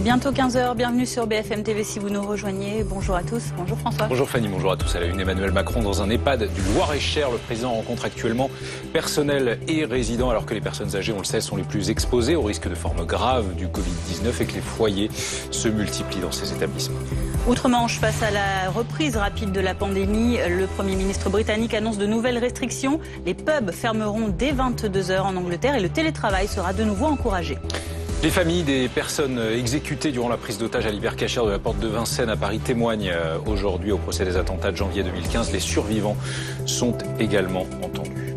Bientôt 15 h, bienvenue sur BFM TV si vous nous rejoignez. Bonjour à tous, bonjour François. Bonjour Fanny, bonjour à tous. À la une, Emmanuel Macron dans un EHPAD du Loir-et-Cher. Le président rencontre actuellement personnel et résidents alors que les personnes âgées, on le sait, sont les plus exposées au risque de formes graves du Covid-19 et que les foyers se multiplient dans ces établissements. Outre-Manche, face à la reprise rapide de la pandémie, le Premier ministre britannique annonce de nouvelles restrictions. Les pubs fermeront dès 22 h en Angleterre et le télétravail sera de nouveau encouragé. Les familles des personnes exécutées durant la prise d'otage à l'Hypercacher de la porte de Vincennes à Paris témoignent aujourd'hui au procès des attentats de janvier 2015. Les survivants sont également entendus.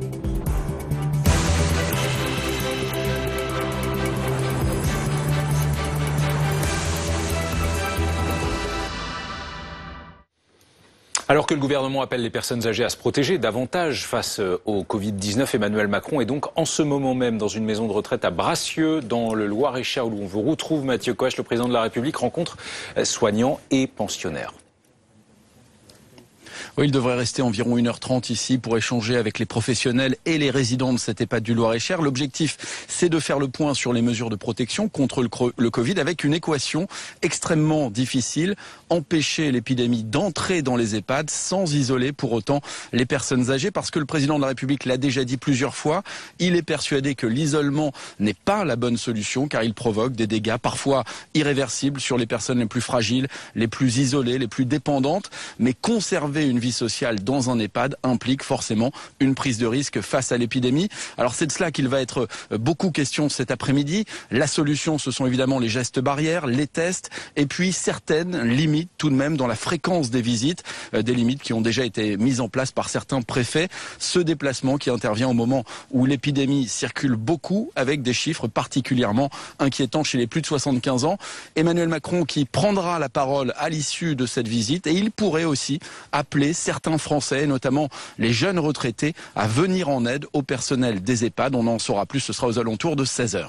Alors que le gouvernement appelle les personnes âgées à se protéger davantage face au Covid-19, Emmanuel Macron est donc en ce moment même dans une maison de retraite à Bracieux, dans le Loir-et-Cher, où on vous retrouve Mathieu Coache. Le président de la République rencontre soignants et pensionnaires. Oui, il devrait rester environ 1h30 ici pour échanger avec les professionnels et les résidents de cet EHPAD du Loir-et-Cher. L'objectif, c'est de faire le point sur les mesures de protection contre le Covid avec une équation extrêmement difficile. Empêcher l'épidémie d'entrer dans les EHPAD sans isoler pour autant les personnes âgées. Parce que le président de la République l'a déjà dit plusieurs fois, il est persuadé que l'isolement n'est pas la bonne solution car il provoque des dégâts parfois irréversibles sur les personnes les plus fragiles, les plus isolées, les plus dépendantes. Mais conserver une vie sociale dans un EHPAD implique forcément une prise de risque face à l'épidémie. Alors c'est de cela qu'il va être beaucoup question cet après-midi. La solution, ce sont évidemment les gestes barrières, les tests et puis certaines limites tout de même dans la fréquence des visites, des limites qui ont déjà été mises en place par certains préfets. Ce déplacement qui intervient au moment où l'épidémie circule beaucoup avec des chiffres particulièrement inquiétants chez les plus de 75 ans. Emmanuel Macron qui prendra la parole à l'issue de cette visite et il pourrait aussi appeler certains Français, notamment les jeunes retraités, à venir en aide au personnel des EHPAD. On en saura plus, ce sera aux alentours de 16 h.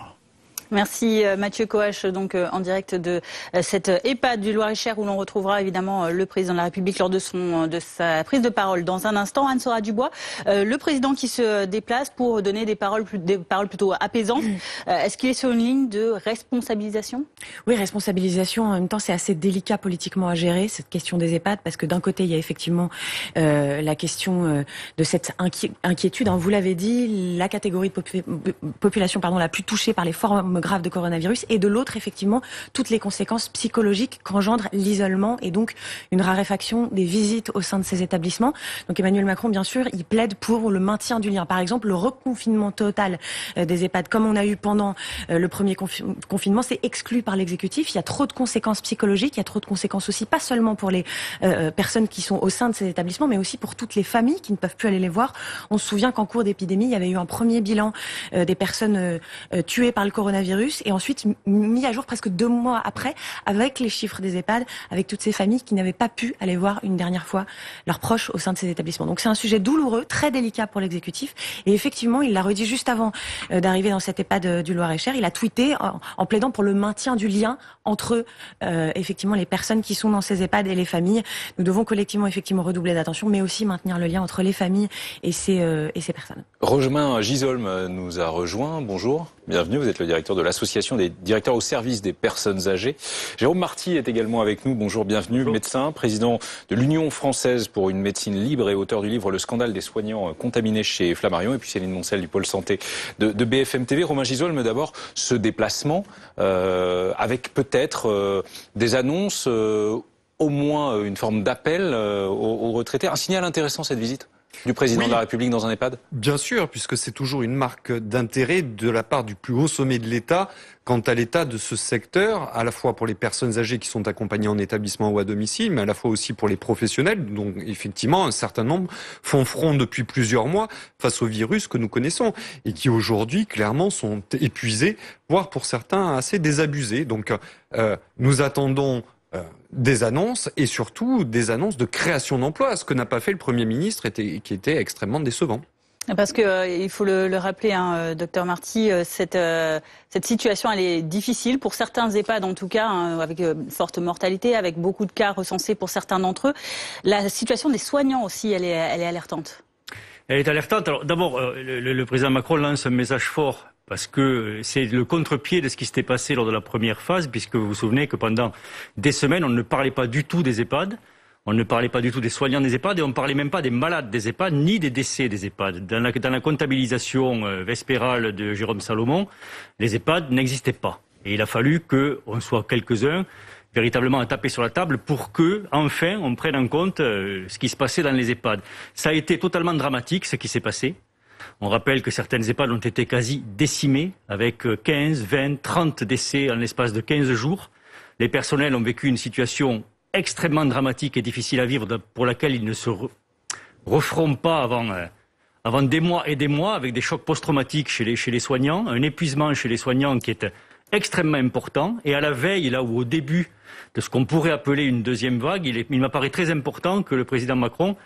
Merci Mathieu Coache, donc en direct de cette EHPAD du Loir-et-Cher où l'on retrouvera évidemment le président de la République lors de sa prise de parole dans un instant. Anne-Sora Dubois, le président qui se déplace pour donner des paroles plutôt apaisantes. Est-ce qu'il est sur une ligne de responsabilisation? Oui, responsabilisation. En même temps, c'est assez délicat politiquement à gérer cette question des EHPAD parce que d'un côté, il y a effectivement la question de cette inquiétude. Vous l'avez dit, la catégorie de population la plus touchée par les formes grave de coronavirus et de l'autre effectivement toutes les conséquences psychologiques qu'engendre l'isolement et donc une raréfaction des visites au sein de ces établissements. Donc Emmanuel Macron bien sûr il plaide pour le maintien du lien, par exemple le reconfinement total des EHPAD comme on a eu pendant le premier confinement, c'est exclu par l'exécutif. Il y a trop de conséquences psychologiques, il y a trop de conséquences aussi pas seulement pour les personnes qui sont au sein de ces établissements mais aussi pour toutes les familles qui ne peuvent plus aller les voir. On se souvient qu'en cours d'épidémie il y avait eu un premier bilan des personnes tuées par le coronavirus et ensuite mis à jour presque 2 mois après avec les chiffres des EHPAD, avec toutes ces familles qui n'avaient pas pu aller voir une dernière fois leurs proches au sein de ces établissements. Donc c'est un sujet douloureux, très délicat pour l'exécutif et effectivement il l'a redit juste avant d'arriver dans cet EHPAD du Loir-et-Cher. Il a tweeté en plaidant pour le maintien du lien entre effectivement les personnes qui sont dans ces EHPAD et les familles. Nous devons collectivement effectivement redoubler d'attention mais aussi maintenir le lien entre les familles et ces personnes. Romain Gisolme nous a rejoint. Bonjour, bienvenue, vous êtes le directeur de l'association des directeurs au service des personnes âgées. Jérôme Marty est également avec nous. Bonjour, bienvenue, bonjour. Médecin, président de l'Union française pour une médecine libre et auteur du livre Le scandale des soignants contaminés chez Flammarion. Et puis Céline Moncel du pôle santé de BFM TV. Romain Gisolme, d'abord, ce déplacement avec peut-être des annonces, au moins une forme d'appel aux retraités. Un signal intéressant cette visite du président de la République dans un EHPAD? Bien sûr, puisque c'est toujours une marque d'intérêt de la part du plus haut sommet de l'État quant à l'état de ce secteur, à la fois pour les personnes âgées qui sont accompagnées en établissement ou à domicile, mais à la fois aussi pour les professionnels. Donc effectivement, un certain nombre font front depuis plusieurs mois face au virus que nous connaissons et qui aujourd'hui clairement sont épuisés, voire pour certains assez désabusés. Donc nous attendons des annonces et surtout des annonces de création d'emplois, ce que n'a pas fait le Premier ministre qui était extrêmement décevant. Parce que il faut le rappeler, docteur Marty, cette situation elle est difficile pour certains EHPAD en tout cas, avec forte mortalité, avec beaucoup de cas recensés pour certains d'entre eux. La situation des soignants aussi, elle est alertante. Elle est alertante. Alors d'abord, le président Macron lance un message fort parce que c'est le contre-pied de ce qui s'était passé lors de la première phase, puisque vous vous souvenez que pendant des semaines, on ne parlait pas du tout des EHPAD, on ne parlait pas du tout des soignants des EHPAD, et on ne parlait même pas des malades des EHPAD, ni des décès des EHPAD. Dans la comptabilisation vespérale de Jérôme Salomon, les EHPAD n'existaient pas. Et il a fallu qu'on soit quelques-uns véritablement à taper sur la table pour que, enfin, on prenne en compte ce qui se passait dans les EHPAD. Ça a été totalement dramatique, ce qui s'est passé. On rappelle que certaines EHPAD ont été quasi décimées, avec 15, 20, 30 décès en l'espace de 15 jours. Les personnels ont vécu une situation extrêmement dramatique et difficile à vivre, pour laquelle ils ne se referont pas avant des mois et des mois, avec des chocs post-traumatiques chez les soignants, un épuisement chez les soignants qui est extrêmement important. Et à la veille, là où au début de ce qu'on pourrait appeler une deuxième vague, il m'apparaît très important que le président Macron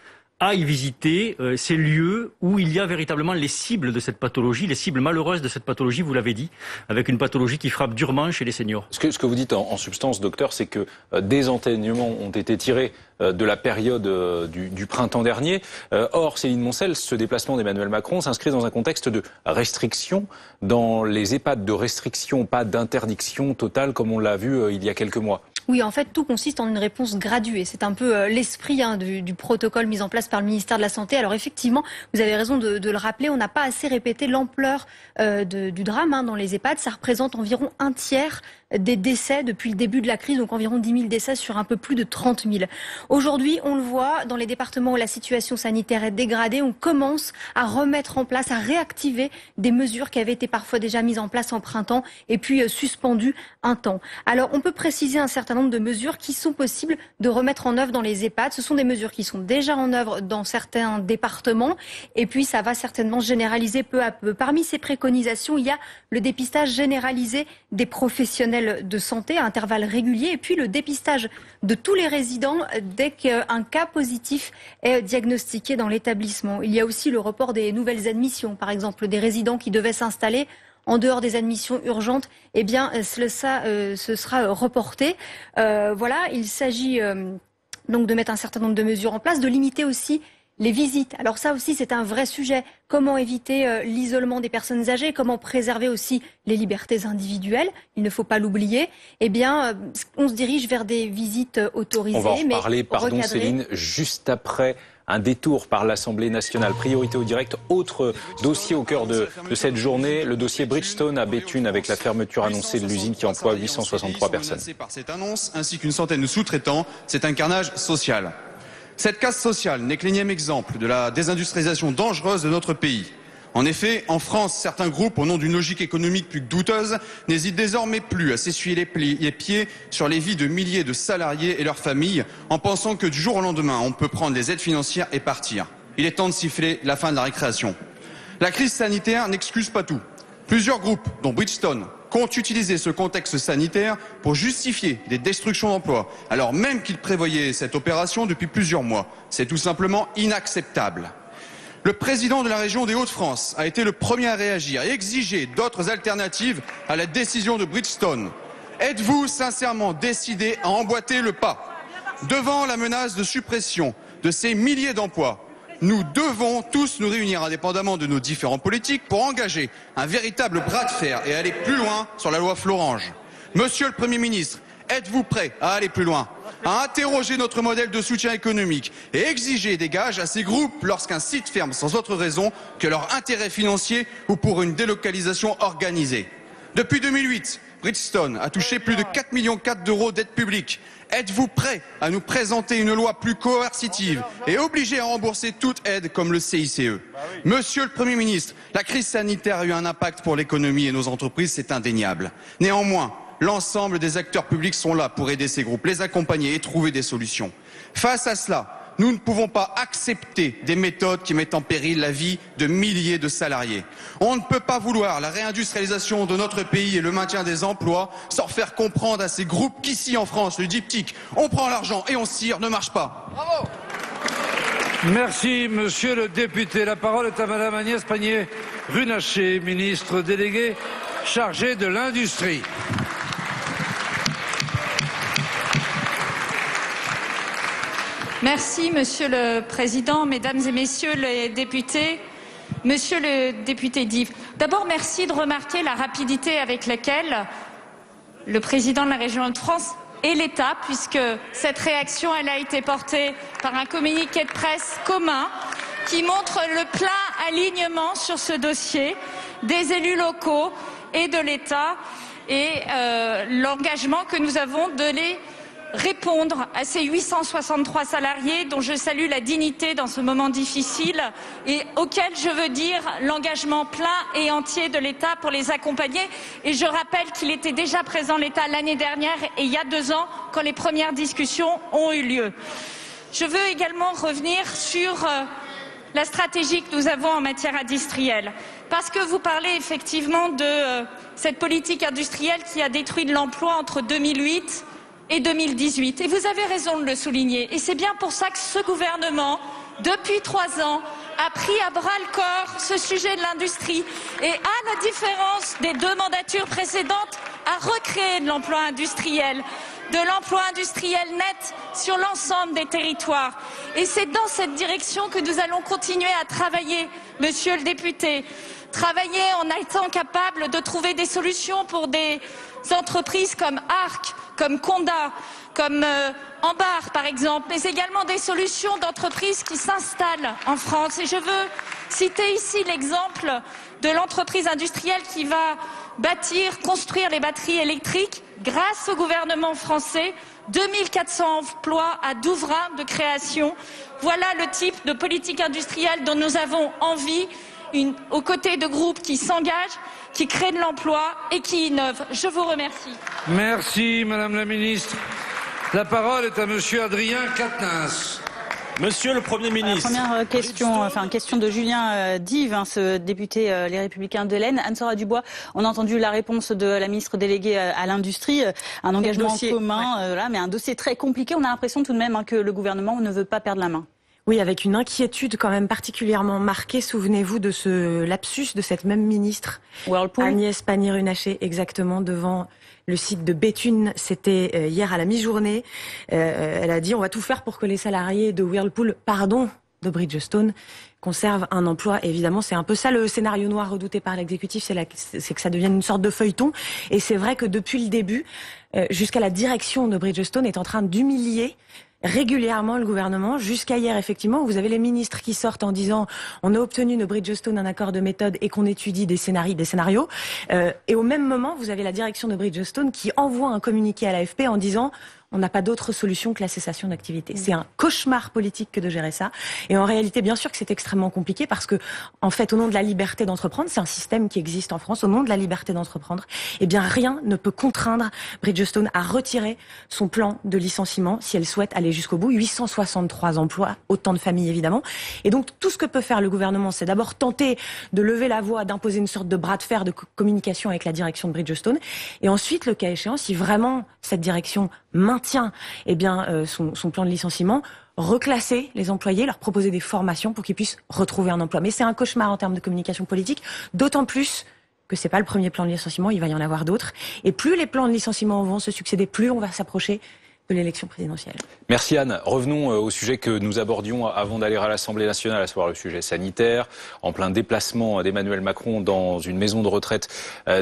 aille visiter ces lieux où il y a véritablement les cibles de cette pathologie, les cibles malheureuses de cette pathologie, vous l'avez dit, avec une pathologie qui frappe durement chez les seniors. Ce que vous dites en substance, docteur, c'est que des enseignements ont été tirés de la période du printemps dernier. Or, Céline Moncel, ce déplacement d'Emmanuel Macron s'inscrit dans un contexte de restriction dans les EHPAD, de restriction, pas d'interdiction totale comme on l'a vu il y a quelques mois. Oui, en fait, tout consiste en une réponse graduée. C'est un peu l'esprit du protocole mis en place par le ministère de la Santé. Alors effectivement, vous avez raison de le rappeler, on n'a pas assez répété l'ampleur du drame dans les EHPAD. Ça représente environ un tiers des décès depuis le début de la crise, donc environ 10 000 décès sur un peu plus de 30 000. Aujourd'hui, on le voit, dans les départements où la situation sanitaire est dégradée, on commence à remettre en place, à réactiver des mesures qui avaient été parfois déjà mises en place en printemps et puis suspendues un temps. Alors, on peut préciser un certain nombre de mesures qui sont possibles de remettre en œuvre dans les EHPAD. Ce sont des mesures qui sont déjà en œuvre dans certains départements et puis ça va certainement se généraliser peu à peu. Parmi ces préconisations, il y a le dépistage généralisé des professionnels de santé à intervalles réguliers et puis le dépistage de tous les résidents dès qu'un cas positif est diagnostiqué dans l'établissement. Il y a aussi le report des nouvelles admissions, par exemple des résidents qui devaient s'installer en dehors des admissions urgentes, eh bien, ce sera reporté. Voilà, il s'agit donc de mettre un certain nombre de mesures en place, de limiter aussi les visites. Alors ça aussi, c'est un vrai sujet. Comment éviter l'isolement des personnes âgées? Comment préserver aussi les libertés individuelles? Il ne faut pas l'oublier. Eh bien, on se dirige vers des visites autorisées. On va en parler, pardon recadrées. Céline, juste après un détour par l'Assemblée nationale. Priorité au direct. Autre dossier au cœur de cette journée, le dossier Bridgestone à Béthune avec la fermeture annoncée de l'usine qui emploie 863 personnes. Par cette annonce, ainsi qu'une centaine de sous-traitants, c'est un carnage social. Cette casse sociale n'est que l'énième exemple de la désindustrialisation dangereuse de notre pays. En effet, en France, certains groupes, au nom d'une logique économique plus que douteuse, n'hésitent désormais plus à s'essuyer les pieds sur les vies de milliers de salariés et leurs familles, en pensant que du jour au lendemain, on peut prendre les aides financières et partir. Il est temps de siffler la fin de la récréation. La crise sanitaire n'excuse pas tout. Plusieurs groupes, dont Bridgestone, comptent utiliser ce contexte sanitaire pour justifier des destructions d'emplois, alors même qu'ils prévoyaient cette opération depuis plusieurs mois. C'est tout simplement inacceptable. Le président de la région des Hauts-de-France a été le premier à réagir et exiger d'autres alternatives à la décision de Bridgestone. Êtes-vous sincèrement décidé à emboîter le pas? Devant la menace de suppression de ces milliers d'emplois, nous devons tous nous réunir indépendamment de nos différents politiques pour engager un véritable bras de fer et aller plus loin sur la loi Florange. Monsieur le Premier ministre, êtes-vous prêt à aller plus loin, à interroger notre modèle de soutien économique et exiger des gages à ces groupes lorsqu'un site ferme sans autre raison que leur intérêt financier ou pour une délocalisation organisée? Depuis 2008, Bridgestone a touché plus de 4,4 millions d'euros d'aide publique. Êtes-vous prêt à nous présenter une loi plus coercitive et obligée à rembourser toute aide comme le CICE? Monsieur le Premier ministre, la crise sanitaire a eu un impact pour l'économie et nos entreprises, c'est indéniable. Néanmoins, l'ensemble des acteurs publics sont là pour aider ces groupes, les accompagner et trouver des solutions. Face à cela, nous ne pouvons pas accepter des méthodes qui mettent en péril la vie de milliers de salariés. On ne peut pas vouloir la réindustrialisation de notre pays et le maintien des emplois sans faire comprendre à ces groupes qu'ici en France, le diptyque « on prend l'argent et on se tire » ne marche pas. Bravo. Merci, monsieur le député. La parole est à madame Agnès Pannier-Runacher, ministre déléguée chargée de l'industrie. Merci, Monsieur le Président, Mesdames et Messieurs les députés. Monsieur le député Dive, D'abord, merci de remarquer la rapidité avec laquelle le président de la région Hauts-de-France et l'État, puisque cette réaction elle a été portée par un communiqué de presse commun qui montre le plein alignement sur ce dossier des élus locaux et de l'État et l'engagement que nous avons de les répondre à ces 863 salariés dont je salue la dignité dans ce moment difficile et auquel je veux dire l'engagement plein et entier de l'État pour les accompagner. Et je rappelle qu'il était déjà présent l'État l'année dernière et il y a 2 ans quand les premières discussions ont eu lieu. Je veux également revenir sur la stratégie que nous avons en matière industrielle. Parce que vous parlez effectivement de cette politique industrielle qui a détruit de l'emploi entre 2008 et 2018. Et vous avez raison de le souligner. Et c'est bien pour ça que ce gouvernement, depuis 3 ans, a pris à bras-le-corps ce sujet de l'industrie et, à la différence des 2 mandatures précédentes, a recréé de l'emploi industriel net sur l'ensemble des territoires. Et c'est dans cette direction que nous allons continuer à travailler, monsieur le député. Travailler en étant capable de trouver des solutions pour des entreprises comme Arc, comme Conda, comme Ambar par exemple, mais également des solutions d'entreprises qui s'installent en France. Et je veux citer ici l'exemple de l'entreprise industrielle qui va construire les batteries électriques grâce au gouvernement français. 2400 emplois à Douvrin de création. Voilà le type de politique industrielle dont nous avons envie, aux côtés de groupes qui s'engagent, qui créent de l'emploi et qui innovent. Je vous remercie. Merci Madame la Ministre. La parole est à Monsieur Adrien Quatennens. Monsieur le Premier ministre. Première question, question de Julien Dive, ce député Les Républicains de l'Aisne. Anne-Sora Dubois, on a entendu la réponse de la ministre déléguée à l'industrie, un engagement commun, mais un dossier très compliqué. On a l'impression tout de même que le gouvernement ne veut pas perdre la main. Oui, avec une inquiétude quand même particulièrement marquée. Souvenez-vous de ce lapsus de cette même ministre, Whirlpool. Agnès Pannier-Runacher, exactement, devant le site de Béthune. C'était hier à la mi-journée. Elle a dit on va tout faire pour que les salariés de Whirlpool, de Bridgestone, conservent un emploi. Évidemment, c'est un peu ça le scénario noir redouté par l'exécutif, c'est que ça devienne une sorte de feuilleton. Et c'est vrai que depuis le début, jusqu'à la direction de Bridgestone est en train d'humilier régulièrement le gouvernement, jusqu'à hier effectivement, où vous avez les ministres qui sortent en disant on a obtenu de Bridgestone un accord de méthode et qu'on étudie des scénarios. Et au même moment, vous avez la direction de Bridgestone qui envoie un communiqué à l'AFP en disant on n'a pas d'autre solution que la cessation d'activité. C'est un cauchemar politique que de gérer ça. Et en réalité, bien sûr que c'est extrêmement compliqué parce que, en fait, au nom de la liberté d'entreprendre, c'est un système qui existe en France, au nom de la liberté d'entreprendre, eh bien, rien ne peut contraindre Bridgestone à retirer son plan de licenciement si elle souhaite aller jusqu'au bout. 863 emplois, autant de familles évidemment. Et donc, tout ce que peut faire le gouvernement, c'est d'abord tenter de lever la voix, d'imposer une sorte de bras de fer de communication avec la direction de Bridgestone. Et ensuite, le cas échéant, si vraiment cette direction maintient son plan de licenciement, reclasser les employés, leur proposer des formations pour qu'ils puissent retrouver un emploi. Mais c'est un cauchemar en termes de communication politique, d'autant plus que c'est pas le premier plan de licenciement, il va y en avoir d'autres. Et plus les plans de licenciement vont se succéder, plus on va s'approcher de l'élection présidentielle. Merci Anne. Revenons au sujet que nous abordions avant d'aller à l'Assemblée nationale, à savoir le sujet sanitaire. En plein déplacement d'Emmanuel Macron dans une maison de retraite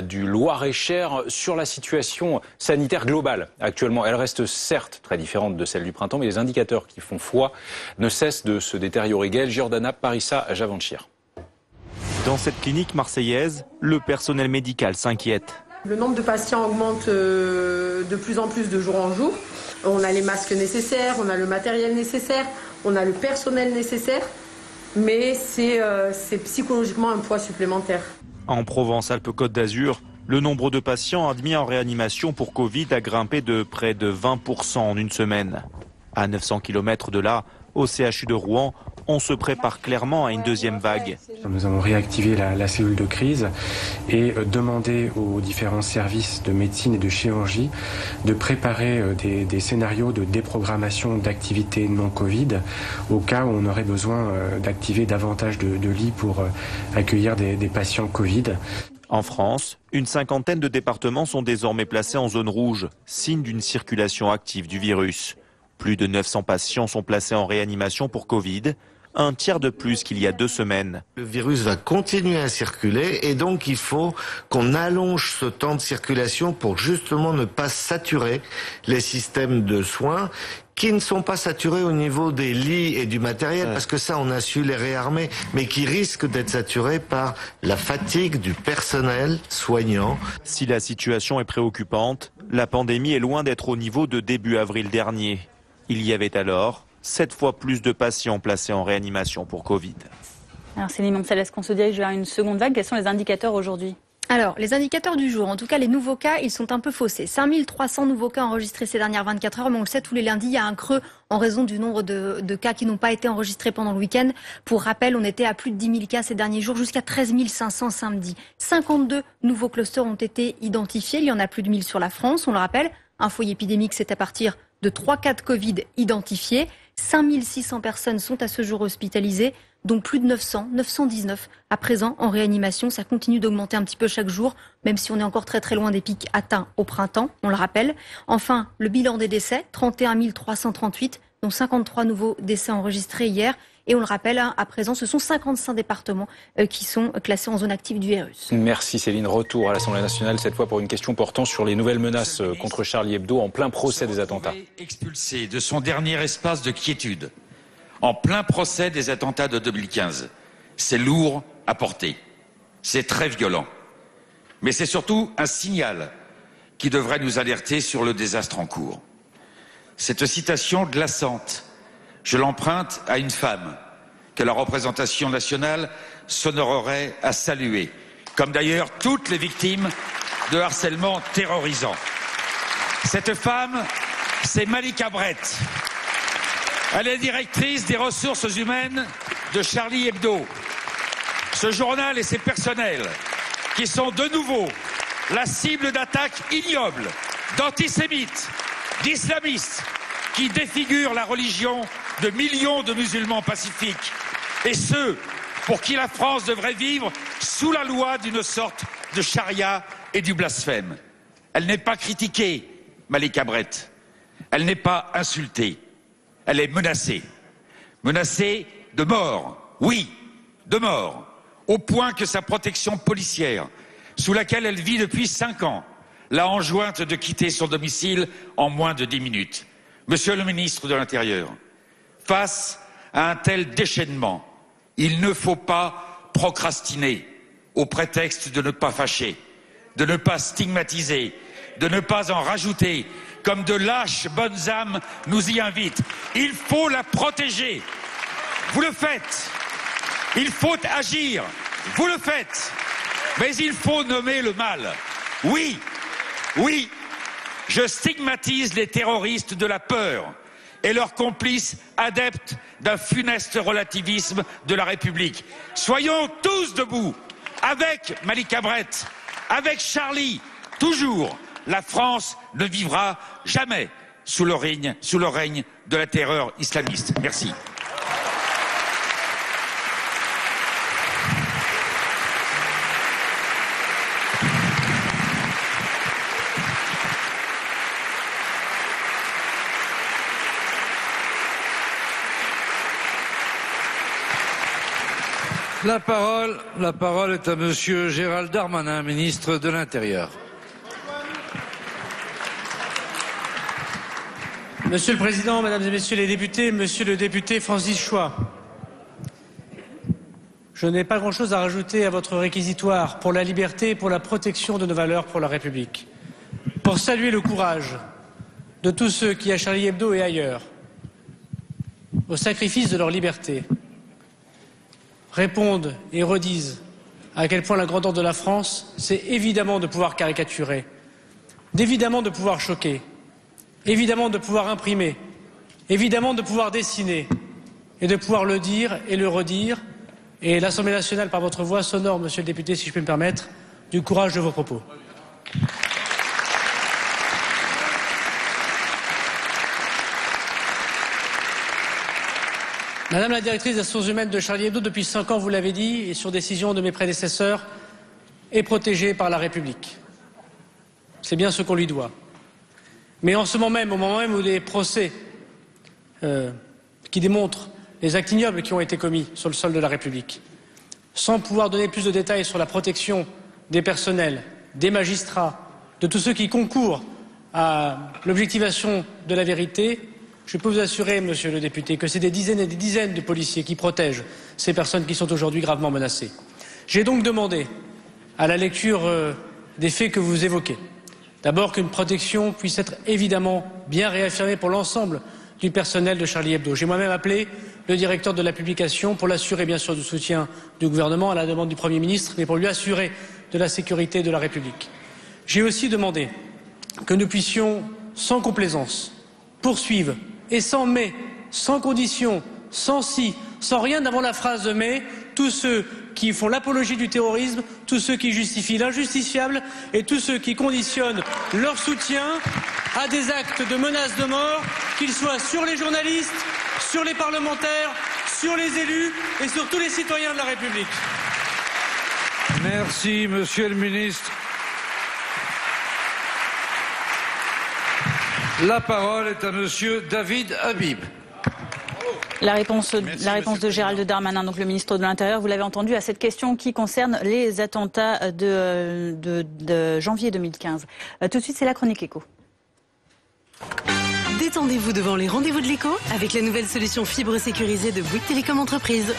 du Loir-et-Cher sur la situation sanitaire globale. Actuellement, elle reste certes très différente de celle du printemps, mais les indicateurs qui font foi ne cessent de se détériorer. Gaël Giordana, Parissa, Javanchir. Dans cette clinique marseillaise, le personnel médical s'inquiète. Le nombre de patients augmente de plus en plus de jour en jour. On a les masques nécessaires, on a le matériel nécessaire, on a le personnel nécessaire, mais c'est psychologiquement un poids supplémentaire. En Provence-Alpes-Côte d'Azur, le nombre de patients admis en réanimation pour Covid a grimpé de près de 20% en une semaine. À 900 km de là, au CHU de Rouen, on se prépare clairement à une deuxième vague. Nous avons réactivé la cellule de crise et demandé aux différents services de médecine et de chirurgie de préparer des scénarios de déprogrammation d'activités non Covid au cas où on aurait besoin d'activer davantage de lits pour accueillir des patients Covid. En France, une 50aine de départements sont désormais placés en zone rouge, signe d'une circulation active du virus. Plus de 900 patients sont placés en réanimation pour Covid, un tiers de plus qu'il y a 2 semaines. Le virus va continuer à circuler et donc il faut qu'on allonge ce temps de circulation pour justement ne pas saturer les systèmes de soins qui ne sont pas saturés au niveau des lits et du matériel, parce que ça, on a su les réarmer, mais qui risquent d'être saturés par la fatigue du personnel soignant. Si la situation est préoccupante, la pandémie est loin d'être au niveau de début avril dernier. Il y avait alors 7 fois plus de patients placés en réanimation pour Covid. Alors Céline Onsal, est-ce qu'on se dirige vers une seconde vague? Quels sont les indicateurs aujourd'hui? Alors, les indicateurs du jour, en tout cas les nouveaux cas, ils sont un peu faussés. 5300 nouveaux cas enregistrés ces dernières 24 heures, mais on le sait, tous les lundis, il y a un creux en raison du nombre de cas qui n'ont pas été enregistrés pendant le week-end. Pour rappel, on était à plus de 10 000 cas ces derniers jours, jusqu'à 13 500 samedi. 52 nouveaux clusters ont été identifiés, il y en a plus de 1000 sur la France, on le rappelle. Un foyer épidémique, c'est à partir de 3 cas de Covid identifiés. 5600 personnes sont à ce jour hospitalisées, dont plus de 919 à présent en réanimation. Ça continue d'augmenter un petit peu chaque jour, même si on est encore très très loin des pics atteints au printemps, on le rappelle. Enfin, le bilan des décès, 31 338, dont 53 nouveaux décès enregistrés hier. Et on le rappelle, à présent, ce sont 55 départements qui sont classés en zone active du virus. Merci Céline. Retour à l'Assemblée nationale, cette fois pour une question portant sur les nouvelles menaces contre Charlie Hebdo en plein procès des attentats. Expulsé de son dernier espace de quiétude, en plein procès des attentats de 2015. C'est lourd à porter. C'est très violent. Mais c'est surtout un signal qui devrait nous alerter sur le désastre en cours. Cette citation glaçante, je l'emprunte à une femme que la représentation nationale s'honorerait à saluer, comme d'ailleurs toutes les victimes de harcèlement terrorisant. Cette femme, c'est Malika Brett. Elle est directrice des ressources humaines de Charlie Hebdo. Ce journal et ses personnels, qui sont de nouveau la cible d'attaques ignobles, d'antisémites, d'islamistes, qui défigurent la religion de millions de musulmans pacifiques, et ceux pour qui la France devrait vivre sous la loi d'une sorte de charia et du blasphème. Elle n'est pas critiquée, Malika Brett. Elle n'est pas insultée. Elle est menacée. Menacée de mort. Oui, de mort. Au point que sa protection policière, sous laquelle elle vit depuis 5 ans, l'a enjointe de quitter son domicile en moins de 10 minutes. Monsieur le ministre de l'Intérieur, face à un tel déchaînement, il ne faut pas procrastiner au prétexte de ne pas fâcher, de ne pas stigmatiser, de ne pas en rajouter, comme de lâches bonnes âmes nous y invitent. Il faut la protéger. Vous le faites. Il faut agir. Vous le faites. Mais il faut nommer le mal. Oui, oui, je stigmatise les terroristes de la peur et leurs complices adeptes d'un funeste relativisme de la République. Soyons tous debout, avec Malika Brett, avec Charlie, toujours. La France ne vivra jamais sous le règne de la terreur islamiste. Merci. La parole est à Monsieur Gérald Darmanin, ministre de l'Intérieur. Monsieur le Président, Mesdames et Messieurs les députés, Monsieur le député Francis Choix, je n'ai pas grand-chose à rajouter à votre réquisitoire pour la liberté et pour la protection de nos valeurs pour la République. Pour saluer le courage de tous ceux qui, à Charlie Hebdo et ailleurs, au sacrifice de leur liberté, répondent et redisent à quel point la grandeur de la France, c'est évidemment de pouvoir caricaturer, évidemment de pouvoir choquer, évidemment de pouvoir imprimer, évidemment de pouvoir dessiner et de pouvoir le dire et le redire. Et l'Assemblée nationale, par votre voix, s'honore, Monsieur le député, si je peux me permettre, du courage de vos propos. Madame la directrice des ressources humaines de Charlie Hebdo, depuis 5 ans, vous l'avez dit, et sur décision de mes prédécesseurs, est protégée par la République. C'est bien ce qu'on lui doit. Mais en ce moment même, au moment même où des procès qui démontrent les actes ignobles qui ont été commis sur le sol de la République. Sans pouvoir donner plus de détails sur la protection des personnels, des magistrats, de tous ceux qui concourent à l'objectivation de la vérité, je peux vous assurer, monsieur le député, que c'est des dizaines et des dizaines de policiers qui protègent ces personnes qui sont aujourd'hui gravement menacées. J'ai donc demandé, à la lecture des faits que vous évoquez, d'abord qu'une protection puisse être évidemment bien réaffirmée pour l'ensemble du personnel de Charlie Hebdo. J'ai moi-même appelé le directeur de la publication pour l'assurer bien sûr du soutien du gouvernement à la demande du Premier ministre, mais pour lui assurer de la sécurité de la République. J'ai aussi demandé que nous puissions, sans complaisance, poursuivre et sans mais, sans condition, sans si, sans rien avant la phrase de mais, tous ceux qui font l'apologie du terrorisme, tous ceux qui justifient l'injustifiable et tous ceux qui conditionnent leur soutien à des actes de menace de mort, qu'ils soient sur les journalistes, sur les parlementaires, sur les élus et sur tous les citoyens de la République. Merci, monsieur le ministre. La parole est à monsieur David Habib. La réponse de Gérald Darmanin, donc le ministre de l'Intérieur, vous l'avez entendu, à cette question qui concerne les attentats de janvier 2015. Tout de suite, c'est la chronique éco. Détendez-vous devant les rendez-vous de l'écho avec la nouvelle solution fibre sécurisée de Bouygues Télécom Entreprise.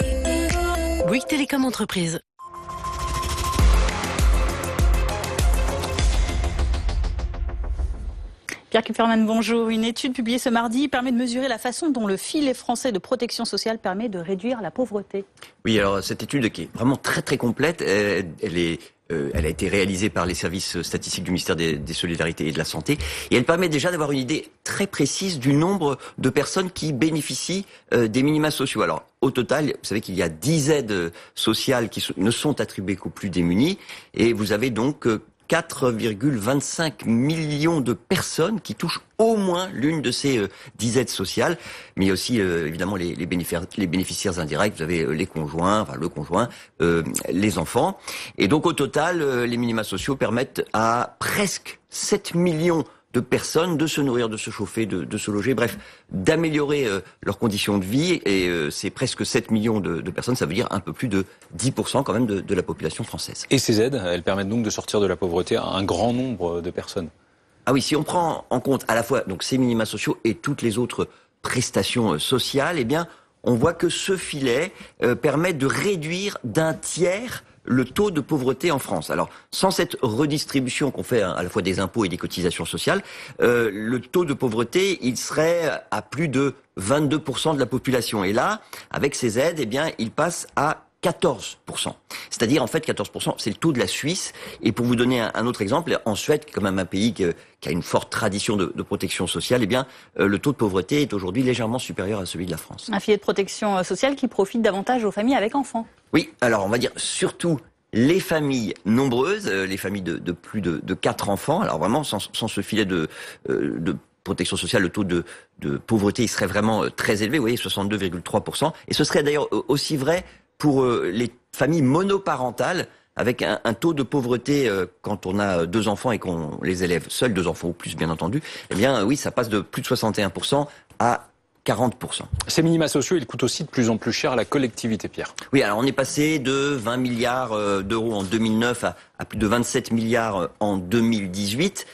Bouygues Télécom Entreprise. Pierre Kupferman, bonjour. Une étude publiée ce mardi permet de mesurer la façon dont le filet français de protection sociale permet de réduire la pauvreté. Oui, alors cette étude qui est vraiment très très complète, elle a été réalisée par les services statistiques du ministère des Solidarités et de la Santé, et elle permet déjà d'avoir une idée très précise du nombre de personnes qui bénéficient des minima sociaux. Alors, au total, vous savez qu'il y a 10 aides sociales qui ne sont attribuées qu'aux plus démunis, et vous avez donc 4,25 millions de personnes qui touchent au moins l'une de ces 10 aides sociales, mais il y a aussi évidemment les bénéficiaires indirects, vous avez les conjoints, enfin le conjoint, les enfants. Et donc au total, les minima sociaux permettent à presque 7 millions de personnes de se nourrir, de se chauffer, de se loger, bref, d'améliorer leurs conditions de vie. Et c'est presque 7 millions de personnes, ça veut dire un peu plus de 10% quand même de la population française. Et ces aides, elles permettent donc de sortir de la pauvreté à un grand nombre de personnes. Ah oui, si on prend en compte à la fois donc ces minima sociaux et toutes les autres prestations sociales, eh bien, on voit que ce filet permet de réduire d'un tiers le taux de pauvreté en France. Alors, sans cette redistribution qu'on fait à la fois des impôts et des cotisations sociales, le taux de pauvreté, il serait à plus de 22% de la population. Et là, avec ces aides, eh bien, il passe à 14%. C'est-à-dire, en fait, 14%, c'est le taux de la Suisse. Et pour vous donner un autre exemple, en Suède, qui est quand même un pays qui a une forte tradition de protection sociale, eh bien, le taux de pauvreté est aujourd'hui légèrement supérieur à celui de la France. Un filet de protection sociale qui profite davantage aux familles avec enfants. Oui, alors on va dire surtout les familles nombreuses, les familles de plus de 4 enfants. Alors vraiment, sans ce filet de protection sociale, le taux de pauvreté il serait vraiment très élevé, vous voyez, 62,3%. Et ce serait d'ailleurs aussi vrai pour les familles monoparentales, avec un taux de pauvreté quand on a 2 enfants et qu'on les élève seuls, 2 enfants ou plus bien entendu, eh bien oui, ça passe de plus de 61% à 40%. Ces minima sociaux, ils coûtent aussi de plus en plus cher à la collectivité, Pierre. Oui, alors on est passé de 20 milliards d'euros en 2009 à plus de 27 milliards en 2018.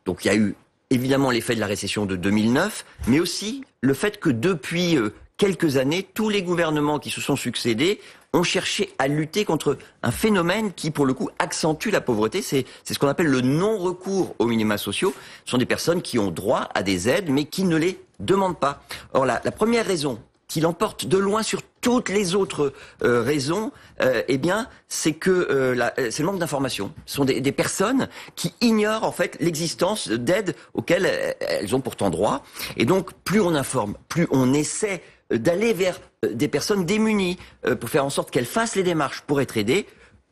Donc il y a eu évidemment l'effet de la récession de 2009, mais aussi le fait que depuis quelques années, tous les gouvernements qui se sont succédés ont cherché à lutter contre un phénomène qui, pour le coup, accentue la pauvreté. C'est ce qu'on appelle le non-recours aux minima sociaux. Ce sont des personnes qui ont droit à des aides, mais qui ne les demandent pas. Or, la première raison qui l'emporte de loin sur toutes les autres raisons, eh bien, c'est que c'est le manque d'information. Ce sont des personnes qui ignorent en fait l'existence d'aides auxquelles elles ont pourtant droit. Et donc, plus on informe, plus on essaie d'aller vers des personnes démunies pour faire en sorte qu'elles fassent les démarches pour être aidées,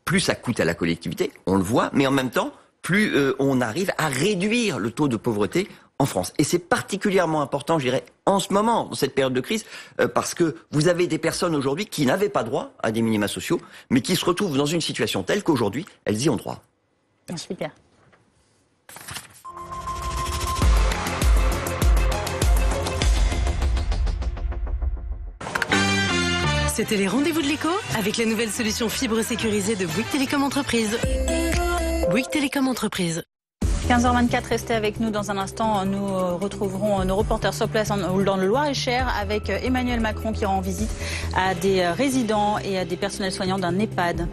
plus ça coûte à la collectivité, on le voit, mais en même temps, plus on arrive à réduire le taux de pauvreté en France. Et c'est particulièrement important, je dirais, en ce moment, dans cette période de crise, parce que vous avez des personnes aujourd'hui qui n'avaient pas droit à des minima sociaux, mais qui se retrouvent dans une situation telle qu'aujourd'hui, elles y ont droit. Merci Pierre. C'était les rendez-vous de l'écho avec la nouvelle solution fibre sécurisée de Bouygues Télécom Entreprise. Bouygues Télécom Entreprise. 15h24, restez avec nous dans un instant. Nous retrouverons nos reporters sur place dans le Loir-et-Cher avec Emmanuel Macron qui rend visite à des résidents et à des personnels soignants d'un EHPAD.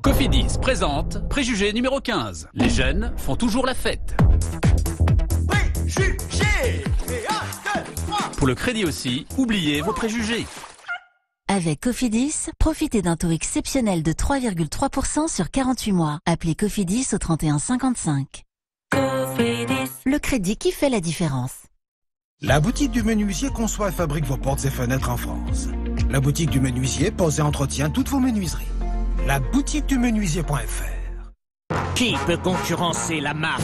Cofidis présente Préjugé numéro 15. Les jeunes font toujours la fête. Préjugés. Pour le crédit aussi, oubliez vos préjugés. Avec Cofidis, profitez d'un taux exceptionnel de 3,3% sur 48 mois. Appelez Cofidis au 31 55. Cofidis, le crédit qui fait la différence. La boutique du menuisier conçoit et fabrique vos portes et fenêtres en France. La boutique du menuisier pose et entretient toutes vos menuiseries. La boutique du menuisier.fr. Qui peut concurrencer la marque?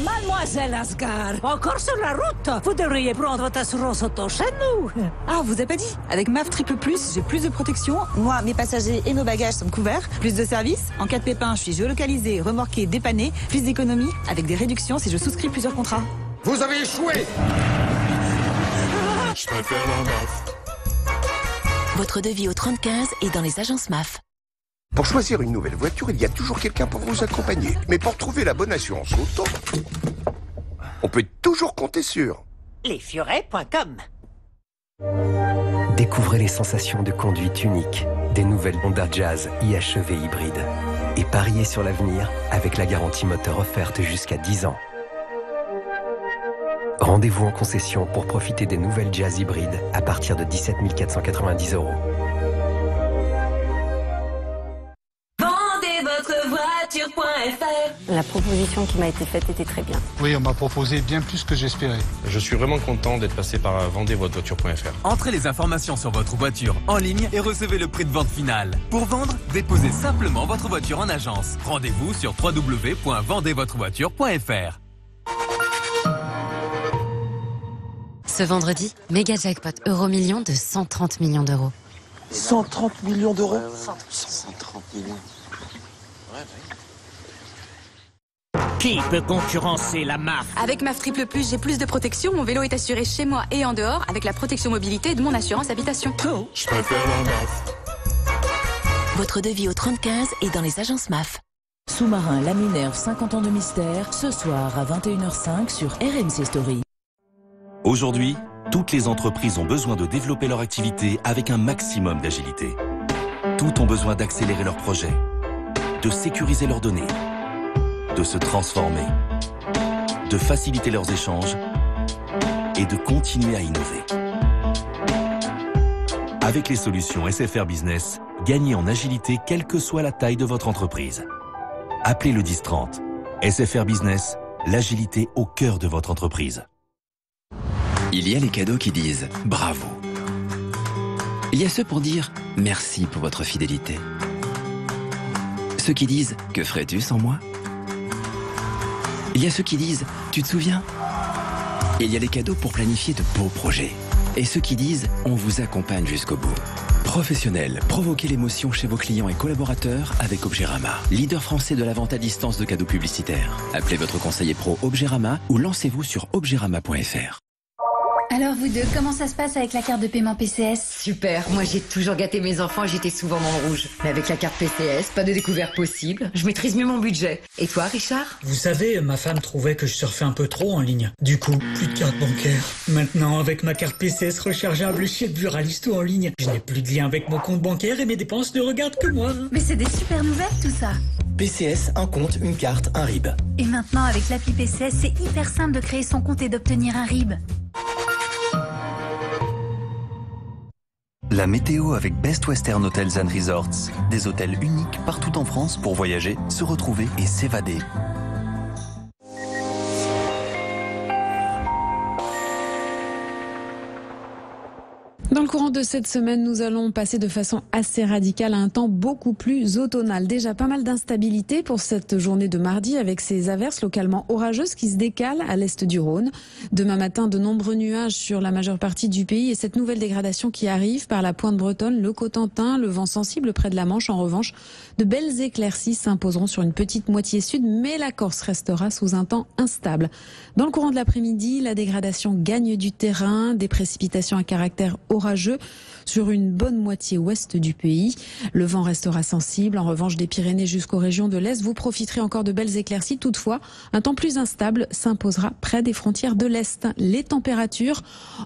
Mademoiselle Asgard, encore sur la route. Vous devriez prendre votre assurance auto chez nous. Ah, vous avez pas dit? Avec MAF Triple Plus, j'ai plus de protection. Moi, mes passagers et nos bagages sont couverts. Plus de services. En cas de pépin, je suis géolocalisé, remorqué, dépanné. Plus d'économies, avec des réductions si je souscris plusieurs contrats. Vous avez échoué. Je préfère la MAF. Votre devis au 3015 est dans les agences MAF. Pour choisir une nouvelle voiture, il y a toujours quelqu'un pour vous accompagner. Mais pour trouver la bonne assurance auto, on peut toujours compter sur Lesfurets.com. Découvrez les sensations de conduite uniques des nouvelles Honda Jazz IHEV hybrides. Et pariez sur l'avenir avec la garantie moteur offerte jusqu'à 10 ans. Rendez-vous en concession pour profiter des nouvelles Jazz hybrides à partir de 17 490 €. La proposition qui m'a été faite était très bien. Oui, on m'a proposé bien plus que j'espérais. Je suis vraiment content d'être passé par vendezvotrevoiture.fr. Entrez les informations sur votre voiture en ligne et recevez le prix de vente final. Pour vendre, déposez simplement votre voiture en agence. Rendez-vous sur www.vendezvotrevoiture.fr. Ce vendredi, méga jackpot Euromillions de 130 millions d'euros. 130 millions d'euros. 130 millions. Qui peut concurrencer la marque? Avec MAF Triple Plus, j'ai plus de protection. Mon vélo est assuré chez moi et en dehors avec la protection mobilité de mon assurance habitation. Je préfère la MAF. Votre devis au 3015 est dans les agences MAF. Sous-marin La Minerve 50 ans de mystère, ce soir à 21h05 sur RMC Story. Aujourd'hui, toutes les entreprises ont besoin de développer leur activité avec un maximum d'agilité. Toutes ont besoin d'accélérer leurs projets, de sécuriser leurs données, de se transformer, de faciliter leurs échanges et de continuer à innover. Avec les solutions SFR Business, gagnez en agilité quelle que soit la taille de votre entreprise. Appelez le 1030. SFR Business, l'agilité au cœur de votre entreprise. Il y a les cadeaux qui disent bravo. Il y a ceux pour dire merci pour votre fidélité. Ceux qui disent que ferais-tu sans moi? Il y a ceux qui disent tu te souviens? Et il y a les cadeaux pour planifier de beaux projets. Et ceux qui disent on vous accompagne jusqu'au bout. Professionnels, provoquez l'émotion chez vos clients et collaborateurs avec Obgérama, leader français de la vente à distance de cadeaux publicitaires. Appelez votre conseiller pro Obgérama ou lancez-vous sur obgérama.fr. Alors vous deux, comment ça se passe avec la carte de paiement PCS? Super, moi j'ai toujours gâté mes enfants, j'étais souvent dans le rouge. Mais avec la carte PCS, pas de découvert possible, je maîtrise mieux mon budget. Et toi Richard? Vous savez, ma femme trouvait que je surfais un peu trop en ligne. Du coup, plus de carte bancaire. Maintenant, avec ma carte PCS rechargeable chez Buralisto en ligne, je n'ai plus de lien avec mon compte bancaire et mes dépenses ne regardent que moi. Mais c'est des super nouvelles tout ça. PCS, un compte, une carte, un RIB. Et maintenant, avec l'appli PCS, c'est hyper simple de créer son compte et d'obtenir un RIB. La météo avec Best Western Hotels and Resorts. Des hôtels uniques partout en France pour voyager, se retrouver et s'évader. Dans le courant de cette semaine, nous allons passer de façon assez radicale à un temps beaucoup plus automnal. Déjà pas mal d'instabilité pour cette journée de mardi avec ces averses localement orageuses qui se décalent à l'est du Rhône. Demain matin, de nombreux nuages sur la majeure partie du pays et cette nouvelle dégradation qui arrive par la pointe bretonne, le Cotentin, le vent sensible près de la Manche. En revanche, de belles éclaircies s'imposeront sur une petite moitié sud, mais la Corse restera sous un temps instable. Dans le courant de l'après-midi, la dégradation gagne du terrain, des précipitations à caractère orageux sur une bonne moitié ouest du pays. Le vent restera sensible. En revanche, des Pyrénées jusqu'aux régions de l'Est, vous profiterez encore de belles éclaircies. Toutefois, un temps plus instable s'imposera près des frontières de l'Est. Les températures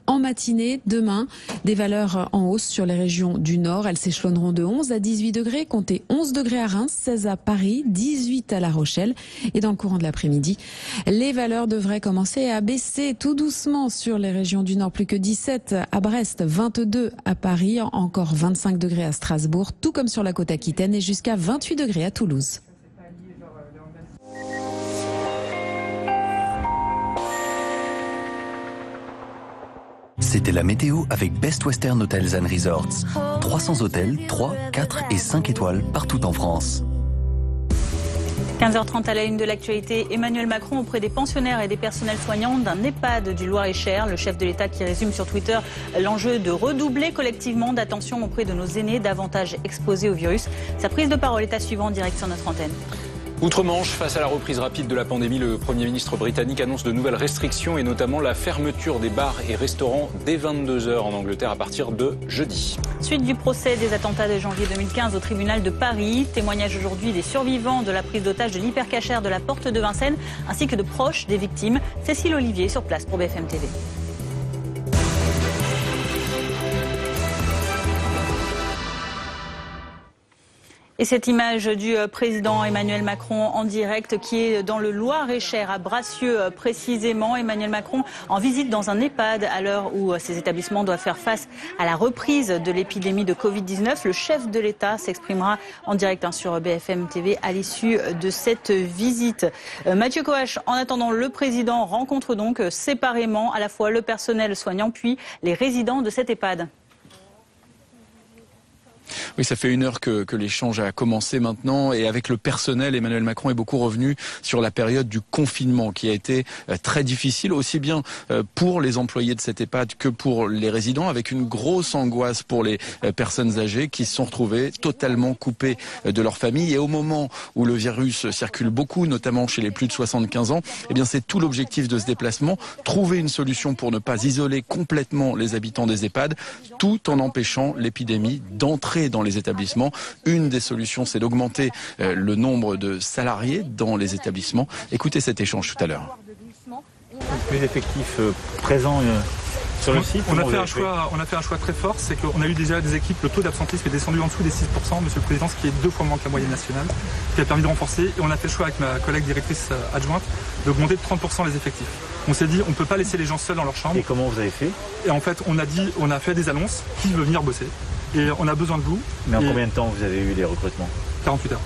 en matinée, demain, des valeurs en hausse sur les régions du Nord. Elles s'échelonneront de 11 à 18 degrés. Comptez 11 degrés à Reims, 16 à Paris, 18 à La Rochelle. Et dans le courant de l'après-midi, les valeurs devraient commencer à baisser tout doucement sur les régions du Nord. Plus que 17 à Brest, 22 à Paris, encore 25 degrés à Strasbourg, tout comme sur la côte aquitaine et jusqu'à 28 degrés à Toulouse. C'était la météo avec Best Western Hotels and Resorts. 300 hôtels, 3, 4 et 5 étoiles partout en France. 15h30 à la une de l'actualité, Emmanuel Macron auprès des pensionnaires et des personnels soignants d'un EHPAD du Loir-et-Cher. Le chef de l'État qui résume sur Twitter l'enjeu de redoubler collectivement d'attention auprès de nos aînés davantage exposés au virus. Sa prise de parole est à suivre en direct sur notre antenne. Outre-Manche, face à la reprise rapide de la pandémie, le Premier ministre britannique annonce de nouvelles restrictions et notamment la fermeture des bars et restaurants dès 22h en Angleterre à partir de jeudi. Suite du procès des attentats de janvier 2015 au tribunal de Paris. Témoignage aujourd'hui des survivants de la prise d'otage de l'hypercachère de la Porte de Vincennes ainsi que de proches des victimes. Cécile Olivier sur place pour BFM TV. Et cette image du président Emmanuel Macron en direct qui est dans le Loir-et-Cher à Bracieux précisément. Emmanuel Macron en visite dans un EHPAD à l'heure où ces établissements doivent faire face à la reprise de l'épidémie de Covid-19. Le chef de l'État s'exprimera en direct sur BFM TV à l'issue de cette visite. Mathieu Coache, en attendant, le président rencontre donc séparément à la fois le personnel soignant puis les résidents de cet EHPAD. Oui, ça fait 1 heure que l'échange a commencé maintenant et avec le personnel, Emmanuel Macron est beaucoup revenu sur la période du confinement qui a été très difficile, aussi bien pour les employés de cet EHPAD que pour les résidents, avec une grosse angoisse pour les personnes âgées qui se sont retrouvées totalement coupées de leur famille. Et au moment où le virus circule beaucoup, notamment chez les plus de 75 ans, eh bien c'est tout l'objectif de ce déplacement, trouver une solution pour ne pas isoler complètement les habitants des EHPAD, tout en empêchant l'épidémie d'entrer dans les établissements. Une des solutions, c'est d'augmenter le nombre de salariés dans les établissements. Écoutez cet échange tout à l'heure. Plus d'effectifs présents sur le site. On a fait un choix très fort, c'est qu'on a eu déjà des équipes, le taux d'absentisme est descendu en dessous des 6%, Monsieur le Président, ce qui est 2 fois moins que la moyenne nationale, qui a permis de renforcer. Et on a fait le choix avec ma collègue directrice adjointe d'augmenter de 30% les effectifs. On s'est dit, on ne peut pas laisser les gens seuls dans leur chambre. Et comment vous avez fait? Et en fait, on a fait des annonces, qui veut venir bosser. Et on a besoin de vous. Mais en combien de temps vous avez eu les recrutements? 48 heures.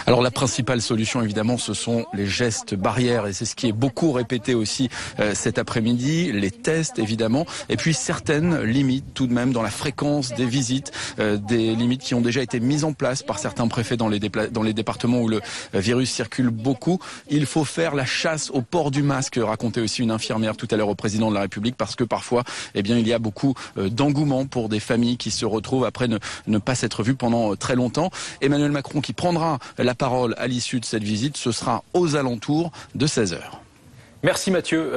Alors la principale solution évidemment ce sont les gestes barrières et c'est ce qui est beaucoup répété aussi cet après-midi, les tests évidemment et puis certaines limites tout de même dans la fréquence des visites, des limites qui ont déjà été mises en place par certains préfets dans les départements où le virus circule beaucoup. Il faut faire la chasse au port du masque, racontait aussi une infirmière tout à l'heure au président de la République parce que parfois eh bien, il y a beaucoup d'engouement pour des familles qui se retrouvent après ne pas s'être vues pendant très longtemps. Emmanuel Macron qui prendra la parole à l'issue de cette visite, ce sera aux alentours de 16h. Merci Mathieu,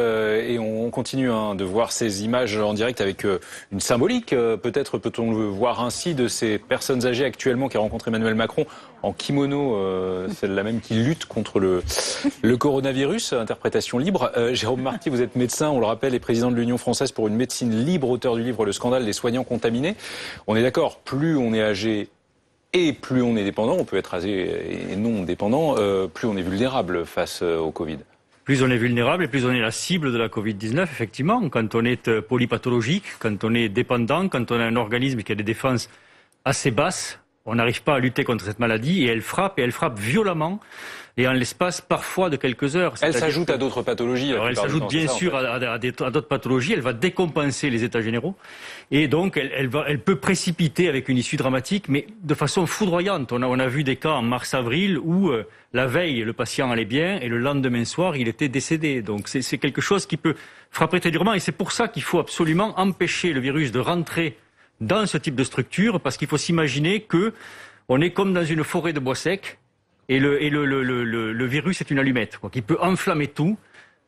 et on continue de voir ces images en direct avec une symbolique, peut-être peut-on le voir ainsi, de ces personnes âgées actuellement qui rencontrent Emmanuel Macron en kimono, celle-là même qui lutte contre le coronavirus, interprétation libre. Jérôme Marty, vous êtes médecin, on le rappelle, et président de l'Union française pour une médecine libre, auteur du livre Le scandale des soignants contaminés. On est d'accord, plus on est âgé et plus on est dépendant, on peut être âgé et non dépendant, plus on est vulnérable face au Covid. Plus on est vulnérable et plus on est la cible de la Covid-19, effectivement. Quand on est polypathologique, quand on est dépendant, quand on a un organisme qui a des défenses assez basses, on n'arrive pas à lutter contre cette maladie et elle frappe violemment et en l'espace parfois de quelques heures. Elle s'ajoute à d'autres pathologies. Alors elle s'ajoute bien sûr à d'autres pathologies, elle va décompenser les états généraux et donc elle peut précipiter avec une issue dramatique mais de façon foudroyante. On a vu des cas en mars-avril où la veille le patient allait bien et le lendemain soir il était décédé. Donc c'est quelque chose qui peut frapper très durement et c'est pour ça qu'il faut absolument empêcher le virus de rentrer dans ce type de structure, parce qu'il faut s'imaginer que on est comme dans une forêt de bois sec et le virus est une allumette, quoi, qui peut enflammer tout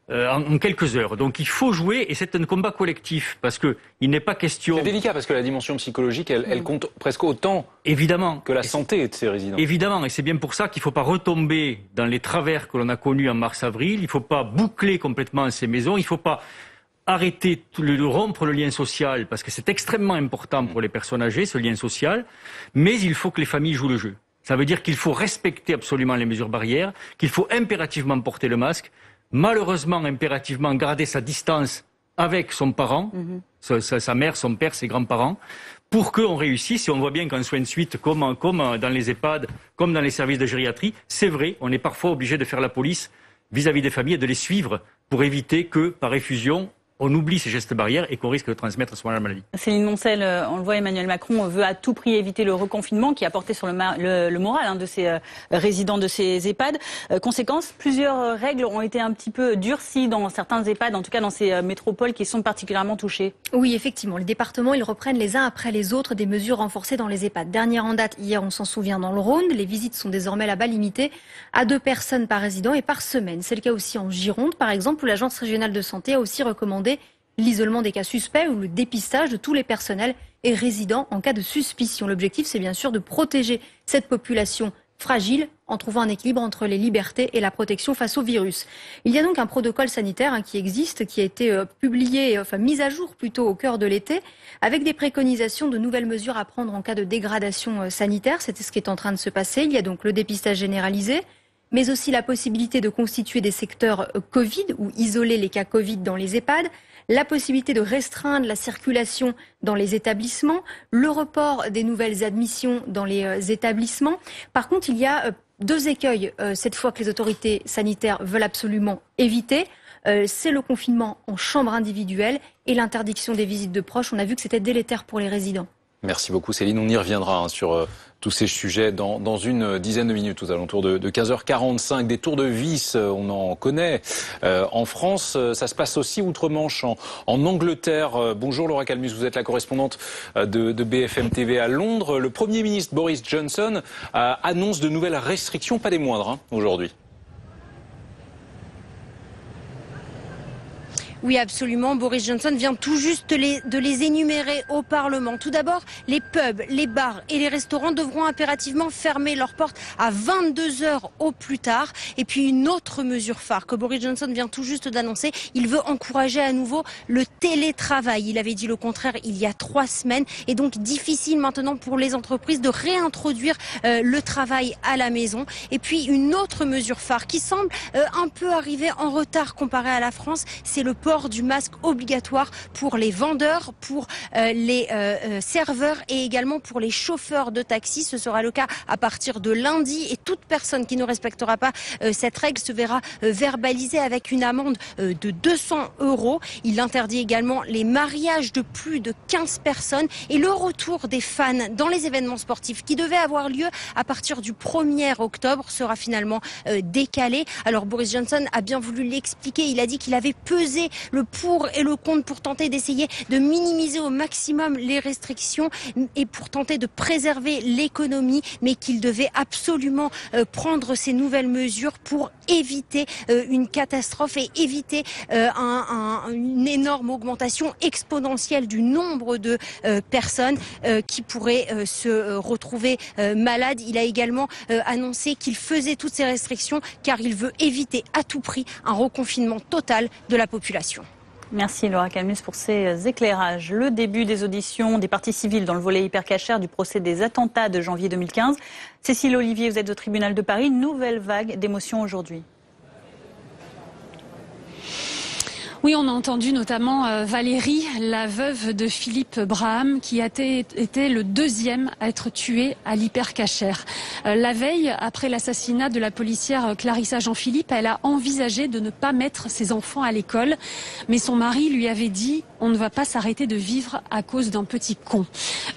en quelques heures. Donc il faut jouer et c'est un combat collectif parce que il n'est pas question. C'est délicat parce que la dimension psychologique, elle compte presque autant évidemment que la santé de ces résidents. Évidemment, et c'est bien pour ça qu'il ne faut pas retomber dans les travers que l'on a connus en mars-avril. Il ne faut pas boucler complètement ces maisons. Il ne faut pas arrêter rompre le lien social, parce que c'est extrêmement important pour les personnes âgées, ce lien social, mais il faut que les familles jouent le jeu. Ça veut dire qu'il faut respecter absolument les mesures barrières, qu'il faut impérativement porter le masque, malheureusement impérativement garder sa distance avec son parent, sa mère, son père, ses grands-parents, pour qu'on réussisse. Et on voit bien qu'en soins de suite, comme dans les EHPAD, comme dans les services de gériatrie, c'est vrai, on est parfois obligé de faire la police vis-à-vis des familles et de les suivre pour éviter que, par effusion, on oublie ces gestes barrières et qu'on risque de transmettre à ce moment la maladie. Céline Moncel, on le voit, Emmanuel Macron veut à tout prix éviter le reconfinement qui a porté sur le moral de ces résidents de ces EHPAD. Conséquence, plusieurs règles ont été un petit peu durcies dans certains EHPAD, en tout cas dans ces métropoles qui sont particulièrement touchées. Oui, effectivement. Les départements, ils reprennent les uns après les autres des mesures renforcées dans les EHPAD. Dernière en date, hier, on s'en souvient, dans le Rhône. Les visites sont désormais là-bas limitées à 2 personnes par résident et par semaine. C'est le cas aussi en Gironde, par exemple, où l'Agence régionale de santé a aussi recommandé l'isolement des cas suspects ou le dépistage de tous les personnels et résidents en cas de suspicion. L'objectif, c'est bien sûr de protéger cette population fragile en trouvant un équilibre entre les libertés et la protection face au virus. Il y a donc un protocole sanitaire qui existe, qui a été mis à jour plutôt au cœur de l'été, avec des préconisations de nouvelles mesures à prendre en cas de dégradation sanitaire. C'est ce qui est en train de se passer. Il y a donc le dépistage généralisé, mais aussi la possibilité de constituer des secteurs Covid ou isoler les cas Covid dans les EHPAD, la possibilité de restreindre la circulation dans les établissements, le report des nouvelles admissions dans les établissements. Par contre, il y a 2 écueils cette fois que les autorités sanitaires veulent absolument éviter. C'est le confinement en chambre individuelle et l'interdiction des visites de proches. On a vu que c'était délétère pour les résidents. Merci beaucoup Céline, on y reviendra sur tous ces sujets dans une dizaine de minutes, aux alentours de 15h45. Des tours de vis, on en connaît en France. Ça se passe aussi outre-Manche, en Angleterre. Bonjour Laura Calmus, vous êtes la correspondante de BFM TV à Londres. Le Premier ministre Boris Johnson annonce de nouvelles restrictions, pas des moindres, aujourd'hui. Oui, absolument. Boris Johnson vient tout juste de les énumérer au Parlement. Tout d'abord, les pubs, les bars et les restaurants devront impérativement fermer leurs portes à 22 heures au plus tard. Et puis une autre mesure phare que Boris Johnson vient tout juste d'annoncer, il veut encourager à nouveau le télétravail. Il avait dit le contraire il y a 3 semaines. Et donc difficile maintenant pour les entreprises de réintroduire le travail à la maison. Et puis une autre mesure phare qui semble un peu arriver en retard comparé à la France, c'est le port du masque obligatoire pour les vendeurs, pour les serveurs et également pour les chauffeurs de taxi. Ce sera le cas à partir de lundi et toute personne qui ne respectera pas cette règle se verra verbalisée avec une amende de 200 €. Il interdit également les mariages de plus de 15 personnes et le retour des fans dans les événements sportifs qui devaient avoir lieu à partir du 1er octobre sera finalement décalé. Alors Boris Johnson a bien voulu l'expliquer. Il a dit qu'il avait pesé le pour et le contre pour tenter d'essayer de minimiser au maximum les restrictions et pour tenter de préserver l'économie, mais qu'il devait absolument prendre ces nouvelles mesures pour éviter une catastrophe et éviter une énorme augmentation exponentielle du nombre de personnes qui pourraient se retrouver malades. Il a également annoncé qu'il faisait toutes ces restrictions car il veut éviter à tout prix un reconfinement total de la population. Merci Laura Calmus pour ces éclairages. Le début des auditions des parties civiles dans le volet hypercachère du procès des attentats de janvier 2015. Cécile Olivier, vous êtes au tribunal de Paris. Nouvelle vague d'émotions aujourd'hui. Oui, on a entendu notamment Valérie, la veuve de Philippe Braham, qui a été le deuxième à être tué à l'Hyper Cacher. La veille, après l'assassinat de la policière Clarissa Jean-Philippe, elle a envisagé de ne pas mettre ses enfants à l'école. Mais son mari lui avait dit « On ne va pas s'arrêter de vivre à cause d'un petit con ».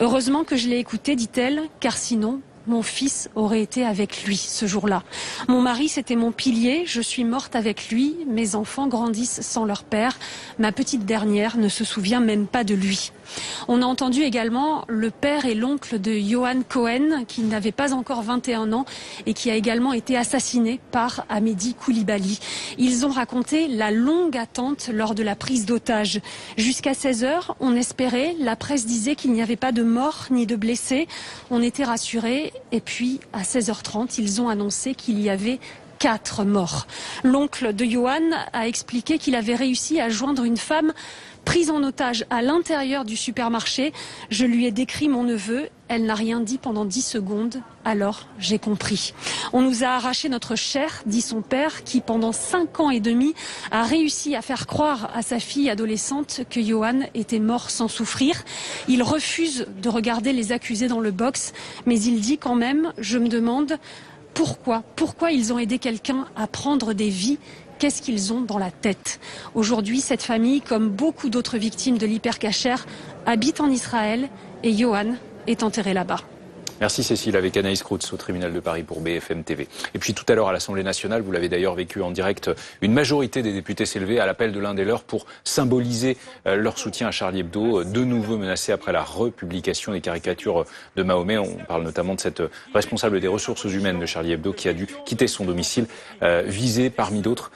Heureusement que je l'ai écouté, dit-elle, car sinon... mon fils aurait été avec lui ce jour-là. Mon mari, c'était mon pilier. Je suis morte avec lui. Mes enfants grandissent sans leur père. Ma petite dernière ne se souvient même pas de lui. On a entendu également le père et l'oncle de Yohan Cohen, qui n'avait pas encore 21 ans et qui a également été assassiné par Amédi Koulibaly. Ils ont raconté la longue attente lors de la prise d'otage. Jusqu'à 16h, on espérait. La presse disait qu'il n'y avait pas de morts ni de blessés. On était rassurés. Et puis, à 16h30, ils ont annoncé qu'il y avait 4 morts. L'oncle de Yohan a expliqué qu'il avait réussi à joindre une femme prise en otage à l'intérieur du supermarché. Je lui ai décrit mon neveu. Elle n'a rien dit pendant 10 secondes. Alors, j'ai compris. On nous a arraché notre chair, dit son père, qui pendant 5 ans et demi a réussi à faire croire à sa fille adolescente que Yohan était mort sans souffrir. Il refuse de regarder les accusés dans le box, mais il dit quand même, je me demande pourquoi ils ont aidé quelqu'un à prendre des vies. Qu'est-ce qu'ils ont dans la tête? Aujourd'hui, cette famille, comme beaucoup d'autres victimes de l'Hyper Cacher, habite en Israël et Yohan est enterré là-bas. Merci Cécile, avec Anaïs Kroutz au tribunal de Paris pour BFM TV. Et puis tout à l'heure à l'Assemblée nationale, vous l'avez d'ailleurs vécu en direct, une majorité des députés s'est levée à l'appel de l'un des leurs pour symboliser leur soutien à Charlie Hebdo, de nouveau menacé après la republication des caricatures de Mahomet. On parle notamment de cette responsable des ressources humaines de Charlie Hebdo qui a dû quitter son domicile, visée parmi d'autres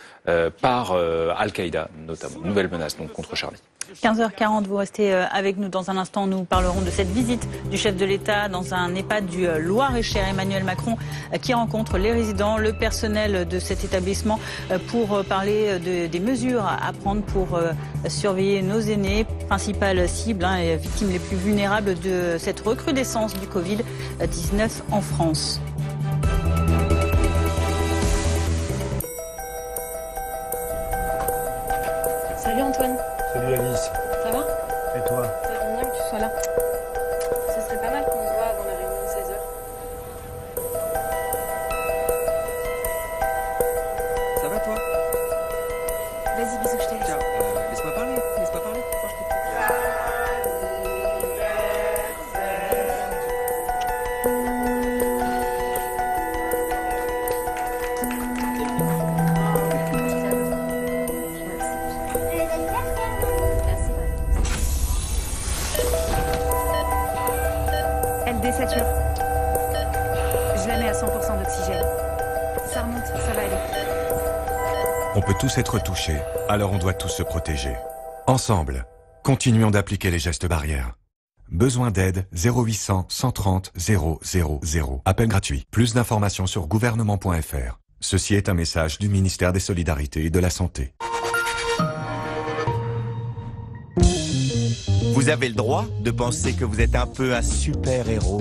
par Al-Qaïda notamment. Nouvelle menace donc contre Charlie. 15h40, vous restez avec nous. Dans un instant, nous parlerons de cette visite du chef de l'État dans un EHPAD du Loir-et-Cher. Emmanuel Macron qui rencontre les résidents, le personnel de cet établissement pour parler des mesures à prendre pour surveiller nos aînés, principales cibles et victimes les plus vulnérables de cette recrudescence du Covid-19 en France. Salut Antoine. Salut Alice. Ça va? Et toi? Ça va bien que tu sois là. Ce serait pas mal qu'on se voit avant la réunion de 16h. Ça va toi? Vas-y, bisous, je te laisse. Tiens, laisse-moi parler. Franchement, je t'écoute. Elle désature. Je la mets à 100% d'oxygène. Ça remonte, ça va aller. On peut tous être touchés, alors on doit tous se protéger. Ensemble, continuons d'appliquer les gestes barrières. Besoin d'aide 0800 130 000. Appel gratuit. Plus d'informations sur gouvernement.fr. Ceci est un message du ministère des Solidarités et de la Santé. Vous avez le droit de penser que vous êtes un peu un super-héros.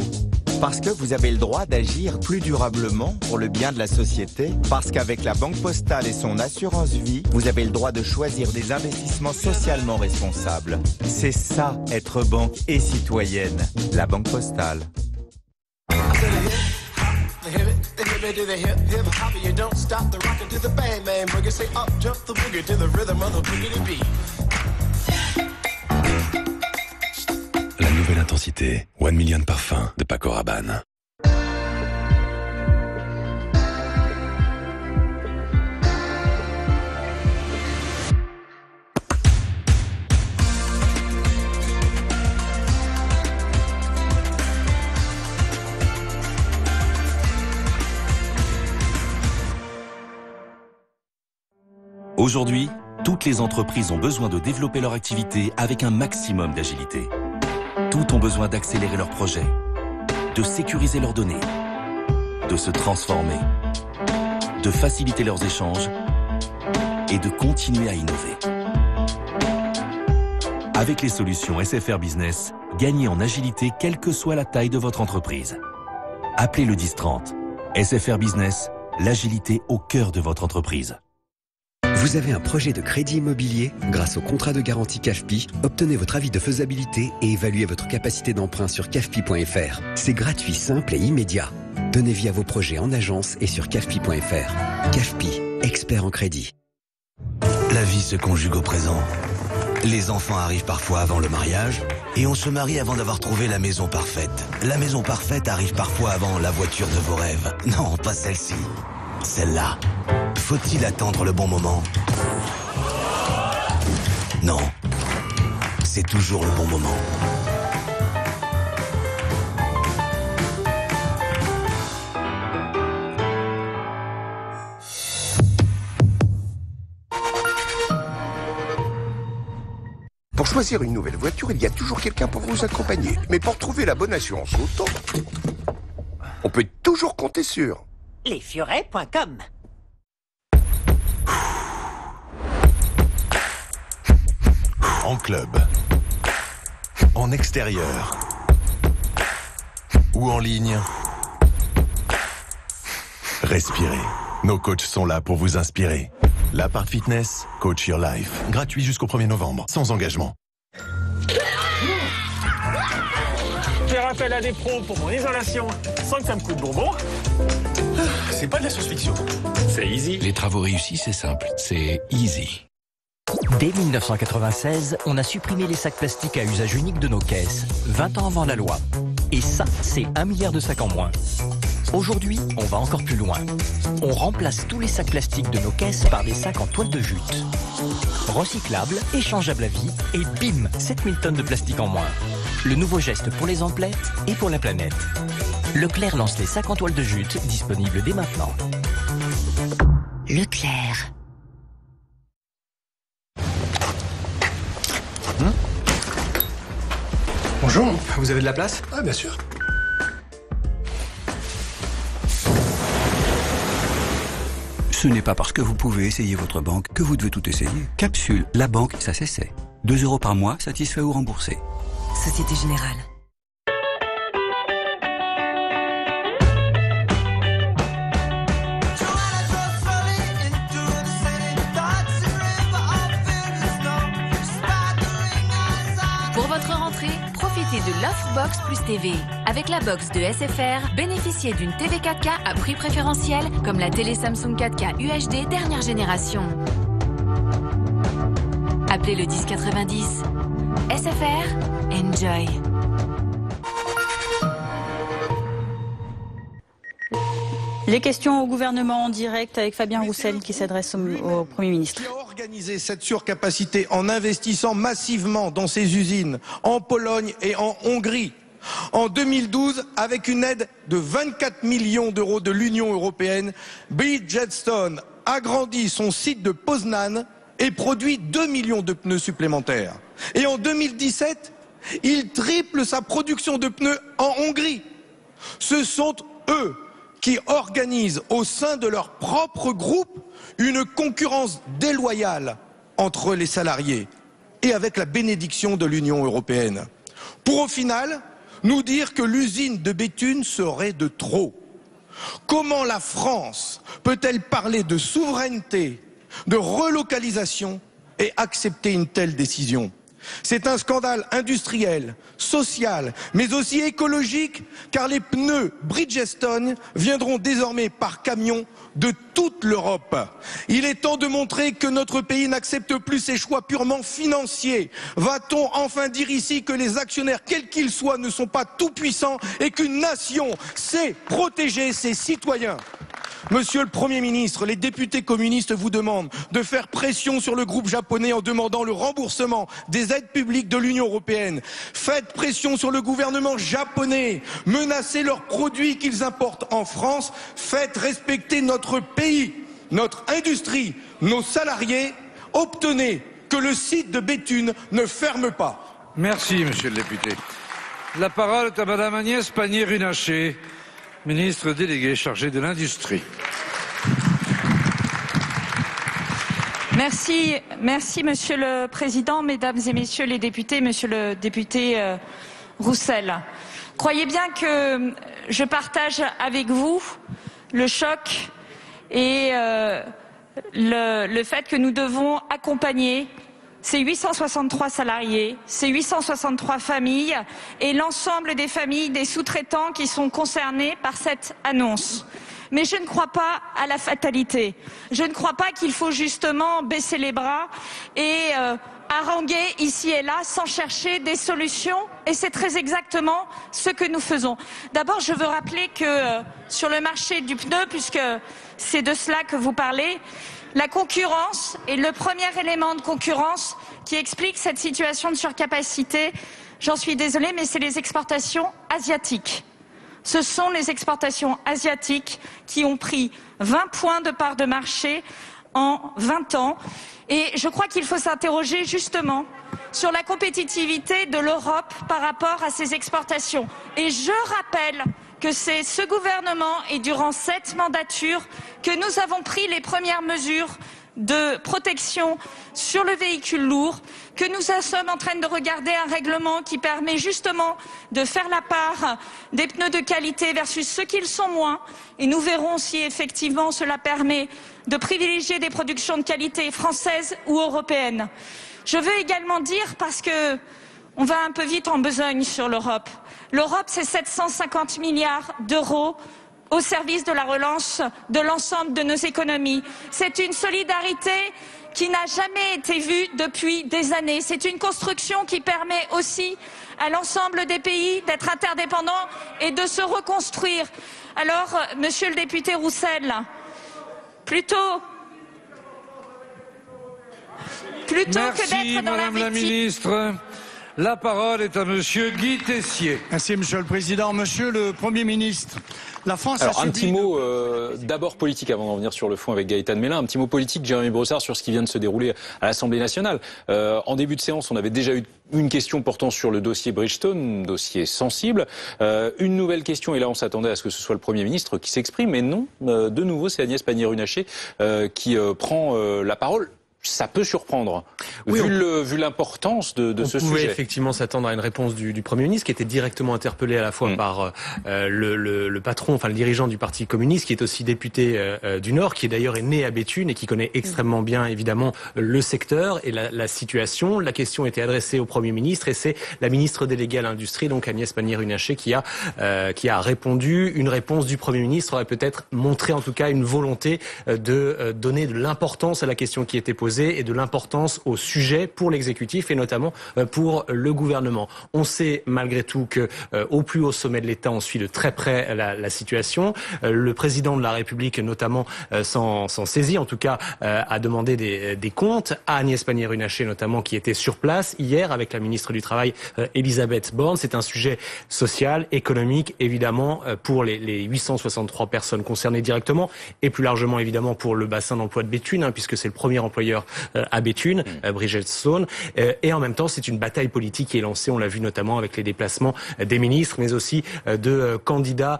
Parce que vous avez le droit d'agir plus durablement pour le bien de la société. Parce qu'avec la Banque Postale et son assurance vie, vous avez le droit de choisir des investissements socialement responsables. C'est ça, être banque et citoyenne. La Banque Postale. La nouvelle intensité, 1 million de parfums de Paco Rabanne. Aujourd'hui, toutes les entreprises ont besoin de développer leur activité avec un maximum d'agilité. Toutes ont besoin d'accélérer leurs projets, de sécuriser leurs données, de se transformer, de faciliter leurs échanges et de continuer à innover. Avec les solutions SFR Business, gagnez en agilité quelle que soit la taille de votre entreprise. Appelez le 1030. SFR Business, l'agilité au cœur de votre entreprise. Vous avez un projet de crédit immobilier? Grâce au contrat de garantie CAFPI, obtenez votre avis de faisabilité et évaluez votre capacité d'emprunt sur cafpi.fr. C'est gratuit, simple et immédiat. Donnez vie à vos projets en agence et sur cafpi.fr. CAFPI, expert en crédit. La vie se conjugue au présent. Les enfants arrivent parfois avant le mariage et on se marie avant d'avoir trouvé la maison parfaite. La maison parfaite arrive parfois avant la voiture de vos rêves. Non, pas celle-ci. Celle-là. Faut-il attendre le bon moment? Non. C'est toujours le bon moment. Pour choisir une nouvelle voiture, il y a toujours quelqu'un pour vous accompagner. Mais pour trouver la bonne assurance auto, on peut toujours compter sur lesfurets.com. En club, en extérieur ou en ligne, respirez. Nos coachs sont là pour vous inspirer. L'Apart Fitness, Coach Your Life. Gratuit jusqu'au 1er novembre, sans engagement. Faire appel à des pros pour mon isolation sans que ça me coûte bonbon. C'est pas de la science-fiction. C'est easy. Les travaux réussis, c'est simple. C'est easy. Dès 1996, on a supprimé les sacs plastiques à usage unique de nos caisses, 20 ans avant la loi. Et ça, c'est 1 milliard de sacs en moins. Aujourd'hui, on va encore plus loin. On remplace tous les sacs plastiques de nos caisses par des sacs en toile de jute. Recyclables, échangeables à vie, et bim, 7000 tonnes de plastique en moins. Le nouveau geste pour les emplettes et pour la planète. Leclerc lance les sacs en toile de jute, disponibles dès maintenant. Leclerc. Bonjour, vous avez de la place? Ah, bien sûr. Ce n'est pas parce que vous pouvez essayer votre banque que vous devez tout essayer. Capsule, la banque, ça s'essaie. 2 € par mois, satisfait ou remboursé. Société Générale. Pour votre rentrée, profitez de l'offre Box plus TV. Avec la box de SFR, bénéficiez d'une TV 4K à prix préférentiel, comme la télé Samsung 4K UHD dernière génération. Appelez le 1090. SFR, enjoy. Les questions au gouvernement en direct avec Fabien Roussel qui s'adresse au Premier ministre. Qui a organisé cette surcapacité en investissant massivement dans ces usines en Pologne et en Hongrie. En 2012, avec une aide de 24 millions d'euros de l'Union européenne, Bridgestone agrandit son site de Poznan et produit 2 millions de pneus supplémentaires. Et en 2017, il triple sa production de pneus en Hongrie. Ce sont eux qui organisent au sein de leur propre groupe une concurrence déloyale entre les salariés et avec la bénédiction de l'Union européenne. Pour au final, nous dire que l'usine de Béthune serait de trop. Comment la France peut-elle parler de souveraineté, de relocalisation et accepter une telle décision? C'est un scandale industriel, social, mais aussi écologique, car les pneus Bridgestone viendront désormais par camion de toute l'Europe. Il est temps de montrer que notre pays n'accepte plus ces choix purement financiers. Va-t-on enfin dire ici que les actionnaires, quels qu'ils soient, ne sont pas tout puissants et qu'une nation sait protéger ses citoyens? Monsieur le Premier ministre, les députés communistes vous demandent de faire pression sur le groupe japonais en demandant le remboursement des aides publiques de l'Union européenne. Faites pression sur le gouvernement japonais, menacez leurs produits qu'ils importent en France, faites respecter notre pays, notre industrie, nos salariés, obtenez que le site de Béthune ne ferme pas. Merci, monsieur le député. La parole est à madame Agnès Pannier-Runacher, ministre déléguée chargée de l'industrie. Merci Monsieur le Président, Mesdames et Messieurs les députés, Monsieur le député Roussel. Croyez bien que je partage avec vous le choc et le fait que nous devons accompagner ces 863 salariés, ces 863 familles et l'ensemble des familles des sous-traitants qui sont concernés par cette annonce. Mais je ne crois pas à la fatalité. Je ne crois pas qu'il faut justement baisser les bras et haranguer ici et là sans chercher des solutions. Et c'est très exactement ce que nous faisons. D'abord, je veux rappeler que sur le marché du pneu, puisque c'est de cela que vous parlez, la concurrence est le premier élément de concurrence qui explique cette situation de surcapacité. J'en suis désolée, mais c'est les exportations asiatiques. Ce sont les exportations asiatiques qui ont pris 20 points de part de marché en 20 ans. Et je crois qu'il faut s'interroger justement sur la compétitivité de l'Europe par rapport à ces exportations. Et je rappelle que c'est ce gouvernement et durant cette mandature que nous avons pris les premières mesures de protection sur le véhicule lourd, que nous sommes en train de regarder un règlement qui permet justement de faire la part des pneus de qualité versus ceux qui le sont moins. Et nous verrons si effectivement cela permet de privilégier des productions de qualité françaises ou européennes. Je veux également dire, parce que on va un peu vite en besogne sur l'Europe. L'Europe, c'est 750 milliards d'euros au service de la relance de l'ensemble de nos économies. C'est une solidarité qui n'a jamais été vue depuis des années. C'est une construction qui permet aussi à l'ensemble des pays d'être interdépendants et de se reconstruire. Alors, monsieur le député Roussel, plutôt Merci, que d'être dans Madame la ministre. La parole est à Monsieur Guy Tessier. Merci, Monsieur le Président. Monsieur le Premier ministre, la France Alors, un petit mot d'abord politique avant d'en venir sur le fond avec Gaëtan Mélin. Un petit mot politique, Jérémy Brossard, sur ce qui vient de se dérouler à l'Assemblée nationale. En début de séance, on avait déjà eu une question portant sur le dossier Bridgestone, dossier sensible. Une nouvelle question, et là on s'attendait à ce que ce soit le Premier ministre qui s'exprime, mais non. De nouveau, c'est Agnès Pannier-Runacher qui prend la parole. Ça peut surprendre, oui, vu l'importance de ce sujet. On pouvait effectivement s'attendre à une réponse du Premier ministre, qui était directement interpellé à la fois par le patron, enfin le dirigeant du Parti communiste, qui est aussi député du Nord, qui d'ailleurs est né à Béthune et qui connaît extrêmement bien évidemment le secteur et la situation. La question était adressée au Premier ministre et c'est la ministre déléguée à l'industrie, donc Agnès Pannier-Runacher, qui a répondu. Une réponse du Premier ministre aurait peut-être montré en tout cas une volonté de donner de l'importance à la question qui était posée et de l'importance au sujet pour l'exécutif et notamment pour le gouvernement. On sait malgré tout que au plus haut sommet de l'État, on suit de très près la situation. Le président de la République notamment s'en saisit, en tout cas a demandé des comptes à Agnès Pannier-Runacher notamment, qui était sur place hier avec la ministre du Travail Elisabeth Borne. C'est un sujet social, économique évidemment pour les 863 personnes concernées directement et plus largement évidemment pour le bassin d'emploi de Béthune, puisque c'est le premier employeur à Béthune, Bridgestone, et en même temps c'est une bataille politique qui est lancée, on l'a vu notamment avec les déplacements des ministres, mais aussi de candidats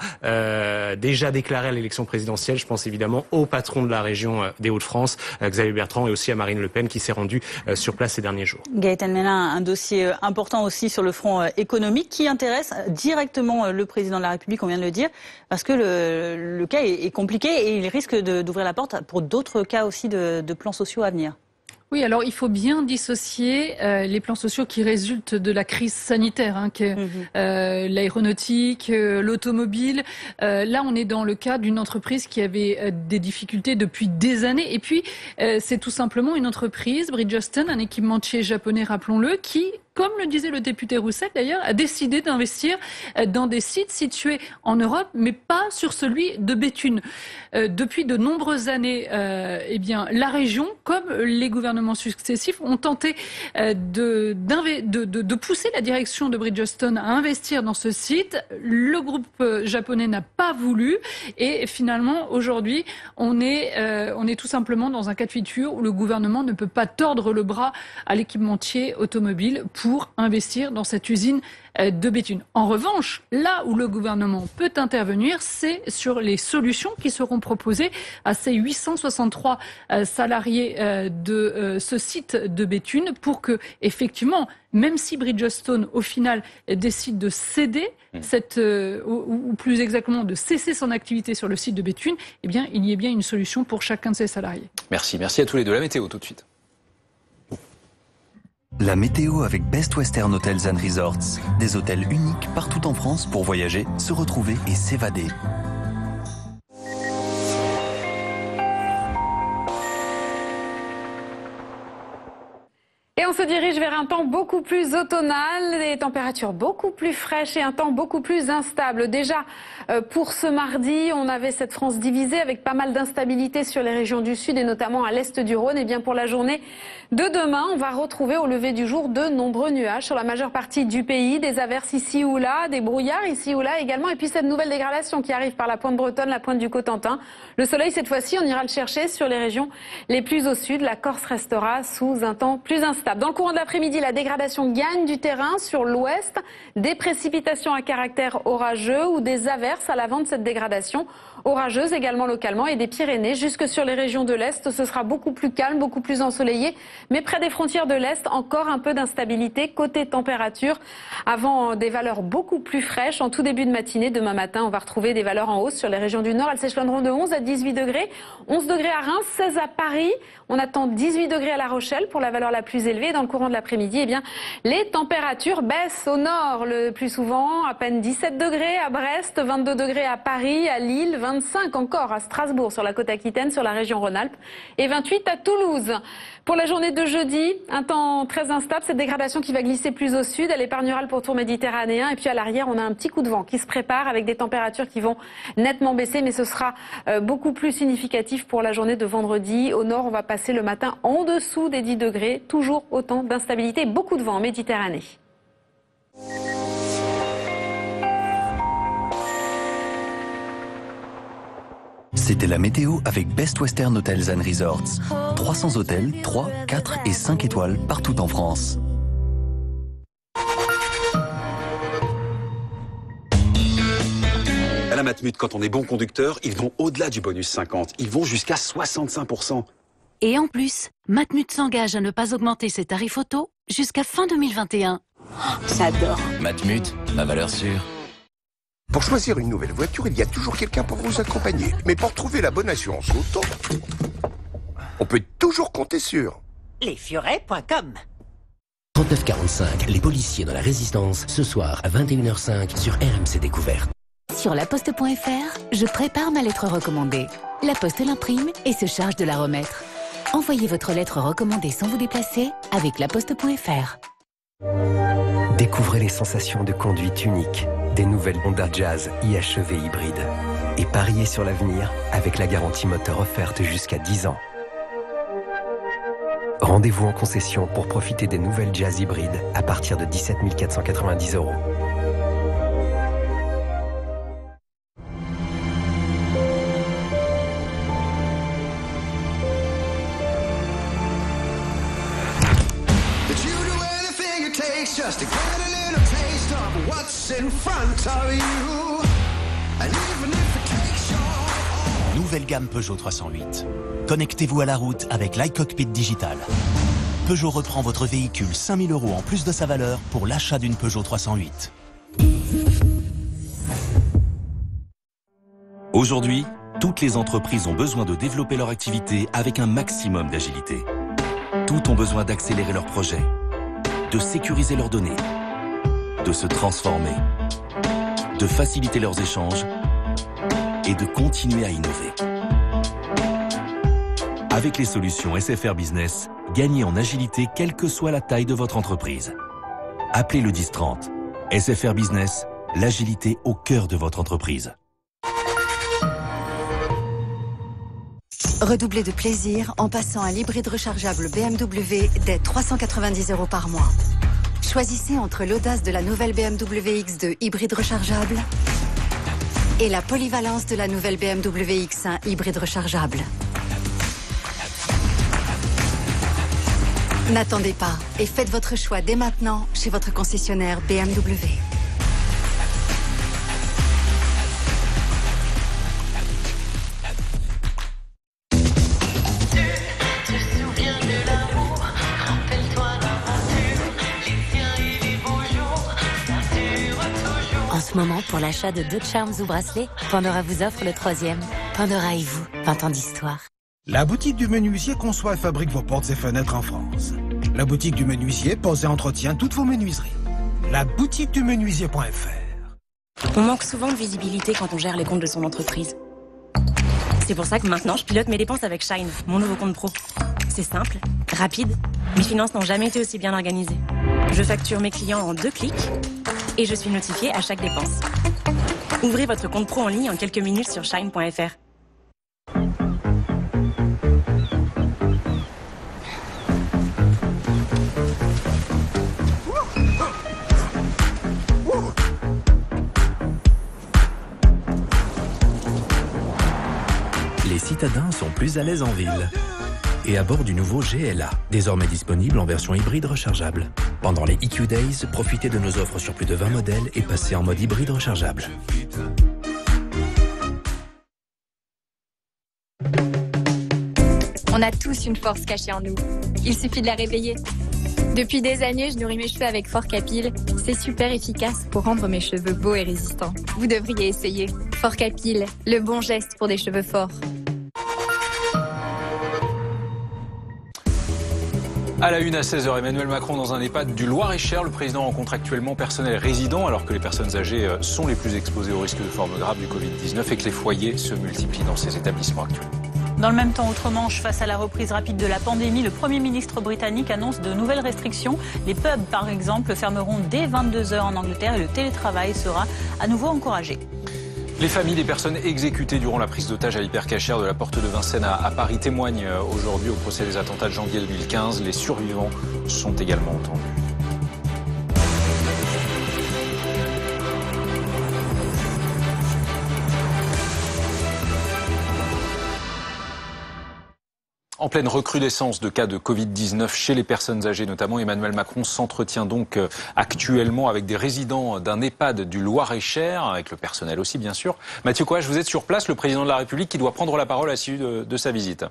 déjà déclarés à l'élection présidentielle. Je pense évidemment au patron de la région des Hauts-de-France, Xavier Bertrand, et aussi à Marine Le Pen qui s'est rendue sur place ces derniers jours. Gaëtan Mélin, un dossier important aussi sur le front économique qui intéresse directement le président de la République, on vient de le dire, parce que le cas est compliqué et il risque d'ouvrir la porte pour d'autres cas aussi de plans sociaux à venir. Oui, alors il faut bien dissocier les plans sociaux qui résultent de la crise sanitaire, l'aéronautique, l'automobile. Là, on est dans le cas d'une entreprise qui avait des difficultés depuis des années. Et puis, c'est tout simplement une entreprise, Bridgestone, un équipementier japonais, rappelons-le, qui, comme le disait le député Roussel d'ailleurs, a décidé d'investir dans des sites situés en Europe, mais pas sur celui de Béthune. Depuis de nombreuses années, eh bien, la région, comme les gouvernements successifs, ont tenté de pousser la direction de Bridgestone à investir dans ce site. Le groupe japonais n'a pas voulu et finalement, aujourd'hui, on est tout simplement dans un cas de figure où le gouvernement ne peut pas tordre le bras à l'équipementier automobile pour pour investir dans cette usine de Béthune. En revanche, là où le gouvernement peut intervenir, c'est sur les solutions qui seront proposées à ces 863 salariés de ce site de Béthune pour que, effectivement, même si Bridgestone, au final, décide de céder ou plus exactement de cesser son activité sur le site de Béthune, eh bien, il y ait bien une solution pour chacun de ses salariés. Merci à tous les deux. La météo tout de suite. La météo avec Best Western Hotels and Resorts. Des hôtels uniques partout en France pour voyager, se retrouver et s'évader. Et on se dirige vers un temps beaucoup plus automnal, des températures beaucoup plus fraîches et un temps beaucoup plus instable. Déjà, pour ce mardi, on avait cette France divisée avec pas mal d'instabilité sur les régions du sud et notamment à l'est du Rhône. Et bien pour la journée de demain, on va retrouver au lever du jour de nombreux nuages sur la majeure partie du pays, des averses ici ou là, des brouillards ici ou là également. Et puis cette nouvelle dégradation qui arrive par la pointe bretonne, la pointe du Cotentin. Le soleil, cette fois-ci, on ira le chercher sur les régions les plus au sud. La Corse restera sous un temps plus instable. Dans le courant de l'après-midi, la dégradation gagne du terrain sur l'ouest. Des précipitations à caractère orageux ou des averses à l'avant de cette dégradation orageuse également localement et des Pyrénées jusque sur les régions de l'Est. Ce sera beaucoup plus calme, beaucoup plus ensoleillé. Mais près des frontières de l'Est, encore un peu d'instabilité. Côté température, avant des valeurs beaucoup plus fraîches. En tout début de matinée, demain matin, on va retrouver des valeurs en hausse sur les régions du Nord. Elles s'échelonneront de 11 à 18 degrés. 11 degrés à Reims, 16 à Paris. On attend 18 degrés à La Rochelle pour la valeur la plus élevée. Dans le courant de l'après-midi, eh bien, les températures baissent au nord le plus souvent. À peine 17 degrés à Brest, 22 degrés à Paris, à Lille, 25 encore à Strasbourg sur la côte aquitaine, sur la région Rhône-Alpes et 28 à Toulouse. Pour la journée de jeudi, un temps très instable, cette dégradation qui va glisser plus au sud, elle épargnera le pourtour méditerranéen et puis à l'arrière, on a un petit coup de vent qui se prépare avec des températures qui vont nettement baisser, mais ce sera beaucoup plus significatif pour la journée de vendredi. Au nord, on va passer le matin en dessous des 10 degrés, toujours autant d'instabilité, beaucoup de vent en Méditerranée. C'était la météo avec Best Western Hotels and Resorts. 300 hôtels, 3, 4 et 5 étoiles partout en France. À la Matmut, quand on est bon conducteur, ils vont au-delà du bonus 50. Ils vont jusqu'à 65%. Et en plus, Matmut s'engage à ne pas augmenter ses tarifs auto jusqu'à fin 2021. J'adore. Matmut, ma valeur sûre. Pour choisir une nouvelle voiture, il y a toujours quelqu'un pour vous accompagner. Mais pour trouver la bonne assurance auto, on peut toujours compter sur lesfurets.com. 3945, les policiers dans la résistance, ce soir à 21h05 sur RMC Découverte. Sur laposte.fr, je prépare ma lettre recommandée. La Poste l'imprime et se charge de la remettre. Envoyez votre lettre recommandée sans vous déplacer avec laposte.fr. Découvrez les sensations de conduite unique des nouvelles Honda Jazz IHEV hybrides. Et pariez sur l'avenir avec la garantie moteur offerte jusqu'à 10 ans. Rendez-vous en concession pour profiter des nouvelles Jazz hybrides à partir de 17 490 €. Just to get a little taste of what's in front of you. And even if it takes your... Nouvelle gamme Peugeot 308. Connectez-vous à la route avec l'iCockpit digital. Peugeot reprend votre véhicule 5 000 € en plus de sa valeur pour l'achat d'une Peugeot 308. Aujourd'hui, toutes les entreprises ont besoin de développer leur activité avec un maximum d'agilité. Toutes ont besoin d'accélérer leurs projets, de sécuriser leurs données, de se transformer, de faciliter leurs échanges et de continuer à innover. Avec les solutions SFR Business, gagnez en agilité quelle que soit la taille de votre entreprise. Appelez le 1030. SFR Business, l'agilité au cœur de votre entreprise. Redoublez de plaisir en passant à l'hybride rechargeable BMW dès 390 € par mois. Choisissez entre l'audace de la nouvelle BMW X2 hybride rechargeable et la polyvalence de la nouvelle BMW X1 hybride rechargeable. N'attendez pas et faites votre choix dès maintenant chez votre concessionnaire BMW. En ce moment, pour l'achat de 2 charms ou bracelets, Pandora vous offre le 3e. Pandora et vous, 20 ans d'histoire. La boutique du menuisier conçoit et fabrique vos portes et fenêtres en France. La boutique du menuisier pose et entretient toutes vos menuiseries. La boutique du menuisier.fr. On manque souvent de visibilité quand on gère les comptes de son entreprise. C'est pour ça que maintenant, je pilote mes dépenses avec Shine, mon nouveau compte pro. C'est simple, rapide, mes finances n'ont jamais été aussi bien organisées. Je facture mes clients en 2 clics et je suis notifiée à chaque dépense. Ouvrez votre compte pro en ligne en quelques minutes sur shine.fr. Les citadins sont plus à l'aise en ville. Et à bord du nouveau GLA, désormais disponible en version hybride rechargeable. Pendant les EQ Days, profitez de nos offres sur plus de 20 modèles et passez en mode hybride rechargeable. On a tous une force cachée en nous. Il suffit de la réveiller. Depuis des années, je nourris mes cheveux avec Fort Capil. C'est super efficace pour rendre mes cheveux beaux et résistants. Vous devriez essayer. Fort Capil, le bon geste pour des cheveux forts. À la une à 16h, Emmanuel Macron dans un EHPAD du Loir-et-Cher. Le président rencontre actuellement personnel résident alors que les personnes âgées sont les plus exposées au risque de forme grave du Covid-19 et que les foyers se multiplient dans ces établissements actuels. Dans le même temps, outre-Manche, face à la reprise rapide de la pandémie, le Premier ministre britannique annonce de nouvelles restrictions. Les pubs, par exemple, fermeront dès 22h en Angleterre et le télétravail sera à nouveau encouragé. Les familles des personnes exécutées durant la prise d'otage à l'hypercachère de la porte de Vincennes à Paris témoignent aujourd'hui au procès des attentats de janvier 2015. Les survivants sont également entendus. En pleine recrudescence de cas de Covid-19 chez les personnes âgées notamment, Emmanuel Macron s'entretient donc actuellement avec des résidents d'un EHPAD du Loir-et-Cher, avec le personnel aussi bien sûr. Mathieu Coache, vous êtes sur place, le président de la République qui doit prendre la parole à l'issue de sa visite.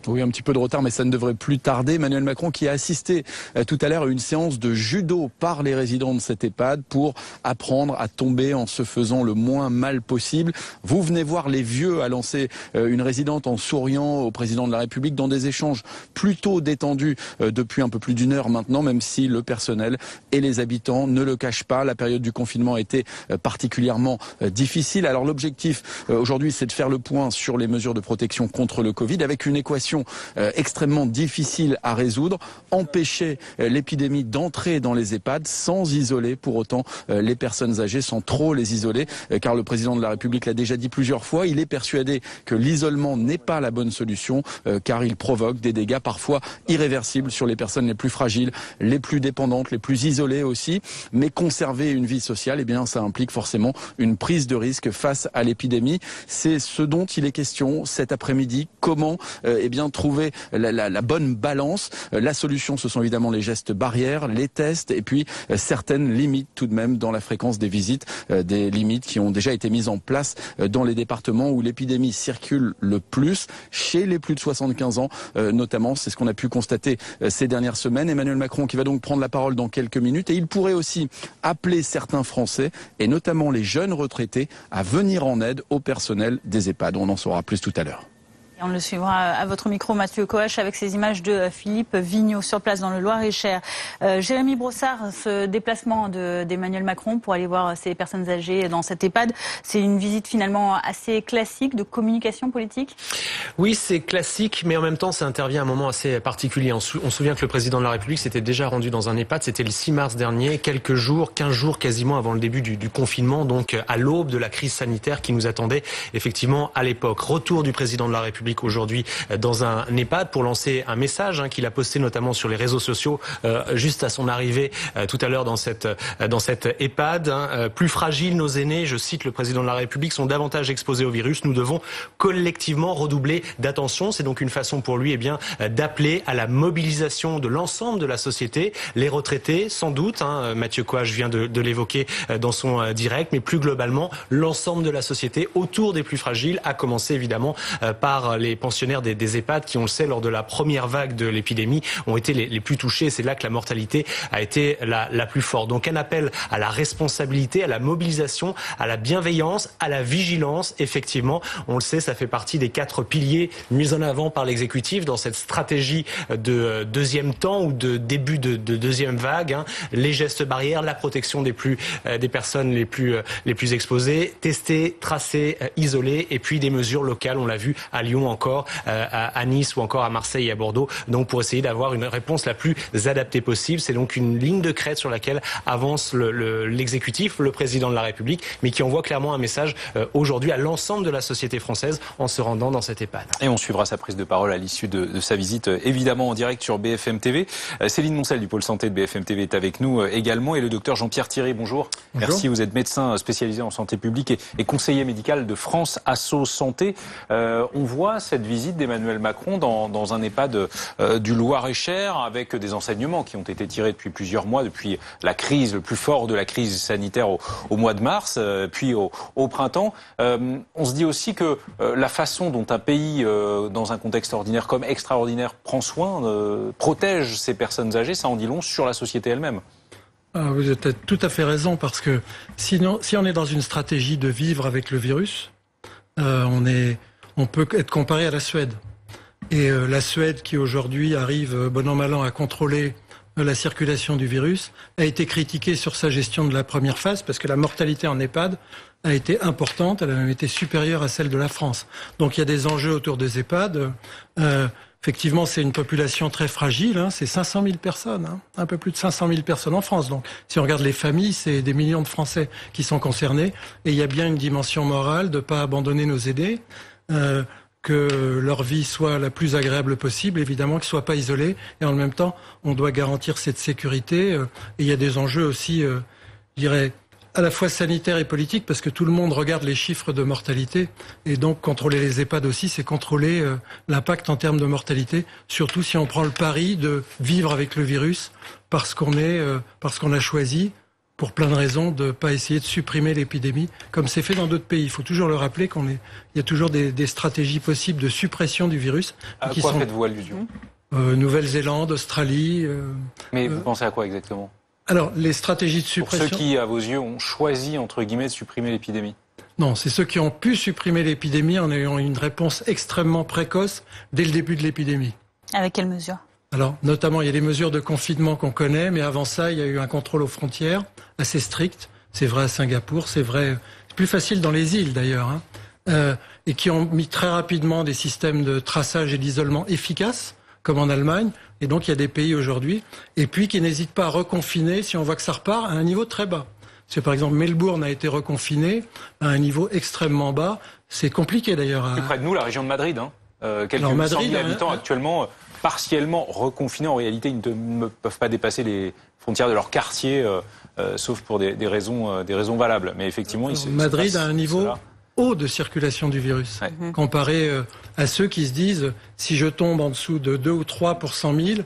Oui, un petit peu de retard, mais ça ne devrait plus tarder. Emmanuel Macron qui a assisté tout à l'heure à une séance de judo par les résidents de cet EHPAD pour apprendre à tomber en se faisant le moins mal possible. Vous venez voir les vieux, a lancé une résidente en souriant au président de la République dans des échanges plutôt détendus depuis un peu plus d'1 heure maintenant, même si le personnel et les habitants ne le cachent pas. La période du confinement a été particulièrement difficile. Alors l'objectif aujourd'hui, c'est de faire le point sur les mesures de protection contre le Covid avec une équation extrêmement difficile à résoudre, empêcher l'épidémie d'entrer dans les EHPAD sans isoler pour autant les personnes âgées, sans trop les isoler, car le président de la République l'a déjà dit plusieurs fois, il est persuadé que l'isolement n'est pas la bonne solution, car il provoque des dégâts parfois irréversibles sur les personnes les plus fragiles, les plus dépendantes, les plus isolées aussi, mais conserver une vie sociale, eh bien ça implique forcément une prise de risque face à l'épidémie. C'est ce dont il est question cet après-midi, comment trouver la bonne balance. La solution, ce sont évidemment les gestes barrières, les tests et puis certaines limites tout de même dans la fréquence des visites, des limites qui ont déjà été mises en place dans les départements où l'épidémie circule le plus, chez les plus de 75 ans notamment. C'est ce qu'on a pu constater ces dernières semaines. Emmanuel Macron qui va donc prendre la parole dans quelques minutes et il pourrait aussi appeler certains Français et notamment les jeunes retraités à venir en aide au personnel des EHPAD. On en saura plus tout à l'heure. On le suivra à votre micro, Mathieu Coache, avec ces images de Philippe Vigneault sur place dans le Loir-et-Cher. Jérémy Brossard, ce déplacement d'Emmanuel Macron pour aller voir ces personnes âgées dans cet EHPAD, c'est une visite finalement assez classique de communication politique ? Oui, c'est classique, mais en même temps, ça intervient à un moment assez particulier. On se souvient que le président de la République s'était déjà rendu dans un EHPAD, c'était le 6 mars dernier, quelques jours, 15 jours quasiment avant le début du confinement, donc à l'aube de la crise sanitaire qui nous attendait effectivement à l'époque. Retour du président de la République République aujourd'hui dans un EHPAD pour lancer un message qu'il a posté notamment sur les réseaux sociaux juste à son arrivée tout à l'heure dans cette EHPAD. Plus fragiles, nos aînés, je cite le président de la République, sont davantage exposés au virus. Nous devons collectivement redoubler d'attention. C'est donc une façon pour lui d'appeler à la mobilisation de l'ensemble de la société, les retraités sans doute, Mathieu Coache vient de l'évoquer dans son direct, mais plus globalement l'ensemble de la société autour des plus fragiles, à commencer évidemment par les pensionnaires des EHPAD qui, on le sait, lors de la première vague de l'épidémie, ont été les plus touchés. C'est là que la mortalité a été la plus forte. Donc un appel à la responsabilité, à la mobilisation, à la bienveillance, à la vigilance. Effectivement, on le sait, ça fait partie des 4 piliers mis en avant par l'exécutif dans cette stratégie de deuxième temps ou de début de deuxième vague. Les gestes barrières, la protection des personnes les plus exposées, tester, tracer, isoler, et puis des mesures locales, on l'a vu à Lyon encore, à Nice ou encore à Marseille et à Bordeaux, donc pour essayer d'avoir une réponse la plus adaptée possible. C'est donc une ligne de crête sur laquelle avance l'exécutif, le président de la République, mais qui envoie clairement un message aujourd'hui à l'ensemble de la société française en se rendant dans cet EHPAD. Et on suivra sa prise de parole à l'issue de sa visite, évidemment en direct sur BFM TV. Céline Moncel du pôle santé de BFM TV est avec nous également, et le docteur Jean-Pierre Thierry, bonjour. Merci, vous êtes médecin spécialisé en santé publique et conseiller médical de France Asso Santé. On voit cette visite d'Emmanuel Macron dans un EHPAD du Loir-et-Cher, avec des enseignements qui ont été tirés depuis plusieurs mois, depuis la crise, le plus fort de la crise sanitaire au mois de mars, puis au printemps. On se dit aussi que la façon dont un pays, dans un contexte ordinaire comme extraordinaire, prend soin, protège ses personnes âgées, ça en dit long sur la société elle-même. Vous avez tout à fait raison, parce que sinon, si on est dans une stratégie de vivre avec le virus, on peut être comparé à la Suède. Et la Suède, qui aujourd'hui arrive bon an mal an à contrôler la circulation du virus, a été critiquée sur sa gestion de la première phase, parce que la mortalité en EHPAD a été importante, elle a même été supérieure à celle de la France. Donc il y a des enjeux autour des EHPAD. Effectivement, c'est une population très fragile, c'est 500 000 personnes, un peu plus de 500 000 personnes en France. Donc, si on regarde les familles, c'est des millions de Français qui sont concernés. Et il y a bien une dimension morale de ne pas abandonner nos aînés, que leur vie soit la plus agréable possible, évidemment, qu'ils ne soient pas isolés. Et en même temps, on doit garantir cette sécurité. Et il y a des enjeux aussi, je dirais, à la fois sanitaire et politique, parce que tout le monde regarde les chiffres de mortalité, et donc contrôler les EHPAD aussi, c'est contrôler l'impact en termes de mortalité, surtout si on prend le pari de vivre avec le virus, parce qu'on a choisi, pour plein de raisons, de ne pas essayer de supprimer l'épidémie, comme c'est fait dans d'autres pays. Il faut toujours le rappeler il y a toujours des stratégies possibles de suppression du virus. À quoi faites-vous allusion ? Nouvelle-Zélande, Australie. Mais vous pensez à quoi exactement ? Alors, les stratégies de suppression... Pour ceux qui, à vos yeux, ont choisi, entre guillemets, de supprimer l'épidémie. Non, c'est ceux qui ont pu supprimer l'épidémie en ayant une réponse extrêmement précoce dès le début de l'épidémie. Avec quelles mesures ? Alors, notamment, il y a les mesures de confinement qu'on connaît, mais avant ça, il y a eu un contrôle aux frontières assez strict. C'est vrai à Singapour, c'est plus facile dans les îles d'ailleurs, et qui ont mis très rapidement des systèmes de traçage et d'isolement efficaces, comme en Allemagne. Et donc, il y a des pays aujourd'hui, et puis qui n'hésitent pas à reconfiner si on voit que ça repart à un niveau très bas. Parce que, par exemple, Melbourne a été reconfiné à un niveau extrêmement bas. C'est compliqué, d'ailleurs. Plus près de nous, la région de Madrid, quelques 100 000 habitants actuellement partiellement reconfinés. En réalité, ils ne peuvent pas dépasser les frontières de leur quartier, sauf pour des raisons valables. Mais effectivement, Madrid a un niveau haut de circulation du virus, comparé à ceux qui se disent, si je tombe en dessous de 2 ou 3 pour 100 000,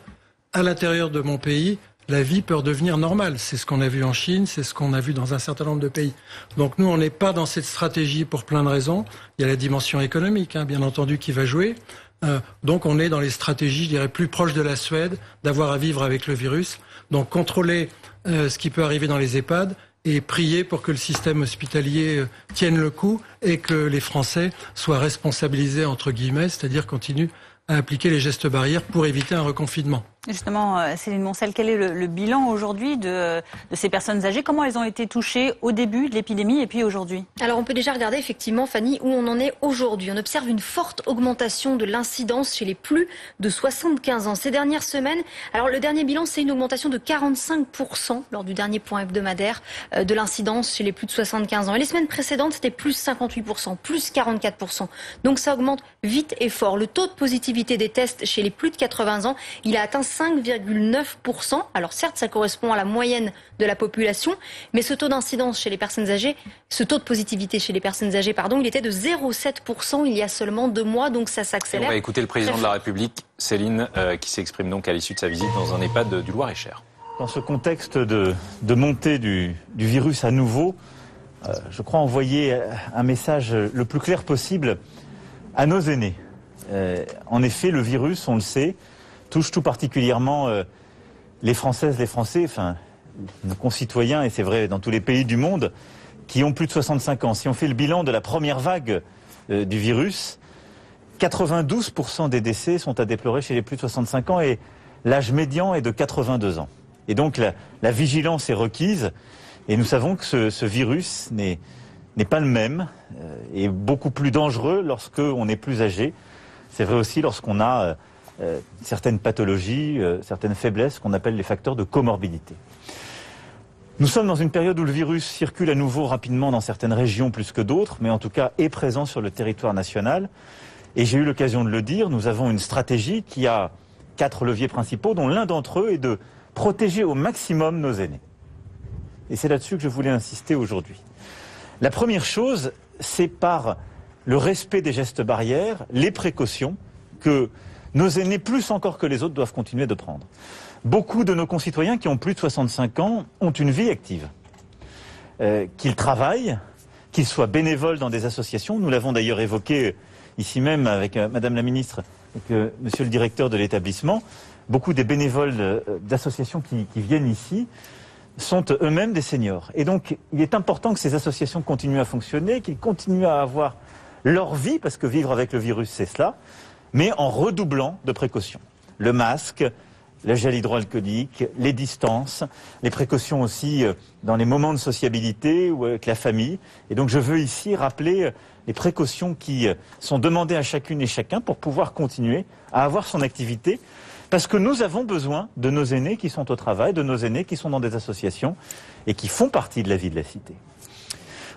à l'intérieur de mon pays, la vie peut redevenir normale. C'est ce qu'on a vu en Chine, c'est ce qu'on a vu dans un certain nombre de pays. Donc nous, on n'est pas dans cette stratégie pour plein de raisons. Il y a la dimension économique, bien entendu, qui va jouer. Donc on est dans les stratégies, je dirais, plus proches de la Suède, d'avoir à vivre avec le virus. Donc contrôler ce qui peut arriver dans les EHPAD et prier pour que le système hospitalier tienne le coup et que les Français soient responsabilisés, entre guillemets, c'est-à-dire continuent à appliquer les gestes barrières pour éviter un reconfinement. Justement, Céline Moncel, quel est le bilan aujourd'hui de ces personnes âgées? Comment elles ont été touchées au début de l'épidémie et puis aujourd'hui? Alors on peut déjà regarder effectivement, Fanny, où on en est aujourd'hui. On observe une forte augmentation de l'incidence chez les plus de 75 ans. Ces dernières semaines, alors le dernier bilan, c'est une augmentation de 45% lors du dernier point hebdomadaire de l'incidence chez les plus de 75 ans. Et les semaines précédentes, c'était plus 58%, plus 44%. Donc ça augmente vite et fort. Le taux de positivité des tests chez les plus de 80 ans, il a atteint 5,9%. Alors certes, ça correspond à la moyenne de la population, mais ce taux d'incidence chez les personnes âgées, ce taux de positivité chez les personnes âgées, il était de 0,7% il y a seulement 2 mois, donc ça s'accélère. On va écouter le président de la République, Céline, qui s'exprime donc à l'issue de sa visite dans un EHPAD du Loir-et-Cher. Dans ce contexte de montée du virus à nouveau, je crois envoyer un message le plus clair possible à nos aînés. En effet, le virus, on le sait, touche tout particulièrement les Françaises, les Français, enfin nos concitoyens, et c'est vrai dans tous les pays du monde, qui ont plus de 65 ans. Si on fait le bilan de la première vague du virus, 92% des décès sont à déplorer chez les plus de 65 ans et l'âge médian est de 82 ans. Et donc la vigilance est requise et nous savons que ce virus n'est pas le même et beaucoup plus dangereux lorsqu'on est plus âgé. C'est vrai aussi lorsqu'on a certaines pathologies, certaines faiblesses qu'on appelle les facteurs de comorbidité. Nous sommes dans une période où le virus circule à nouveau rapidement dans certaines régions plus que d'autres, mais en tout cas est présent sur le territoire national. Et j'ai eu l'occasion de le dire, nous avons une stratégie qui a 4 leviers principaux, dont l'un d'entre eux est de protéger au maximum nos aînés. Et c'est là-dessus que je voulais insister aujourd'hui. La première chose, c'est par le respect des gestes barrières, les précautions que nos aînés, plus encore que les autres, doivent continuer de prendre. Beaucoup de nos concitoyens qui ont plus de 65 ans ont une vie active. Qu'ils travaillent, qu'ils soient bénévoles dans des associations. Nous l'avons d'ailleurs évoqué ici même avec Madame la Ministre et Monsieur le Directeur de l'établissement. Beaucoup des bénévoles d'associations qui viennent ici sont eux-mêmes des seniors. Et donc, il est important que ces associations continuent à fonctionner, qu'ils continuent à avoir leur vie, parce que vivre avec le virus, c'est cela, mais en redoublant de précautions. Le masque, le gel hydroalcoolique, les distances, les précautions aussi dans les moments de sociabilité ou avec la famille. Et donc je veux ici rappeler les précautions qui sont demandées à chacune et chacun pour pouvoir continuer à avoir son activité. Parce que nous avons besoin de nos aînés qui sont au travail, de nos aînés qui sont dans des associations et qui font partie de la vie de la cité.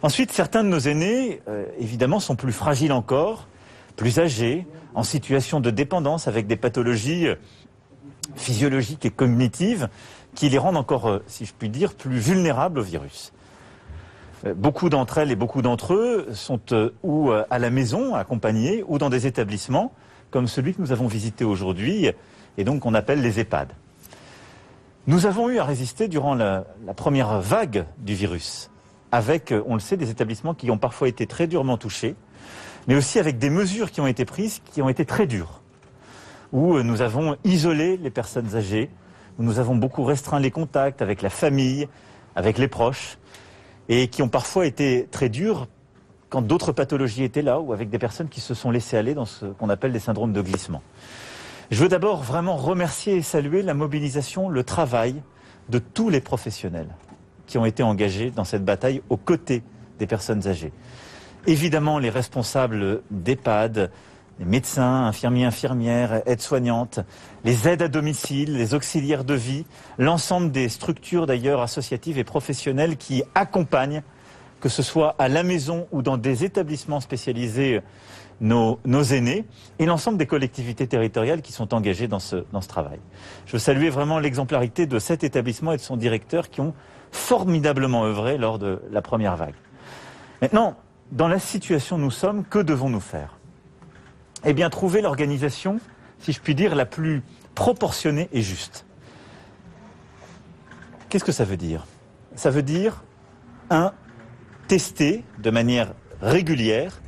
Ensuite, certains de nos aînés, évidemment, sont plus fragiles encore, plus âgés, en situation de dépendance avec des pathologies physiologiques et cognitives qui les rendent encore, si je puis dire, plus vulnérables au virus. Beaucoup d'entre elles et beaucoup d'entre eux sont ou à la maison, accompagnés, ou dans des établissements comme celui que nous avons visité aujourd'hui et donc qu'on appelle les EHPAD. Nous avons eu à résister durant la première vague du virus avec, on le sait, des établissements qui ont parfois été très durement touchés, mais aussi avec des mesures qui ont été prises qui ont été très dures, où nous avons isolé les personnes âgées, où nous avons beaucoup restreint les contacts avec la famille, avec les proches, et qui ont parfois été très dures quand d'autres pathologies étaient là, ou avec des personnes qui se sont laissées aller dans ce qu'on appelle des syndromes de glissement. Je veux d'abord vraiment remercier et saluer la mobilisation, le travail de tous les professionnels qui ont été engagés dans cette bataille aux côtés des personnes âgées. Évidemment, les responsables d'EHPAD, les médecins, infirmiers, infirmières, aides-soignantes, les aides à domicile, les auxiliaires de vie, l'ensemble des structures d'ailleurs associatives et professionnelles qui accompagnent, que ce soit à la maison ou dans des établissements spécialisés, nos aînés, et l'ensemble des collectivités territoriales qui sont engagées dans ce travail. Je veux saluer vraiment l'exemplarité de cet établissement et de son directeur qui ont formidablement œuvré lors de la première vague. Maintenant, dans la situation où nous sommes, que devons-nous faire ? Eh bien, trouver l'organisation, si je puis dire, la plus proportionnée et juste. Qu'est-ce que ça veut dire ? Ça veut dire, tester de manière régulière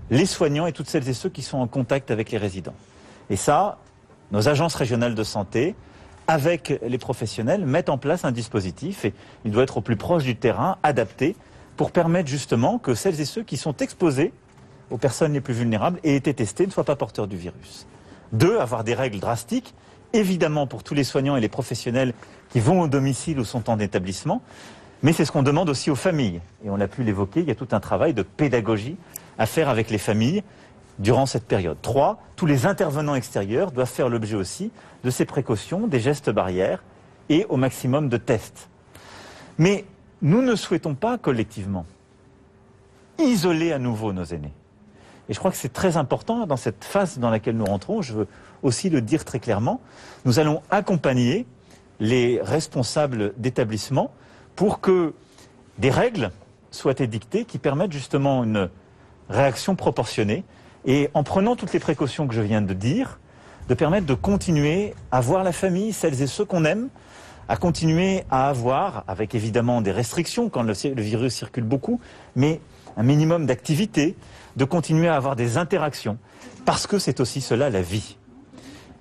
les soignants et toutes celles et ceux qui sont en contact avec les résidents. Et ça, nos agences régionales de santé, avec les professionnels, mettent en place un dispositif et il doit être au plus proche du terrain, adapté, pour permettre justement que celles et ceux qui sont exposés aux personnes les plus vulnérables et été testés ne soient pas porteurs du virus. 2, avoir des règles drastiques évidemment pour tous les soignants et les professionnels qui vont au domicile ou sont en établissement, mais c'est ce qu'on demande aussi aux familles. Et on l'a pu l'évoquer, il y a tout un travail de pédagogie à faire avec les familles durant cette période. 3, tous les intervenants extérieurs doivent faire l'objet aussi de ces précautions, des gestes barrières et au maximum de tests. Mais nous ne souhaitons pas collectivement isoler à nouveau nos aînés. Et je crois que c'est très important dans cette phase dans laquelle nous rentrons, je veux aussi le dire très clairement, nous allons accompagner les responsables d'établissement pour que des règles soient édictées qui permettent justement une réaction proportionnée et en prenant toutes les précautions que je viens de dire, de permettre de continuer à voir la famille, celles et ceux qu'on aime, à continuer à avoir, avec évidemment des restrictions quand le virus circule beaucoup, mais un minimum d'activité, de continuer à avoir des interactions, parce que c'est aussi cela la vie.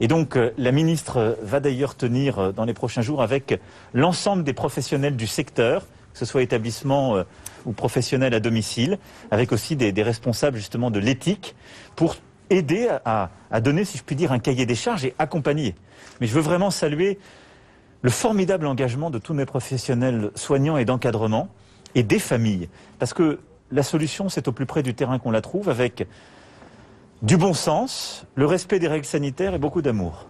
Et donc la ministre va d'ailleurs tenir dans les prochains jours avec l'ensemble des professionnels du secteur, que ce soit établissement ou professionnels à domicile, avec aussi des responsables justement de l'éthique, pour aider à donner, si je puis dire, un cahier des charges et accompagner. Mais je veux vraiment saluer le formidable engagement de tous mes professionnels soignants et d'encadrement et des familles. Parce que la solution, c'est au plus près du terrain qu'on la trouve, avec du bon sens, le respect des règles sanitaires et beaucoup d'amour.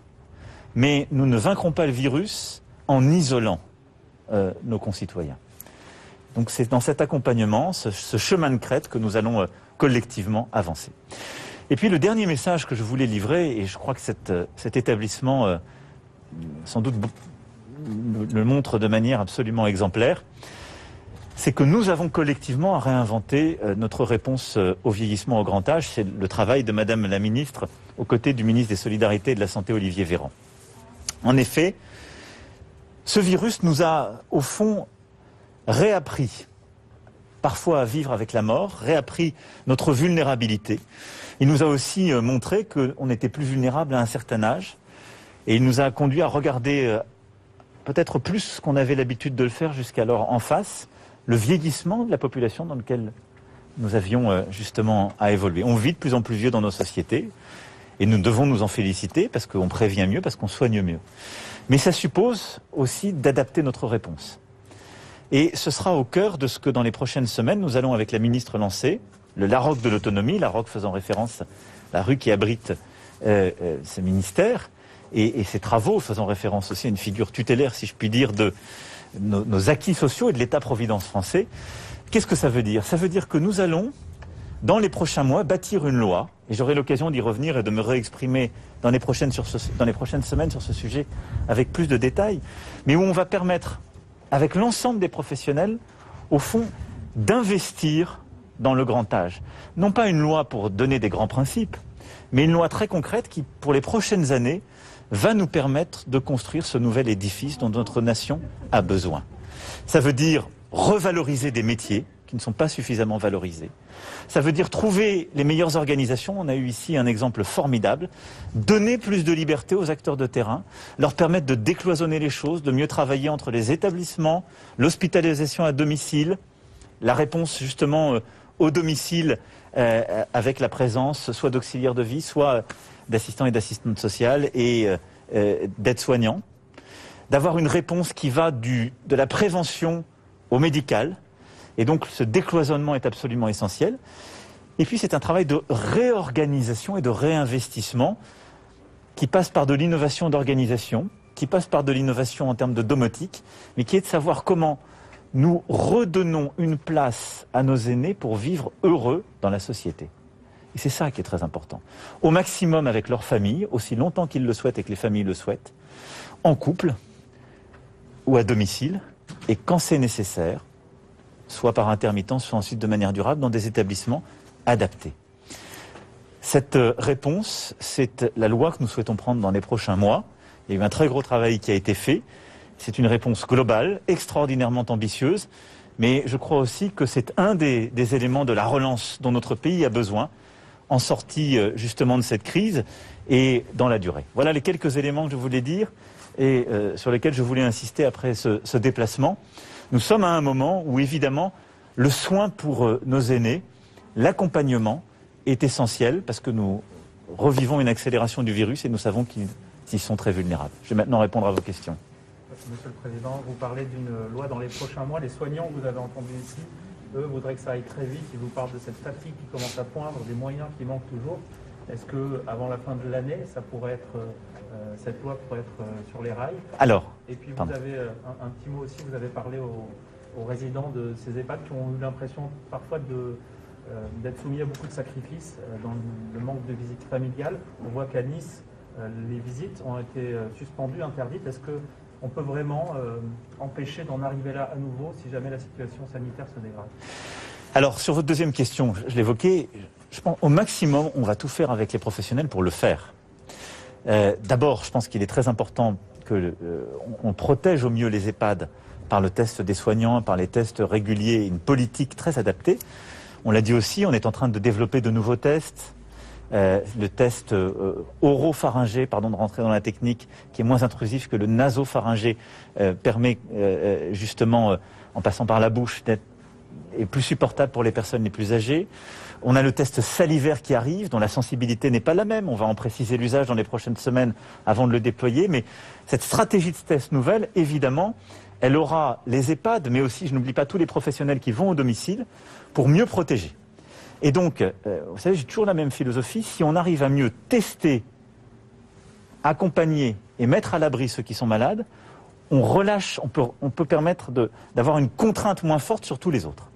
Mais nous ne vaincrons pas le virus en isolant nos concitoyens. Donc c'est dans cet accompagnement, ce chemin de crête que nous allons collectivement avancer. Et puis le dernier message que je voulais livrer, et je crois que cet établissement sans doute le montre de manière absolument exemplaire, c'est que nous avons collectivement à réinventer notre réponse au vieillissement au grand âge. C'est le travail de Madame la Ministre aux côtés du ministre des Solidarités et de la Santé, Olivier Véran. En effet, ce virus nous a, au fond, réappris parfois à vivre avec la mort, réappris notre vulnérabilité. Il nous a aussi montré qu'on était plus vulnérable à un certain âge. Et il nous a conduit à regarder peut-être plus ce qu'on avait l'habitude de le faire jusqu'alors en face, le vieillissement de la population dans lequel nous avions justement à évoluer. On vit de plus en plus vieux dans nos sociétés et nous devons nous en féliciter parce qu'on prévient mieux, parce qu'on soigne mieux. Mais ça suppose aussi d'adapter notre réponse. Et ce sera au cœur de ce que dans les prochaines semaines, nous allons avec la ministre lancer, le LAROC de l'autonomie, LAROC faisant référence à la rue qui abrite ce ministère, et ces travaux faisant référence aussi à une figure tutélaire, si je puis dire, de nos acquis sociaux et de l'État-providence français. Qu'est-ce que ça veut dire? Ça veut dire que nous allons, dans les prochains mois, bâtir une loi, et j'aurai l'occasion d'y revenir et de me réexprimer dans les prochaines semaines sur ce sujet avec plus de détails, mais où on va permettre, avec l'ensemble des professionnels, au fond, d'investir dans le grand âge. Non pas une loi pour donner des grands principes, mais une loi très concrète qui, pour les prochaines années, va nous permettre de construire ce nouvel édifice dont notre nation a besoin. Ça veut dire revaloriser des métiers qui ne sont pas suffisamment valorisés. Ça veut dire trouver les meilleures organisations. On a eu ici un exemple formidable. Donner plus de liberté aux acteurs de terrain, leur permettre de décloisonner les choses, de mieux travailler entre les établissements, l'hospitalisation à domicile, la réponse justement au domicile avec la présence soit d'auxiliaires de vie, soit d'assistants et d'assistantes sociales et d'aides-soignants, d'avoir une réponse qui va de la prévention au médical, et donc ce décloisonnement est absolument essentiel. Et puis c'est un travail de réorganisation et de réinvestissement qui passe par de l'innovation d'organisation, qui passe par de l'innovation en termes de domotique, mais qui est de savoir comment nous redonnons une place à nos aînés pour vivre heureux dans la société. Et c'est ça qui est très important. Au maximum avec leur famille, aussi longtemps qu'ils le souhaitent et que les familles le souhaitent, en couple ou à domicile, et quand c'est nécessaire, soit par intermittence, soit ensuite de manière durable, dans des établissements adaptés. Cette réponse, c'est la loi que nous souhaitons prendre dans les prochains mois. Il y a eu un très gros travail qui a été fait. C'est une réponse globale, extraordinairement ambitieuse, mais je crois aussi que c'est un des éléments de la relance dont notre pays a besoin, en sortie justement de cette crise et dans la durée. Voilà les quelques éléments que je voulais dire et sur lesquels je voulais insister après ce déplacement. Nous sommes à un moment où évidemment le soin pour nos aînés, l'accompagnement est essentiel parce que nous revivons une accélération du virus et nous savons qu'il ils sont très vulnérables. Je vais maintenant répondre à vos questions. Monsieur le Président, vous parlez d'une loi dans les prochains mois. Les soignants que vous avez entendus ici, eux, voudraient que ça aille très vite. Ils vous parlent de cette fatigue qui commence à poindre, des moyens qui manquent toujours. Est-ce qu'avant la fin de l'année, cette loi pourrait être sur les rails? Alors, et puis vous avez un petit mot aussi, vous avez parlé aux résidents de ces EHPAD qui ont eu l'impression parfois d'être soumis à beaucoup de sacrifices dans le manque de visites familiales. On voit qu'à Nice, les visites ont été suspendues, interdites. Est-ce qu'on peut vraiment empêcher d'en arriver là à nouveau si jamais la situation sanitaire se dégrade? Alors, sur votre deuxième question, je l'évoquais, je pense au maximum, on va tout faire avec les professionnels pour le faire. D'abord, je pense qu'il est très important qu'on protège au mieux les EHPAD par le test des soignants, par les tests réguliers, une politique très adaptée. On l'a dit aussi, on est en train de développer de nouveaux tests. Le test oropharyngé, pardon de rentrer dans la technique, qui est moins intrusif que le nasopharyngé, permet justement, en passant par la bouche, d'être plus supportable pour les personnes les plus âgées. On a le test salivaire qui arrive, dont la sensibilité n'est pas la même. On va en préciser l'usage dans les prochaines semaines avant de le déployer. Mais cette stratégie de test nouvelle, évidemment, elle aura les EHPAD, mais aussi, je n'oublie pas, tous les professionnels qui vont au domicile pour mieux protéger. Et donc, vous savez, j'ai toujours la même philosophie. Si on arrive à mieux tester, accompagner et mettre à l'abri ceux qui sont malades, on relâche, on peut permettre d'avoir une contrainte moins forte sur tous les autres.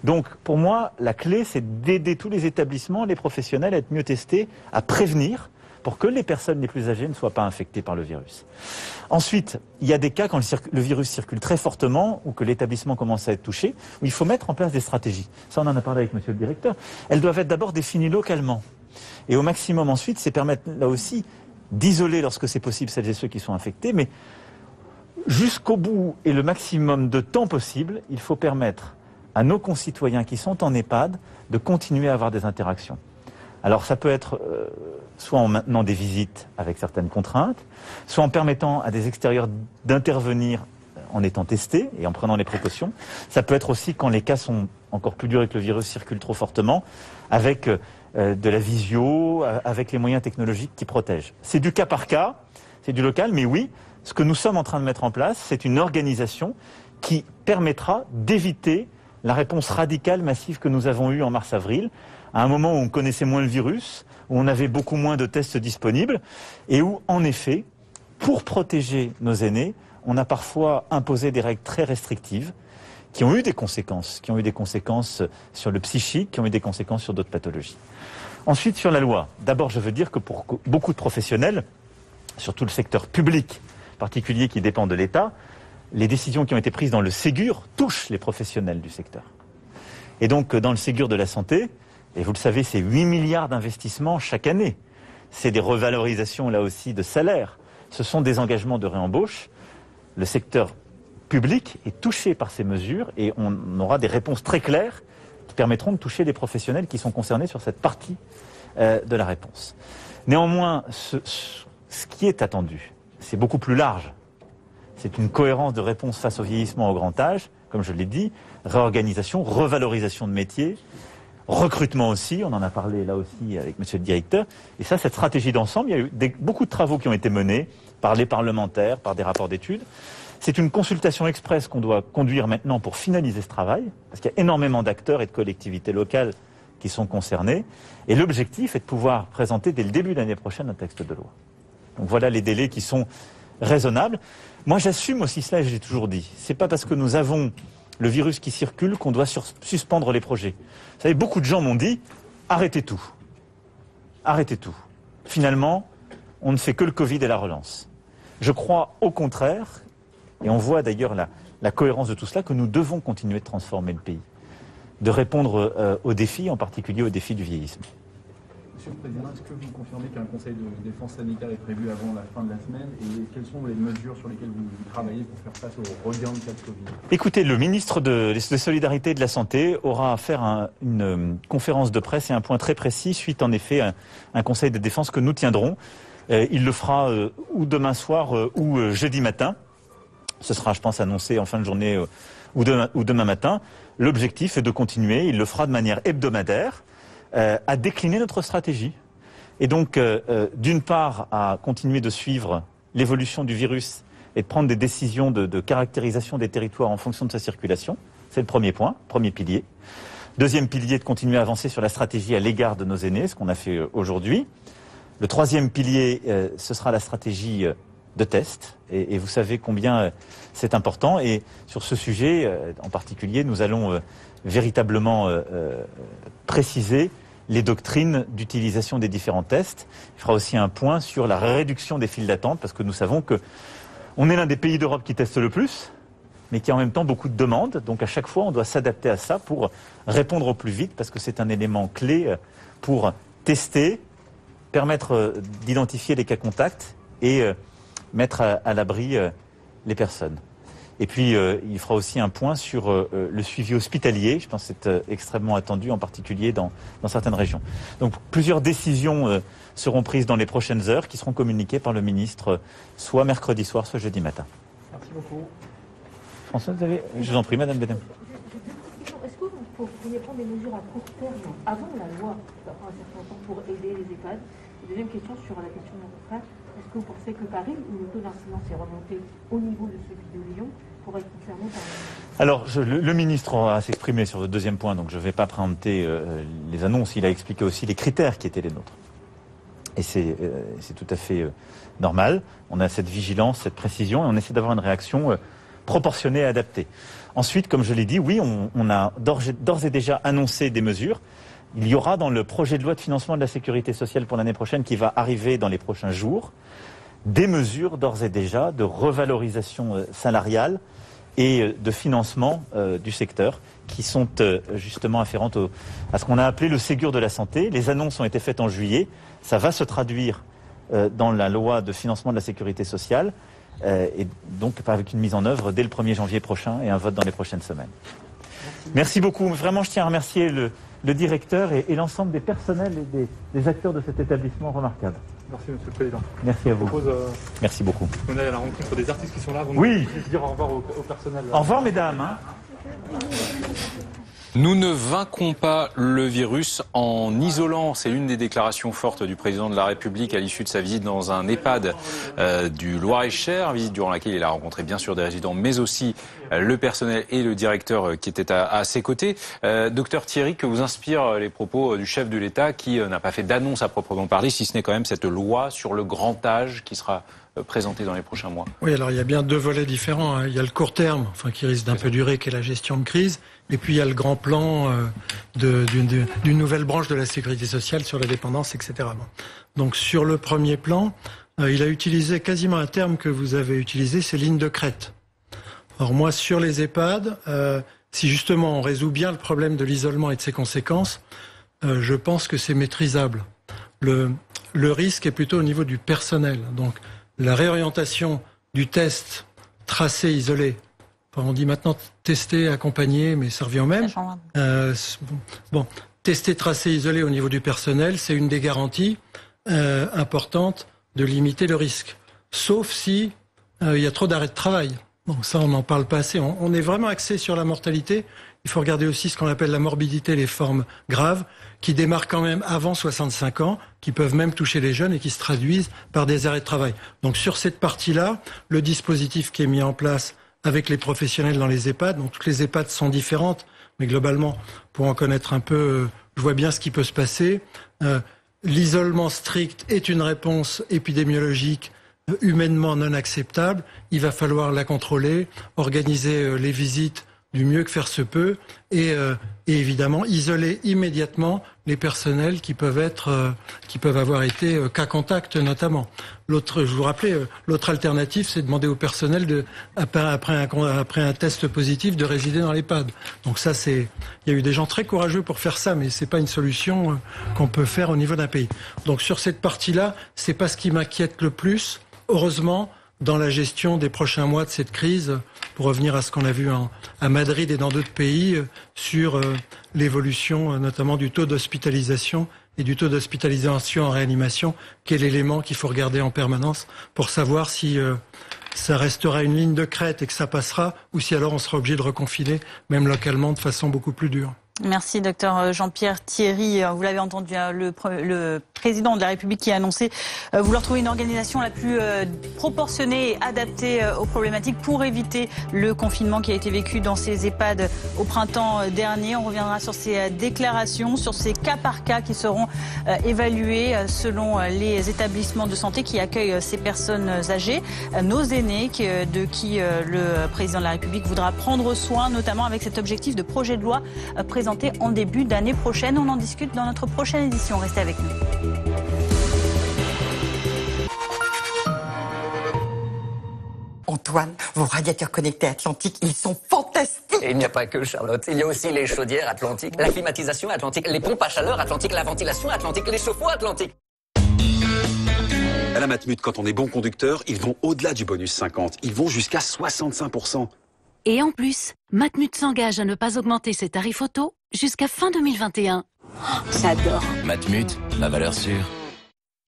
Donc, pour moi, la clé, c'est d'aider tous les établissements, les professionnels à être mieux testés, à prévenir pour que les personnes les plus âgées ne soient pas infectées par le virus. Ensuite, il y a des cas quand le virus circule très fortement ou que l'établissement commence à être touché, où il faut mettre en place des stratégies. Ça, on en a parlé avec monsieur le directeur. Elles doivent être d'abord définies localement. Et au maximum ensuite, c'est permettre là aussi d'isoler lorsque c'est possible celles et ceux qui sont infectés, mais jusqu'au bout et le maximum de temps possible, il faut permettre à nos concitoyens qui sont en EHPAD de continuer à avoir des interactions. Alors ça peut être soit en maintenant des visites avec certaines contraintes, soit en permettant à des extérieurs d'intervenir en étant testés et en prenant les précautions. Ça peut être aussi quand les cas sont encore plus durs et que le virus circule trop fortement, avec de la visio, avec les moyens technologiques qui protègent. C'est du cas par cas, c'est du local, mais oui, ce que nous sommes en train de mettre en place, c'est une organisation qui permettra d'éviter la réponse radicale massive que nous avons eue en mars-avril, à un moment où on connaissait moins le virus, où on avait beaucoup moins de tests disponibles, et où, en effet, pour protéger nos aînés, on a parfois imposé des règles très restrictives qui ont eu des conséquences, sur le psychique, qui ont eu des conséquences sur d'autres pathologies. Ensuite, sur la loi, d'abord, je veux dire que pour beaucoup de professionnels, surtout le secteur public particulier qui dépend de l'État, les décisions qui ont été prises dans le Ségur touchent les professionnels du secteur. Et donc, dans le Ségur de la santé, et vous le savez, c'est 8 milliards d'investissements chaque année. C'est des revalorisations, là aussi, de salaires. Ce sont des engagements de réembauche. Le secteur public est touché par ces mesures et on aura des réponses très claires qui permettront de toucher les professionnels qui sont concernés sur cette partie de la réponse. Néanmoins, ce qui est attendu, c'est beaucoup plus large. C'est une cohérence de réponse face au vieillissement au grand âge, comme je l'ai dit, réorganisation, revalorisation de métiers, recrutement aussi, on en a parlé là aussi avec monsieur le directeur. Et ça, cette stratégie d'ensemble, il y a eu beaucoup de travaux qui ont été menés par les parlementaires, par des rapports d'études. C'est une consultation express qu'on doit conduire maintenant pour finaliser ce travail, parce qu'il y a énormément d'acteurs et de collectivités locales qui sont concernés. Et l'objectif est de pouvoir présenter dès le début de l'année prochaine un texte de loi. Donc voilà les délais qui sont raisonnables. Moi, j'assume aussi cela, et je l'ai toujours dit. C'est pas parce que nous avons le virus qui circule qu'on doit suspendre les projets. Vous savez, beaucoup de gens m'ont dit « arrêtez tout ». Arrêtez tout. Finalement, on ne fait que le Covid et la relance. Je crois au contraire, et on voit d'ailleurs la cohérence de tout cela, que nous devons continuer de transformer le pays, de répondre aux défis, en particulier aux défis du vieillissement. Monsieur le Président, est-ce que vous confirmez qu'un conseil de défense sanitaire est prévu avant la fin de la semaine et quelles sont les mesures sur lesquelles vous travaillez pour faire face au regain de cas de Covid? Écoutez, le ministre de Solidarité et de la Santé aura à faire une conférence de presse et un point très précis suite en effet à un conseil de défense que nous tiendrons. Il le fera ou demain soir ou jeudi matin. Ce sera, je pense, annoncé en fin de journée ou demain matin. L'objectif est de continuer, il le fera de manière hebdomadaire, à décliner notre stratégie. Et donc, d'une part, à continuer de suivre l'évolution du virus et de prendre des décisions de caractérisation des territoires en fonction de sa circulation. C'est le premier point, premier pilier. Deuxième pilier, de continuer à avancer sur la stratégie à l'égard de nos aînés, ce qu'on a fait aujourd'hui. Le troisième pilier, ce sera la stratégie de test. Et vous savez combien c'est important. Et sur ce sujet, en particulier, nous allons véritablement préciser les doctrines d'utilisation des différents tests. Il fera aussi un point sur la réduction des files d'attente, parce que nous savons que on est l'un des pays d'Europe qui teste le plus, mais qui a en même temps beaucoup de demandes. Donc à chaque fois, on doit s'adapter à ça pour répondre au plus vite, parce que c'est un élément clé pour tester, permettre d'identifier les cas contacts et mettre à l'abri les personnes. Et puis, il fera aussi un point sur le suivi hospitalier. Je pense que c'est extrêmement attendu, en particulier dans certaines régions. Donc, plusieurs décisions seront prises dans les prochaines heures, qui seront communiquées par le ministre, soit mercredi soir, soit jeudi matin. Merci beaucoup. François, vous avez... Je vous en prie, Madame Bedem. Est-ce que vous pourriez prendre des mesures à court terme, avant la loi, après un certain temps, pour aider les EHPAD? Deuxième question sur la question de notre frère. Est-ce que vous pensez que Paris, où le taux d'incidence est remonté au niveau de celui de Lyon, pourrait être concerné par... Alors, le ministre va s'exprimer sur le deuxième point, donc je ne vais pas préempter les annonces. Il a expliqué aussi les critères qui étaient les nôtres. Et c'est tout à fait normal. On a cette vigilance, cette précision, et on essaie d'avoir une réaction proportionnée et adaptée. Ensuite, comme je l'ai dit, oui, on a d'ores et déjà annoncé des mesures. Il y aura dans le projet de loi de financement de la sécurité sociale pour l'année prochaine, qui va arriver dans les prochains jours, des mesures d'ores et déjà de revalorisation salariale et de financement du secteur, qui sont justement afférentes à ce qu'on a appelé le Ségur de la santé. Les annonces ont été faites en juillet. Ça va se traduire dans la loi de financement de la sécurité sociale, et donc avec une mise en œuvre dès le 1er janvier prochain et un vote dans les prochaines semaines. Merci beaucoup. Vraiment, je tiens à remercier le directeur et l'ensemble des personnels et des acteurs de cet établissement remarquable. Merci, Monsieur le Président. Merci à vous. Merci beaucoup. On est à la rencontre des artistes qui sont là. Oui. Je vais dire au revoir au personnel. Au revoir, mesdames. Nous ne vaincrons pas le virus en isolant. C'est l'une des déclarations fortes du président de la République à l'issue de sa visite dans un EHPAD du Loir-et-Cher, visite durant laquelle il a rencontré bien sûr des résidents, mais aussi le personnel et le directeur qui étaient à ses côtés. Docteur Thierry, que vous inspirent les propos du chef de l'État qui n'a pas fait d'annonce à proprement parler, si ce n'est quand même cette loi sur le grand âge qui sera présentée dans les prochains mois? Oui, alors il y a bien deux volets différents. Il y a le court terme, qui risque d'un peu durer, qui est la gestion de crise. Et puis il y a le grand plan d'une nouvelle branche de la sécurité sociale sur la dépendance, etc. Donc sur le premier plan, il a utilisé quasiment un terme que vous avez utilisé, c'est ligne de crête. Alors moi, sur les EHPAD, si justement on résout bien le problème de l'isolement et de ses conséquences, je pense que c'est maîtrisable. Le risque est plutôt au niveau du personnel. Donc la réorientation du test tracé, isolé. On dit maintenant tester, accompagner, mais ça revient au même. Tester, tracer, isoler au niveau du personnel, c'est une des garanties importantes de limiter le risque. Sauf si il y a trop d'arrêts de travail. Donc ça, on n'en parle pas assez. On est vraiment axé sur la mortalité. Il faut regarder aussi ce qu'on appelle la morbidité, les formes graves, qui démarrent quand même avant 65 ans, qui peuvent même toucher les jeunes et qui se traduisent par des arrêts de travail. Donc sur cette partie-là, le dispositif qui est mis en place avec les professionnels dans les EHPAD, donc toutes les EHPAD sont différentes, mais globalement, pour en connaître un peu, je vois bien ce qui peut se passer. L'isolement strict est une réponse épidémiologique humainement non acceptable. Il va falloir la contrôler, organiser les visites du mieux que faire se peut et évidemment isoler immédiatement les personnels qui peuvent avoir été cas contact notamment. Je vous rappelais, l'autre alternative, c'est de demander au personnel après un test positif de résider dans l'EHPAD. Donc ça, il y a eu des gens très courageux pour faire ça, mais c'est pas une solution qu'on peut faire au niveau d'un pays. Donc sur cette partie-là, c'est pas ce qui m'inquiète le plus. Heureusement, dans la gestion des prochains mois de cette crise, pour revenir à ce qu'on a vu à Madrid et dans d'autres pays, sur l'évolution notamment du taux d'hospitalisation et du taux d'hospitalisation en réanimation, qui est l'élément qu'il faut regarder en permanence pour savoir si ça restera une ligne de crête et que ça passera, ou si alors on sera obligé de reconfiner, même localement, de façon beaucoup plus dure. Merci, docteur Jean-Pierre Thierry. Vous l'avez entendu, le président de la République qui a annoncé vouloir trouver une organisation la plus proportionnée et adaptée aux problématiques pour éviter le confinement qui a été vécu dans ces EHPAD au printemps dernier. On reviendra sur ces déclarations, sur ces cas par cas qui seront évalués selon les établissements de santé qui accueillent ces personnes âgées, nos aînés, de qui le président de la République voudra prendre soin, notamment avec cet objectif de projet de loi présenté en début d'année prochaine. On en discute dans notre prochaine édition. Restez avec nous. Antoine, vos radiateurs connectés Atlantique, ils sont fantastiques. Et il n'y a pas que, Charlotte. Il y a aussi les chaudières Atlantique, la climatisation Atlantique, les pompes à chaleur Atlantique, la ventilation Atlantique, les chauffe-eau Atlantique. À la Matmut, quand on est bon conducteur, ils vont au-delà du bonus 50. Ils vont jusqu'à 65%. Et en plus, Matmut s'engage à ne pas augmenter ses tarifs auto jusqu'à fin 2021. J'adore. Matmut, la valeur sûre.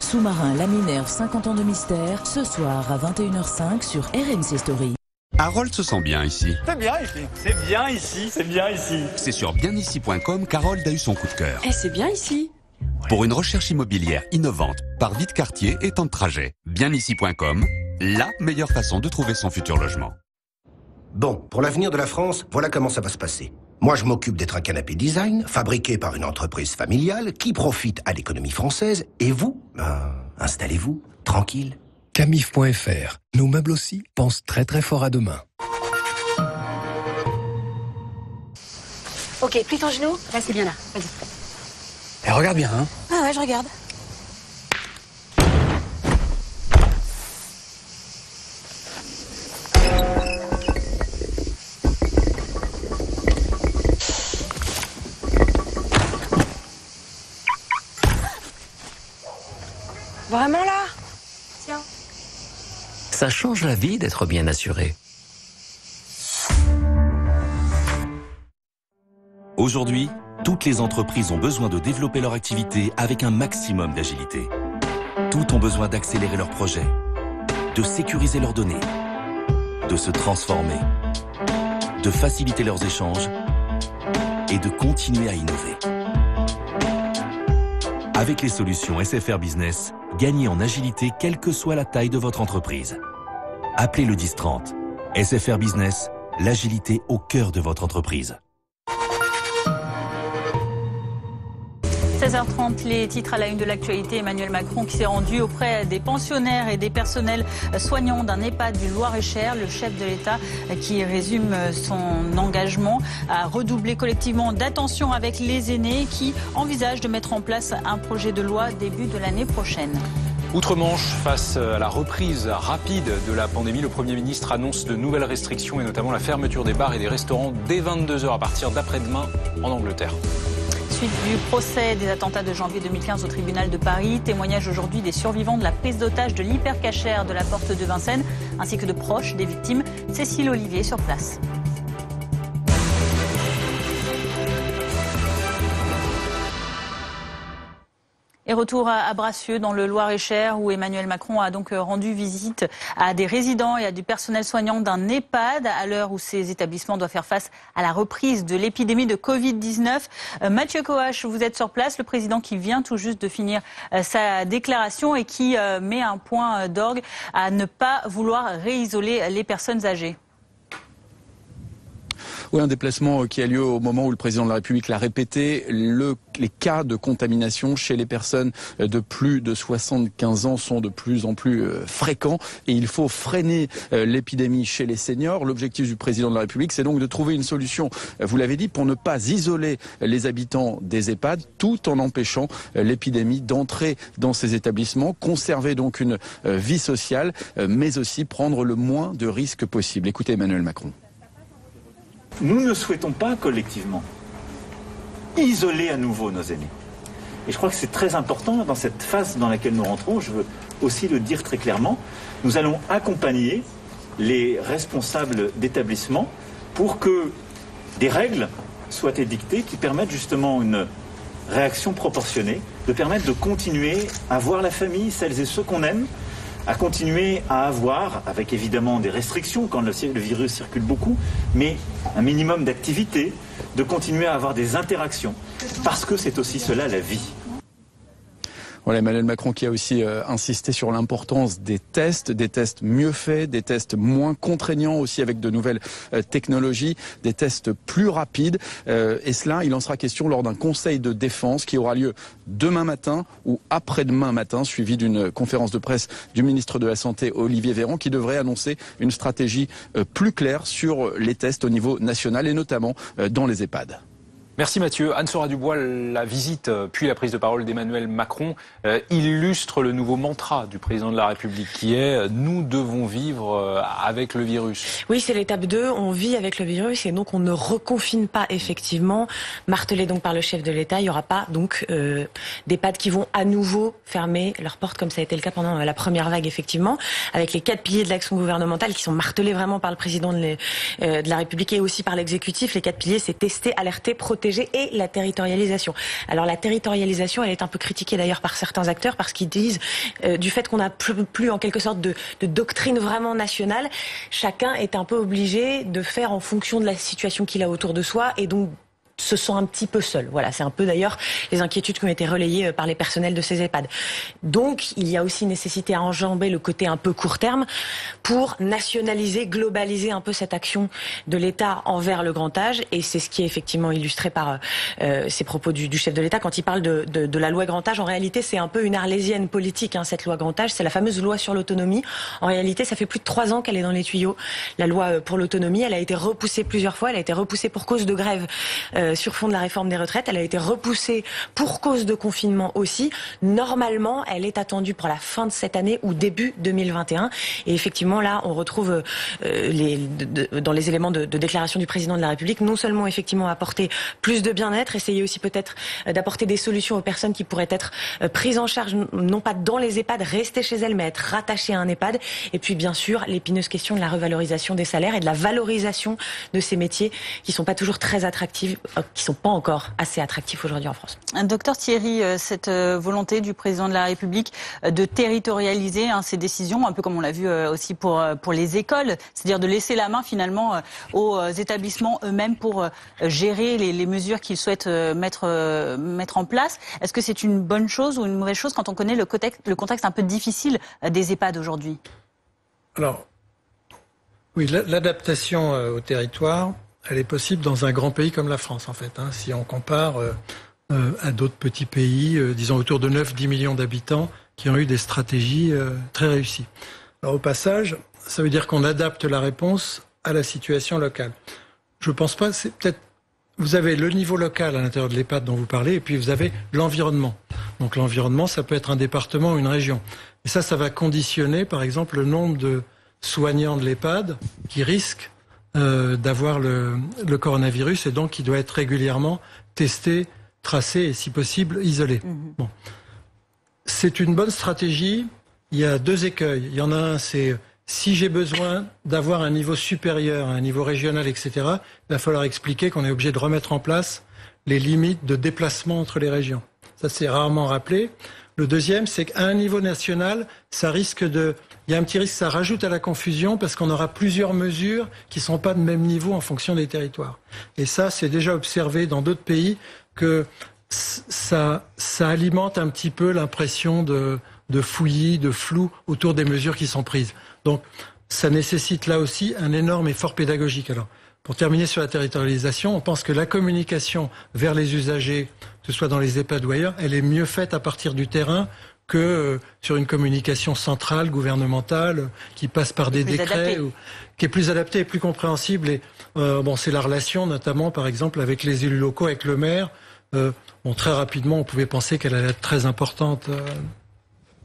Sous-marin La Minerve, 50 ans de mystère, ce soir à 21h05 sur RMC Story. Harold se sent bien ici. C'est bien ici, c'est bien ici, c'est bien ici. C'est sur bienici.com qu'Harold a eu son coup de cœur. Et c'est bien ici. Pour une recherche immobilière innovante, par vie de quartier et temps de trajet, bienici.com, la meilleure façon de trouver son futur logement. Bon, pour l'avenir de la France, voilà comment ça va se passer. Moi, je m'occupe d'être un canapé design, fabriqué par une entreprise familiale, qui profite à l'économie française, et vous, installez-vous, tranquille. Camif.fr. Nos meubles aussi pensent très très fort à demain. Ok, plie ton genou, reste bien là, vas-y. Et regarde bien, hein. Ah ouais, je regarde. Vraiment là? Tiens. Ça change la vie d'être bien assuré. Aujourd'hui, toutes les entreprises ont besoin de développer leur activité avec un maximum d'agilité. Toutes ont besoin d'accélérer leurs projets, de sécuriser leurs données, de se transformer, de faciliter leurs échanges et de continuer à innover. Avec les solutions SFR Business, gagnez en agilité quelle que soit la taille de votre entreprise. Appelez le 1030. SFR Business, l'agilité au cœur de votre entreprise. 16h30, les titres à la une de l'actualité. Emmanuel Macron qui s'est rendu auprès des pensionnaires et des personnels soignants d'un EHPAD du Loir-et-Cher. Le chef de l'État qui résume son engagement à redoubler collectivement d'attention avec les aînés qui envisagent de mettre en place un projet de loi début de l'année prochaine. Outre-Manche, face à la reprise rapide de la pandémie, le Premier ministre annonce de nouvelles restrictions et notamment la fermeture des bars et des restaurants dès 22h à partir d'après-demain en Angleterre. Suite du procès des attentats de janvier 2015 au tribunal de Paris. Témoignage aujourd'hui des survivants de la prise d'otage de l'hypercachère de la Porte de Vincennes, ainsi que de proches des victimes. Cécile Olivier sur place. Et retour à Bracieux, dans le Loir-et-Cher, où Emmanuel Macron a donc rendu visite à des résidents et à du personnel soignant d'un EHPAD, à l'heure où ces établissements doivent faire face à la reprise de l'épidémie de Covid-19. Mathieu Coache, vous êtes sur place, le président qui vient tout juste de finir sa déclaration et qui met un point d'orgue à ne pas vouloir réisoler les personnes âgées. Oui, un déplacement qui a lieu au moment où le président de la République l'a répété. Les cas de contamination chez les personnes de plus de 75 ans sont de plus en plus fréquents et il faut freiner l'épidémie chez les seniors. L'objectif du président de la République, c'est donc de trouver une solution, vous l'avez dit, pour ne pas isoler les habitants des EHPAD tout en empêchant l'épidémie d'entrer dans ces établissements, conserver donc une vie sociale, mais aussi prendre le moins de risques possible. Écoutez Emmanuel Macron. Nous ne souhaitons pas collectivement isoler à nouveau nos aînés. Et je crois que c'est très important dans cette phase dans laquelle nous rentrons, je veux aussi le dire très clairement, nous allons accompagner les responsables d'établissements pour que des règles soient édictées qui permettent justement une réaction proportionnée, de permettre de continuer à voir la famille, celles et ceux qu'on aime, à continuer à avoir, avec évidemment des restrictions quand le virus circule beaucoup, mais un minimum d'activité, de continuer à avoir des interactions, parce que c'est aussi cela la vie. Voilà, Emmanuel Macron qui a aussi insisté sur l'importance des tests mieux faits, des tests moins contraignants aussi avec de nouvelles technologies, des tests plus rapides. Et cela, il en sera question lors d'un conseil de défense qui aura lieu demain matin ou après-demain matin, suivi d'une conférence de presse du ministre de la Santé, Olivier Véran, qui devrait annoncer une stratégie plus claire sur les tests au niveau national et notamment dans les EHPAD. Merci Mathieu. Anne-Sora Dubois, la visite puis la prise de parole d'Emmanuel Macron illustre le nouveau mantra du président de la République qui est « Nous devons vivre avec le virus ». Oui, c'est l'étape 2, on vit avec le virus et donc on ne reconfine pas effectivement. Martelé donc par le chef de l'État, il n'y aura pas donc d'EHPAD qui vont à nouveau fermer leurs portes comme ça a été le cas pendant la première vague effectivement, avec les 4 piliers de l'action gouvernementale qui sont martelés vraiment par le président de la République et aussi par l'exécutif. Les 4 piliers, c'est tester, alerter, protéger et la territorialisation. Alors la territorialisation, elle est un peu critiquée d'ailleurs par certains acteurs parce qu'ils disent du fait qu'on n'a plus en quelque sorte de doctrine vraiment nationale, chacun est un peu obligé de faire en fonction de la situation qu'il a autour de soi et donc se sent un petit peu seul. Voilà, c'est un peu d'ailleurs les inquiétudes qui ont été relayées par les personnels de ces EHPAD. Donc, il y a aussi nécessité à enjamber le côté un peu court terme pour nationaliser, globaliser un peu cette action de l'État envers le grand âge. Et c'est ce qui est effectivement illustré par ces propos du chef de l'État quand il parle de la loi grand âge. En réalité, c'est un peu une arlésienne politique, hein, cette loi grand âge. C'est la fameuse loi sur l'autonomie. En réalité, ça fait plus de 3 ans qu'elle est dans les tuyaux. La loi pour l'autonomie, elle a été repoussée plusieurs fois. Elle a été repoussée pour cause de grève sur fond de la réforme des retraites. Elle a été repoussée pour cause de confinement aussi. Normalement, elle est attendue pour la fin de cette année ou début 2021. Et effectivement, là, on retrouve dans les éléments de déclaration du président de la République, non seulement effectivement apporter plus de bien-être, essayer aussi peut-être d'apporter des solutions aux personnes qui pourraient être prises en charge, non pas dans les EHPAD, rester chez elles, mais être rattachées à un EHPAD. Et puis, bien sûr, l'épineuse question de la revalorisation des salaires et de la valorisation de ces métiers qui sont pas toujours très attractifs, qui sont pas encore assez attractifs aujourd'hui en France. Docteur Thierry, cette volonté du président de la République de territorialiser ces décisions, un peu comme on l'a vu aussi pour les écoles, c'est-à-dire de laisser la main finalement aux établissements eux-mêmes pour gérer les mesures qu'ils souhaitent mettre en place. Est-ce que c'est une bonne chose ou une mauvaise chose quand on connaît le contexte un peu difficile des EHPAD aujourd'hui? Alors, oui, l'adaptation au territoire, elle est possible dans un grand pays comme la France, en fait. Hein, si on compare à d'autres petits pays, disons autour de 9-10 millions d'habitants, qui ont eu des stratégies très réussies. Alors au passage, ça veut dire qu'on adapte la réponse à la situation locale. Je pense pas, c'est peut-être... Vous avez le niveau local à l'intérieur de l'EHPAD dont vous parlez, et puis vous avez l'environnement. Donc l'environnement, ça peut être un département ou une région. Et ça va conditionner, par exemple, le nombre de soignants de l'EHPAD qui risquent d'avoir le coronavirus et donc qui doit être régulièrement testé, tracé et si possible isolé. Bon. C'est une bonne stratégie. Il y a 2 écueils. Il y en a un, c'est si j'ai besoin d'avoir un niveau supérieur, un niveau régional, etc., il va falloir expliquer qu'on est obligé de remettre en place les limites de déplacement entre les régions. Ça, c'est rarement rappelé. Le deuxième, c'est qu'à un niveau national, ça risque de... Il y a un petit risque, ça rajoute à la confusion parce qu'on aura plusieurs mesures qui ne sont pas de même niveau en fonction des territoires. Et ça, c'est déjà observé dans d'autres pays que ça alimente un petit peu l'impression de fouillis, de flou autour des mesures qui sont prises. Donc, ça nécessite là aussi un énorme effort pédagogique. Alors, pour terminer sur la territorialisation, on pense que la communication vers les usagers, que ce soit dans les EHPAD ou ailleurs, elle est mieux faite à partir du terrain que sur une communication centrale, gouvernementale, qui passe par des décrets, qui est plus adaptée et plus compréhensible. Et c'est la relation, notamment, par exemple, avec les élus locaux, avec le maire. Très rapidement, on pouvait penser qu'elle allait être très importante.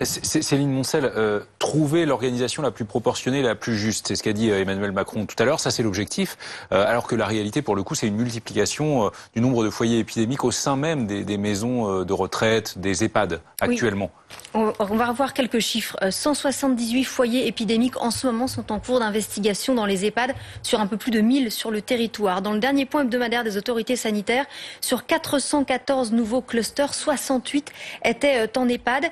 Céline Moncel, trouver l'organisation la plus proportionnée, la plus juste, c'est ce qu'a dit Emmanuel Macron tout à l'heure, ça c'est l'objectif, alors que la réalité pour le coup c'est une multiplication du nombre de foyers épidémiques au sein même des maisons de retraite, des EHPAD actuellement. Oui. On va revoir quelques chiffres. 178 foyers épidémiques en ce moment sont en cours d'investigation dans les EHPAD sur un peu plus de 1000 sur le territoire. Dans le dernier point hebdomadaire des autorités sanitaires, sur 414 nouveaux clusters, 68 étaient en EHPAD.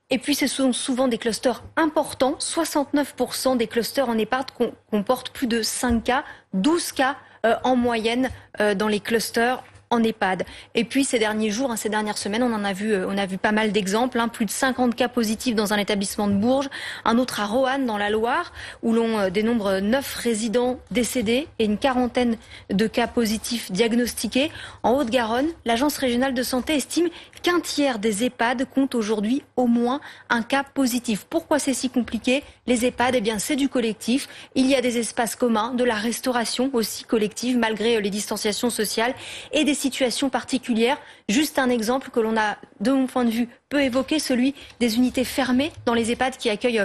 Et puis ce sont souvent des clusters importants. 69% des clusters en EHPAD comportent plus de 5 cas, 12 cas en moyenne dans les clusters en EHPAD. Et puis ces derniers jours, ces dernières semaines, on a vu pas mal d'exemples. Plus de 50 cas positifs dans un établissement de Bourges, un autre à Roanne dans la Loire, où l'on dénombre 9 résidents décédés et une quarantaine de cas positifs diagnostiqués. En Haute-Garonne, l'Agence régionale de santé estime qu'un tiers des EHPAD compte aujourd'hui au moins un cas positif. Pourquoi c'est si compliqué? Les EHPAD, eh bien, c'est du collectif. Il y a des espaces communs, de la restauration aussi collective, malgré les distanciations sociales et des situations particulières. Juste un exemple que l'on a, de mon point de vue, peu évoqué, celui des unités fermées dans les EHPAD qui accueillent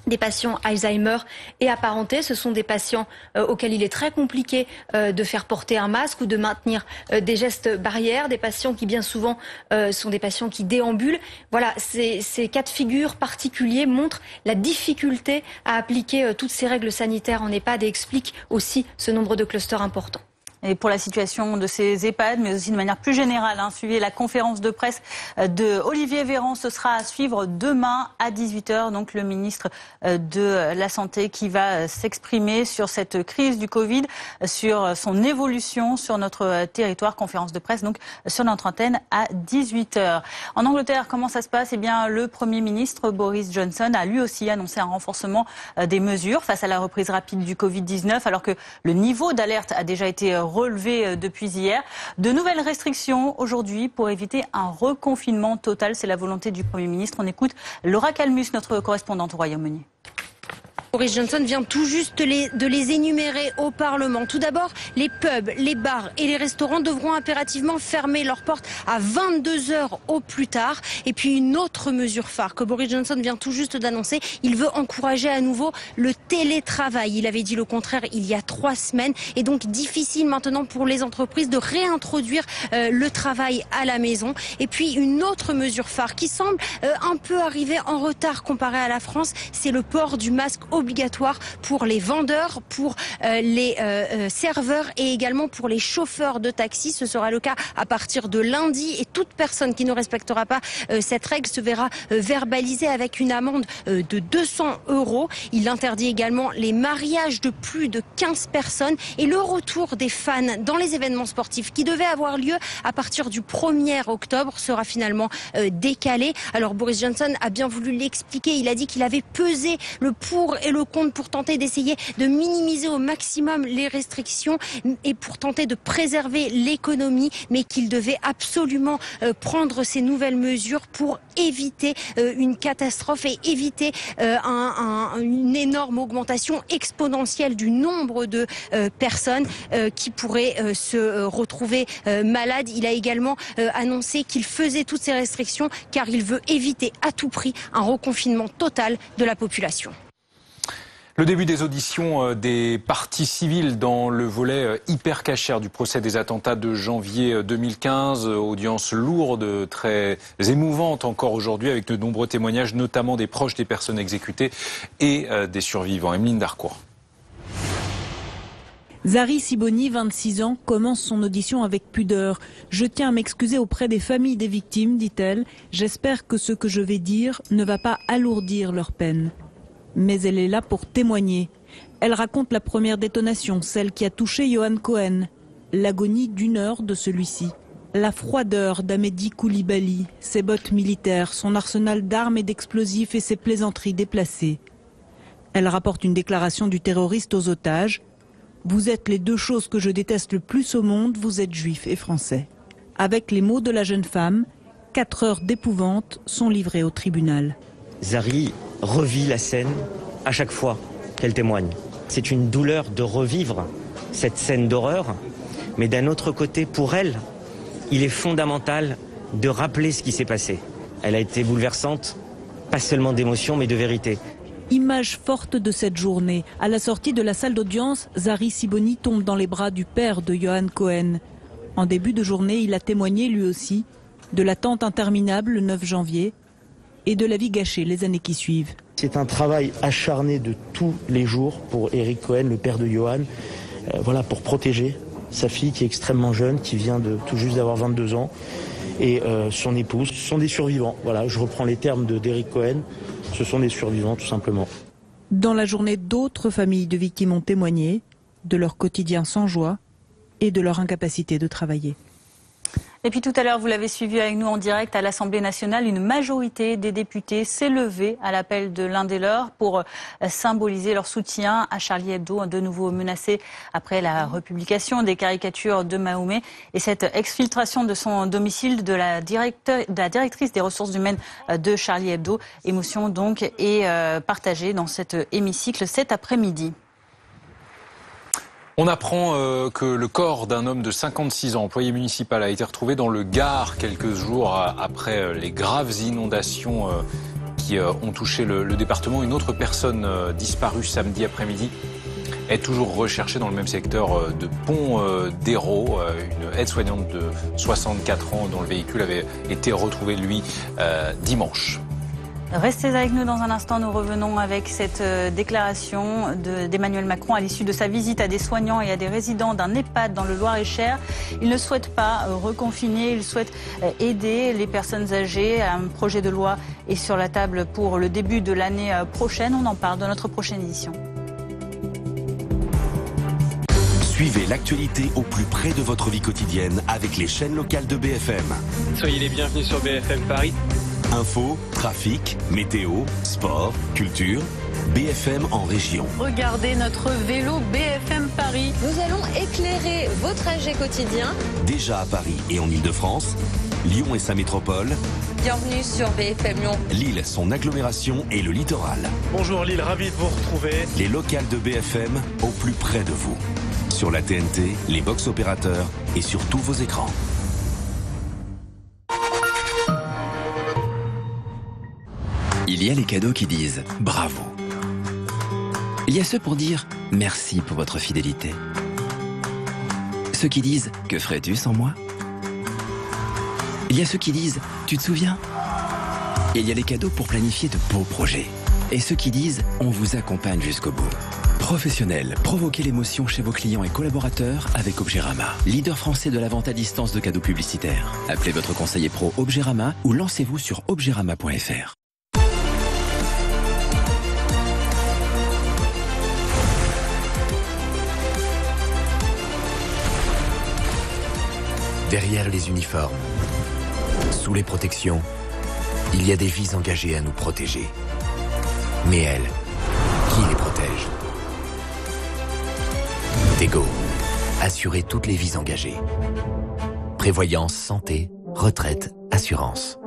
des patients Alzheimer et apparentés. Ce sont des patients auxquels il est très compliqué de faire porter un masque ou de maintenir des gestes barrières, des patients qui bien souvent sont des patients qui déambulent. Voilà, ces cas de figure particuliers montrent la difficulté à appliquer toutes ces règles sanitaires en EHPAD et expliquent aussi ce nombre de clusters importants. Et pour la situation de ces EHPAD, mais aussi de manière plus générale, suivez la conférence de presse de Olivier Véran. Ce sera à suivre demain à 18h. Donc le ministre de la Santé qui va s'exprimer sur cette crise du Covid, sur son évolution sur notre territoire. Conférence de presse donc sur notre antenne à 18h. En Angleterre, comment ça se passe? Eh bien, le Premier ministre Boris Johnson a lui aussi annoncé un renforcement des mesures face à la reprise rapide du Covid-19, alors que le niveau d'alerte a déjà été relevé depuis hier. De nouvelles restrictions aujourd'hui pour éviter un reconfinement total. C'est la volonté du Premier ministre. On écoute Laura Calmus, notre correspondante au Royaume-Uni. Boris Johnson vient tout juste de les énumérer au Parlement. Tout d'abord, les pubs, les bars et les restaurants devront impérativement fermer leurs portes à 22h au plus tard. Et puis une autre mesure phare que Boris Johnson vient tout juste d'annoncer, il veut encourager à nouveau le télétravail. Il avait dit le contraire il y a 3 semaines. Et donc difficile maintenant pour les entreprises de réintroduire le travail à la maison. Et puis une autre mesure phare qui semble un peu arriver en retard comparé à la France, c'est le port du masque obligatoire pour les vendeurs, pour les serveurs et également pour les chauffeurs de taxi. Ce sera le cas à partir de lundi et toute personne qui ne respectera pas cette règle se verra verbalisée avec une amende de 200 €. Il interdit également les mariages de plus de 15 personnes et le retour des fans dans les événements sportifs qui devaient avoir lieu à partir du 1er octobre sera finalement décalé. Alors Boris Johnson a bien voulu l'expliquer. Il a dit qu'il avait pesé le pour et le contre pour tenter d'essayer de minimiser au maximum les restrictions et pour tenter de préserver l'économie, mais qu'il devait absolument prendre ces nouvelles mesures pour éviter une catastrophe et éviter une énorme augmentation exponentielle du nombre de personnes qui pourraient se retrouver malades. Il a également annoncé qu'il faisait toutes ces restrictions car il veut éviter à tout prix un reconfinement total de la population. Le début des auditions des parties civiles dans le volet hyper cachère du procès des attentats de janvier 2015. Audience lourde, très émouvante encore aujourd'hui avec de nombreux témoignages, notamment des proches des personnes exécutées et des survivants. Emeline Darcourt. Zari Siboni, 26 ans, commence son audition avec pudeur. « Je tiens à m'excuser auprès des familles des victimes, dit-elle. J'espère que ce que je vais dire ne va pas alourdir leur peine. » Mais elle est là pour témoigner. Elle raconte la première détonation, celle qui a touché Yohan Cohen. L'agonie d'1 heure de celui-ci. La froideur d'Ahmedi Koulibaly, ses bottes militaires, son arsenal d'armes et d'explosifs et ses plaisanteries déplacées. Elle rapporte une déclaration du terroriste aux otages. « Vous êtes les 2 choses que je déteste le plus au monde, vous êtes juifs et français. » Avec les mots de la jeune femme, 4 heures d'épouvante sont livrées au tribunal. Zari revit la scène à chaque fois qu'elle témoigne. C'est une douleur de revivre cette scène d'horreur, mais d'un autre côté, pour elle, il est fondamental de rappeler ce qui s'est passé. Elle a été bouleversante, pas seulement d'émotion, mais de vérité. Image forte de cette journée. À la sortie de la salle d'audience, Zari Siboni tombe dans les bras du père de Yohan Cohen. En début de journée, il a témoigné lui aussi de l'attente interminable le 9 janvier et de la vie gâchée les années qui suivent. C'est un travail acharné de tous les jours pour Eric Cohen, le père de Yohan, pour protéger sa fille qui est extrêmement jeune, qui vient de tout juste d'avoir 22 ans. et son épouse. Ce sont des survivants. Voilà, je reprends les termes d'Eric Cohen. Ce sont des survivants, tout simplement. Dans la journée, d'autres familles de victimes ont témoigné de leur quotidien sans joie et de leur incapacité de travailler. Et puis tout à l'heure, vous l'avez suivi avec nous en direct à l'Assemblée nationale, une majorité des députés s'est levée à l'appel de l'un des leurs pour symboliser leur soutien à Charlie Hebdo, de nouveau menacé après la republication des caricatures de Mahomet et cette exfiltration de son domicile de la directrice des ressources humaines de Charlie Hebdo. Émotion donc est partagée dans cet hémicycle cet après-midi. On apprend que le corps d'un homme de 56 ans, employé municipal, a été retrouvé dans le Gard quelques jours après les graves inondations qui ont touché le département. Une autre personne disparue samedi après-midi est toujours recherchée dans le même secteur de Pont-d'Hérault. Une aide-soignante de 64 ans dont le véhicule avait été retrouvé, lui, dimanche. Restez avec nous dans un instant, nous revenons avec cette déclaration d'Emmanuel Macron à l'issue de sa visite à des soignants et à des résidents d'un EHPAD dans le Loir-et-Cher. Il ne souhaite pas reconfiner, il souhaite aider les personnes âgées. Un projet de loi est sur la table pour le début de l'année prochaine. On en parle dans notre prochaine édition. Suivez l'actualité au plus près de votre vie quotidienne avec les chaînes locales de BFM. Soyez les bienvenus sur BFM Paris. Info, trafic, météo, sport, culture, BFM en région. Regardez notre vélo BFM Paris. Nous allons éclairer vos trajets quotidiens. Déjà à Paris et en Ile-de-France, Lyon et sa métropole. Bienvenue sur BFM Lyon. Lille, son agglomération et le littoral. Bonjour Lille, ravi de vous retrouver. Les locales de BFM au plus près de vous. Sur la TNT, les box opérateurs et sur tous vos écrans. Il y a les cadeaux qui disent bravo. Il y a ceux pour dire merci pour votre fidélité. Ceux qui disent que ferais-tu sans moi? Il y a ceux qui disent tu te souviens? Et il y a les cadeaux pour planifier de beaux projets. Et ceux qui disent on vous accompagne jusqu'au bout. Professionnels, provoquez l'émotion chez vos clients et collaborateurs avec Obgérama, leader français de la vente à distance de cadeaux publicitaires. Appelez votre conseiller pro Obgérama ou lancez-vous sur obgérama.fr. Derrière les uniformes, sous les protections, il y a des vies engagées à nous protéger. Mais elles, qui les protège? Tego, assurer toutes les vies engagées. Prévoyance, santé, retraite, assurance.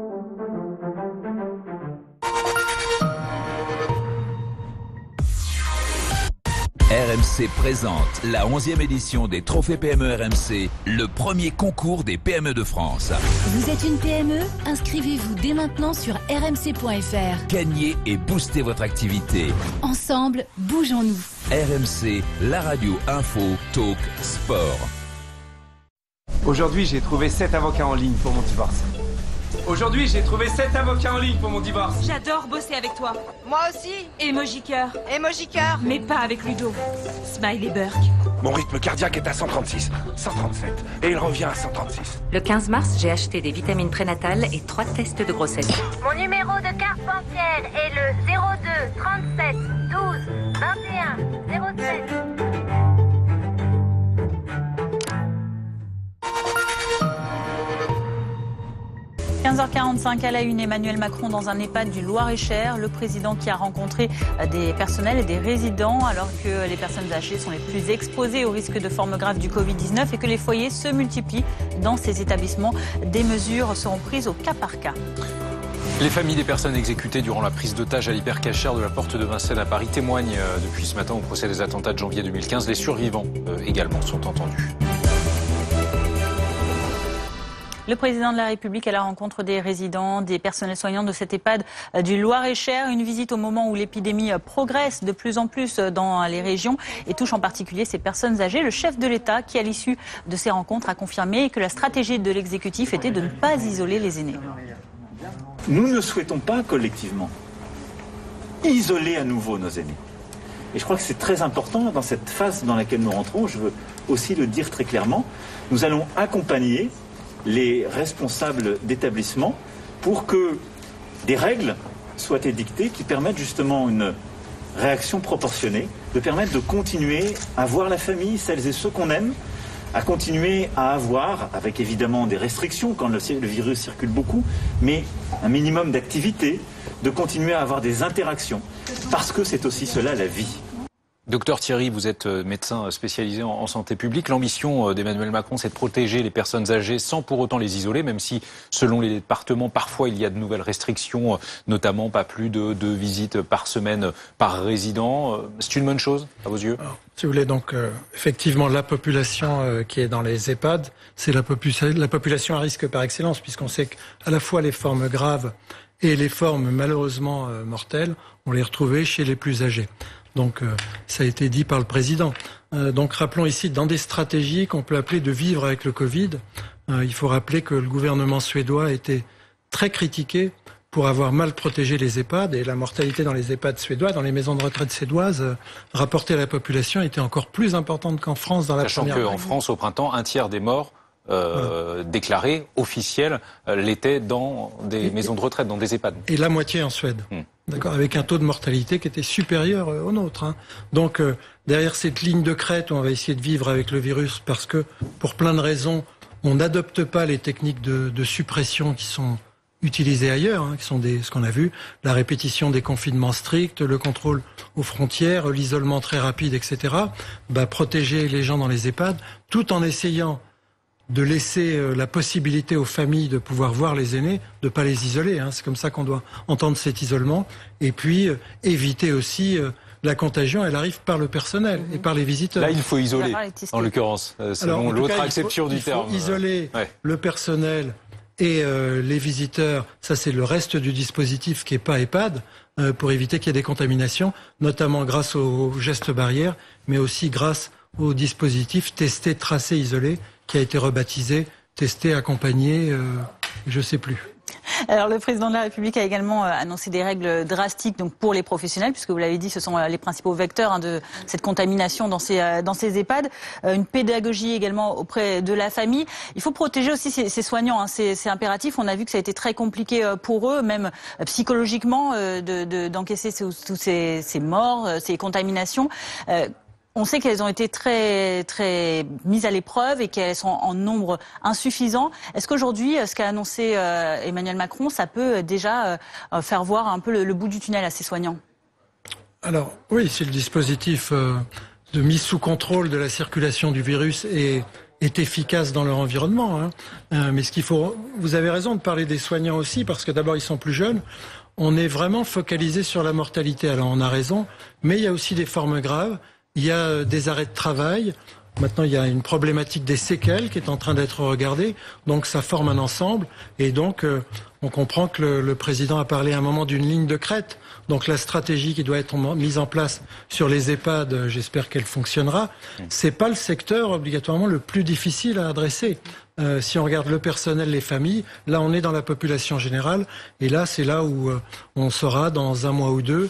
RMC présente la 11e édition des Trophées PME RMC, le premier concours des PME de France. Vous êtes une PME? Inscrivez-vous dès maintenant sur rmc.fr. Gagnez et boostez votre activité. Ensemble, bougeons-nous. RMC, la radio info, talk, sport. Aujourd'hui, j'ai trouvé 7 avocats en ligne pour mon divorce. Aujourd'hui, j'ai trouvé 7 avocats en ligne pour mon divorce. J'adore bosser avec toi. Moi aussi. Emoji cœur. Emoji cœur. Mais pas avec Ludo. Smiley Burke. Mon rythme cardiaque est à 136, 137 et il revient à 136. Le 15 mars, j'ai acheté des vitamines prénatales et 3 tests de grossesse. Mon numéro de carte bancaire est le 02 37 12 21 07. 15h45 à la une, Emmanuel Macron dans un EHPAD du Loir-et-Cher. Le président qui a rencontré des personnels et des résidents alors que les personnes âgées sont les plus exposées au risque de formes graves du Covid-19 et que les foyers se multiplient dans ces établissements. Des mesures seront prises au cas par cas. Les familles des personnes exécutées durant la prise d'otage à l'hypercachère de la porte de Vincennes à Paris témoignent depuis ce matin au procès des attentats de janvier 2015. Les survivants également sont entendus. Le président de la République à la rencontre des résidents, des personnels soignants de cet EHPAD du Loir-et-Cher. Une visite au moment où l'épidémie progresse de plus en plus dans les régions et touche en particulier ces personnes âgées. Le chef de l'État qui, à l'issue de ces rencontres, a confirmé que la stratégie de l'exécutif était de ne pas isoler les aînés. Nous ne souhaitons pas collectivement isoler à nouveau nos aînés. Et je crois que c'est très important dans cette phase dans laquelle nous rentrons. Je veux aussi le dire très clairement. Nous allons accompagner les responsables d'établissement pour que des règles soient édictées qui permettent justement une réaction proportionnée, de permettre de continuer à voir la famille, celles et ceux qu'on aime, à continuer à avoir, avec évidemment des restrictions quand le virus circule beaucoup, mais un minimum d'activité, de continuer à avoir des interactions, parce que c'est aussi cela la vie. Docteur Thierry, vous êtes médecin spécialisé en santé publique. L'ambition d'Emmanuel Macron, c'est de protéger les personnes âgées sans pour autant les isoler, même si, selon les départements, parfois il y a de nouvelles restrictions, notamment pas plus de 2 visites par semaine par résident. C'est une bonne chose, à vos yeux? Alors, si vous voulez, donc, effectivement, la population qui est dans les EHPAD, c'est la population à risque par excellence, puisqu'on sait qu'à la fois les formes graves et les formes malheureusement mortelles, on les retrouvait chez les plus âgés. Donc, ça a été dit par le président. Donc, rappelons ici, dans des stratégies qu'on peut appeler de vivre avec le Covid, il faut rappeler que le gouvernement suédois a été très critiqué pour avoir mal protégé les EHPAD, et la mortalité dans les EHPAD suédois, dans les maisons de retraite suédoises, rapportée à la population, était encore plus importante qu'en France dans la première vague. Sachant qu'en France, au printemps, 1/3 des morts déclarés, officiels, l'étaient dans des maisons de retraite, dans des EHPAD. Et la moitié en Suède. D'accord, avec un taux de mortalité qui était supérieur au nôtre. Hein. Donc, derrière cette ligne de crête où on va essayer de vivre avec le virus, parce que, pour plein de raisons, on n'adopte pas les techniques de suppression qui sont utilisées ailleurs, hein, qui sont ce qu'on a vu, la répétition des confinements stricts, le contrôle aux frontières, l'isolement très rapide, etc. Protéger les gens dans les EHPAD, tout en essayant de laisser la possibilité aux familles de pouvoir voir les aînés, de pas les isoler. Hein. C'est comme ça qu'on doit entendre cet isolement. Et puis, éviter aussi la contagion, elle arrive par le personnel et par les visiteurs. Là, il faut isoler, en l'occurrence, selon l'autre acception du terme. Il faut isoler le personnel et les visiteurs. Ça, c'est le reste du dispositif qui est pas EHPAD, pour éviter qu'il y ait des contaminations, notamment grâce aux gestes barrières, mais aussi grâce au dispositif testé, tracé, isolé, qui a été rebaptisé, testé, accompagné, je sais plus. Alors le président de la République a également annoncé des règles drastiques donc pour les professionnels, puisque vous l'avez dit, ce sont les principaux vecteurs de cette contamination dans ces EHPAD. Une pédagogie également auprès de la famille. Il faut protéger aussi ces soignants, hein, c'est impératif. On a vu que ça a été très compliqué pour eux, même psychologiquement, d'encaisser tous ces morts, ces contaminations. On sait qu'elles ont été très, très mises à l'épreuve et qu'elles sont en nombre insuffisant. Est-ce qu'aujourd'hui, ce qu'a annoncé Emmanuel Macron, ça peut déjà faire voir un peu le bout du tunnel à ces soignants? Alors, oui, si le dispositif de mise sous contrôle de la circulation du virus est efficace dans leur environnement. Hein. Mais vous avez raison de parler des soignants aussi, parce que d'abord, ils sont plus jeunes. On est vraiment focalisé sur la mortalité. Alors, on a raison, mais il y a aussi des formes graves. Il y a des arrêts de travail. Maintenant, il y a une problématique des séquelles qui est en train d'être regardée. Donc, ça forme un ensemble. Et donc, on comprend que le président a parlé à un moment d'une ligne de crête. Donc, la stratégie qui doit être mise en place sur les EHPAD, j'espère qu'elle fonctionnera. C'est pas le secteur obligatoirement le plus difficile à adresser. Si on regarde le personnel, les familles, là, on est dans la population générale. Et là, c'est là où on saura dans 1 mois ou 2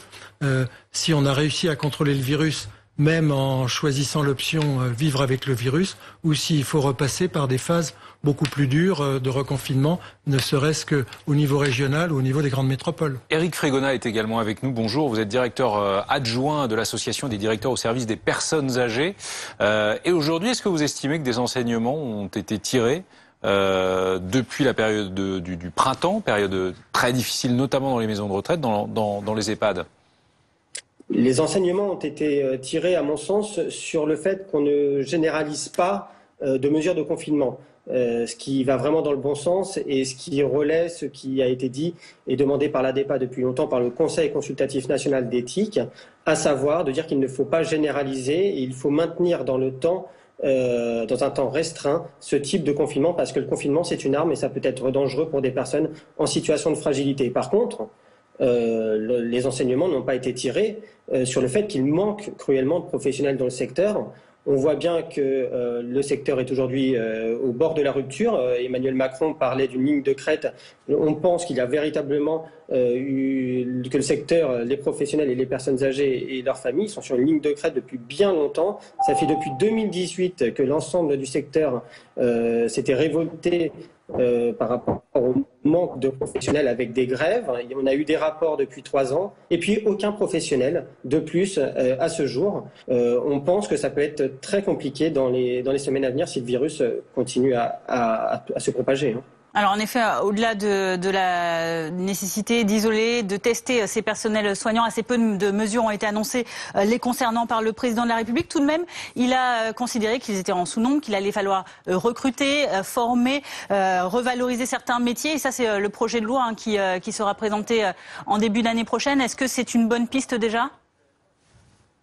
si on a réussi à contrôler le virus, même en choisissant l'option vivre avec le virus, ou s'il faut repasser par des phases beaucoup plus dures de reconfinement, ne serait-ce qu'au niveau régional ou au niveau des grandes métropoles. Éric Frégona est également avec nous. Bonjour, vous êtes directeur adjoint de l'association des directeurs au service des personnes âgées. Et aujourd'hui, est-ce que vous estimez que des enseignements ont été tirés depuis la période du printemps, période très difficile, notamment dans les maisons de retraite, dans les EHPAD? Les enseignements ont été tirés, à mon sens, sur le fait qu'on ne généralise pas de mesures de confinement. Ce qui va vraiment dans le bon sens et ce qui relaie ce qui a été dit et demandé par l'ADEPA depuis longtemps, par le Conseil consultatif national d'éthique, à savoir de dire qu'il ne faut pas généraliser et il faut maintenir dans le temps, dans un temps restreint, ce type de confinement, parce que le confinement, c'est une arme et ça peut être dangereux pour des personnes en situation de fragilité. Par contre, les enseignements n'ont pas été tirés sur le fait qu'il manque cruellement de professionnels dans le secteur. On voit bien que le secteur est aujourd'hui au bord de la rupture. Emmanuel Macron parlait d'une ligne de crête. On pense qu'il y a véritablement que le secteur, les professionnels et les personnes âgées et leurs familles sont sur une ligne de crête depuis bien longtemps. Ça fait depuis 2018 que l'ensemble du secteur s'était révolté par rapport au manque de professionnels avec des grèves. On a eu des rapports depuis 3 ans et puis aucun professionnel de plus à ce jour. On pense que ça peut être très compliqué dans les semaines à venir si le virus continue à se propager. Alors en effet, au-delà de la nécessité d'isoler, de tester ces personnels soignants, assez peu de mesures ont été annoncées les concernant par le président de la République. Tout de même, il a considéré qu'ils étaient en sous-nombre, qu'il allait falloir recruter, former, revaloriser certains métiers. Et ça, c'est le projet de loi qui sera présenté en début d'année prochaine. Est-ce que c'est une bonne piste déjà ?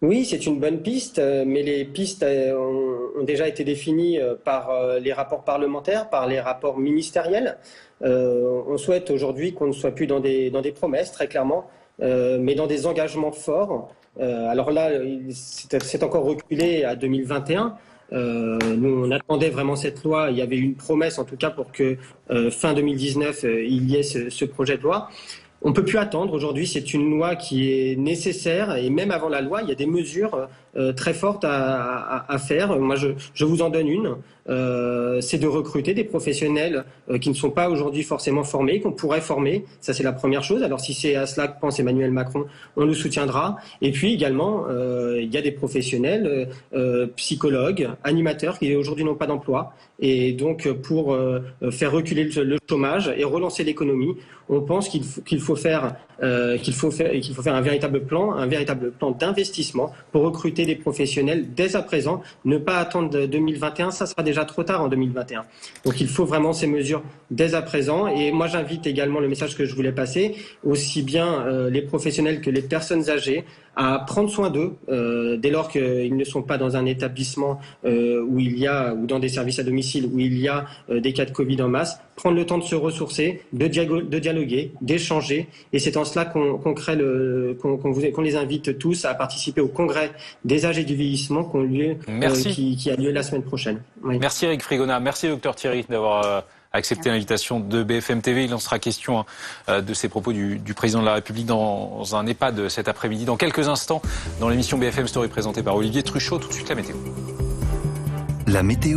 Oui, c'est une bonne piste, mais les pistes ont déjà été définies par les rapports parlementaires, par les rapports ministériels. On souhaite aujourd'hui qu'on ne soit plus dans des promesses, très clairement, mais dans des engagements forts. Alors là, c'est encore reculé à 2021. Nous, on attendait vraiment cette loi. Il y avait une promesse, en tout cas, pour que fin 2019, il y ait ce projet de loi. On ne peut plus attendre. Aujourd'hui, c'est une loi qui est nécessaire. Et même avant la loi, il y a des mesures très fortes à faire. Moi, je vous en donne une. C'est de recruter des professionnels qui ne sont pas aujourd'hui forcément formés, qu'on pourrait former. Ça, c'est la première chose. Alors, si c'est à cela que pense Emmanuel Macron, on le soutiendra. Et puis également, il y a des professionnels, psychologues, animateurs qui aujourd'hui n'ont pas d'emploi. Et donc, pour faire reculer le chômage et relancer l'économie, on pense qu'il faut faire un véritable plan d'investissement pour recruter des professionnels dès à présent. Ne pas attendre 2021, ça sera déjà trop tard en 2021. Donc il faut vraiment ces mesures dès à présent. Et moi j'invite également, le message que je voulais passer, aussi bien les professionnels que les personnes âgées, à prendre soin d'eux dès lors qu'ils ne sont pas dans un établissement ou dans des services à domicile où il y a des cas de Covid en masse. Prendre le temps de se ressourcer, de dialoguer, d'échanger. Et c'est en cela qu'on les invite tous à participer au congrès des âges et du vieillissement qui a lieu la semaine prochaine. Oui. Merci Eric Frigona, merci Dr Thierry d'avoir accepté l'invitation de BFM TV. Il en sera question de ces propos du président de la République dans un EHPAD cet après-midi. Dans quelques instants, dans l'émission BFM Story présentée par Olivier Truchot. Tout de suite la météo. La météo.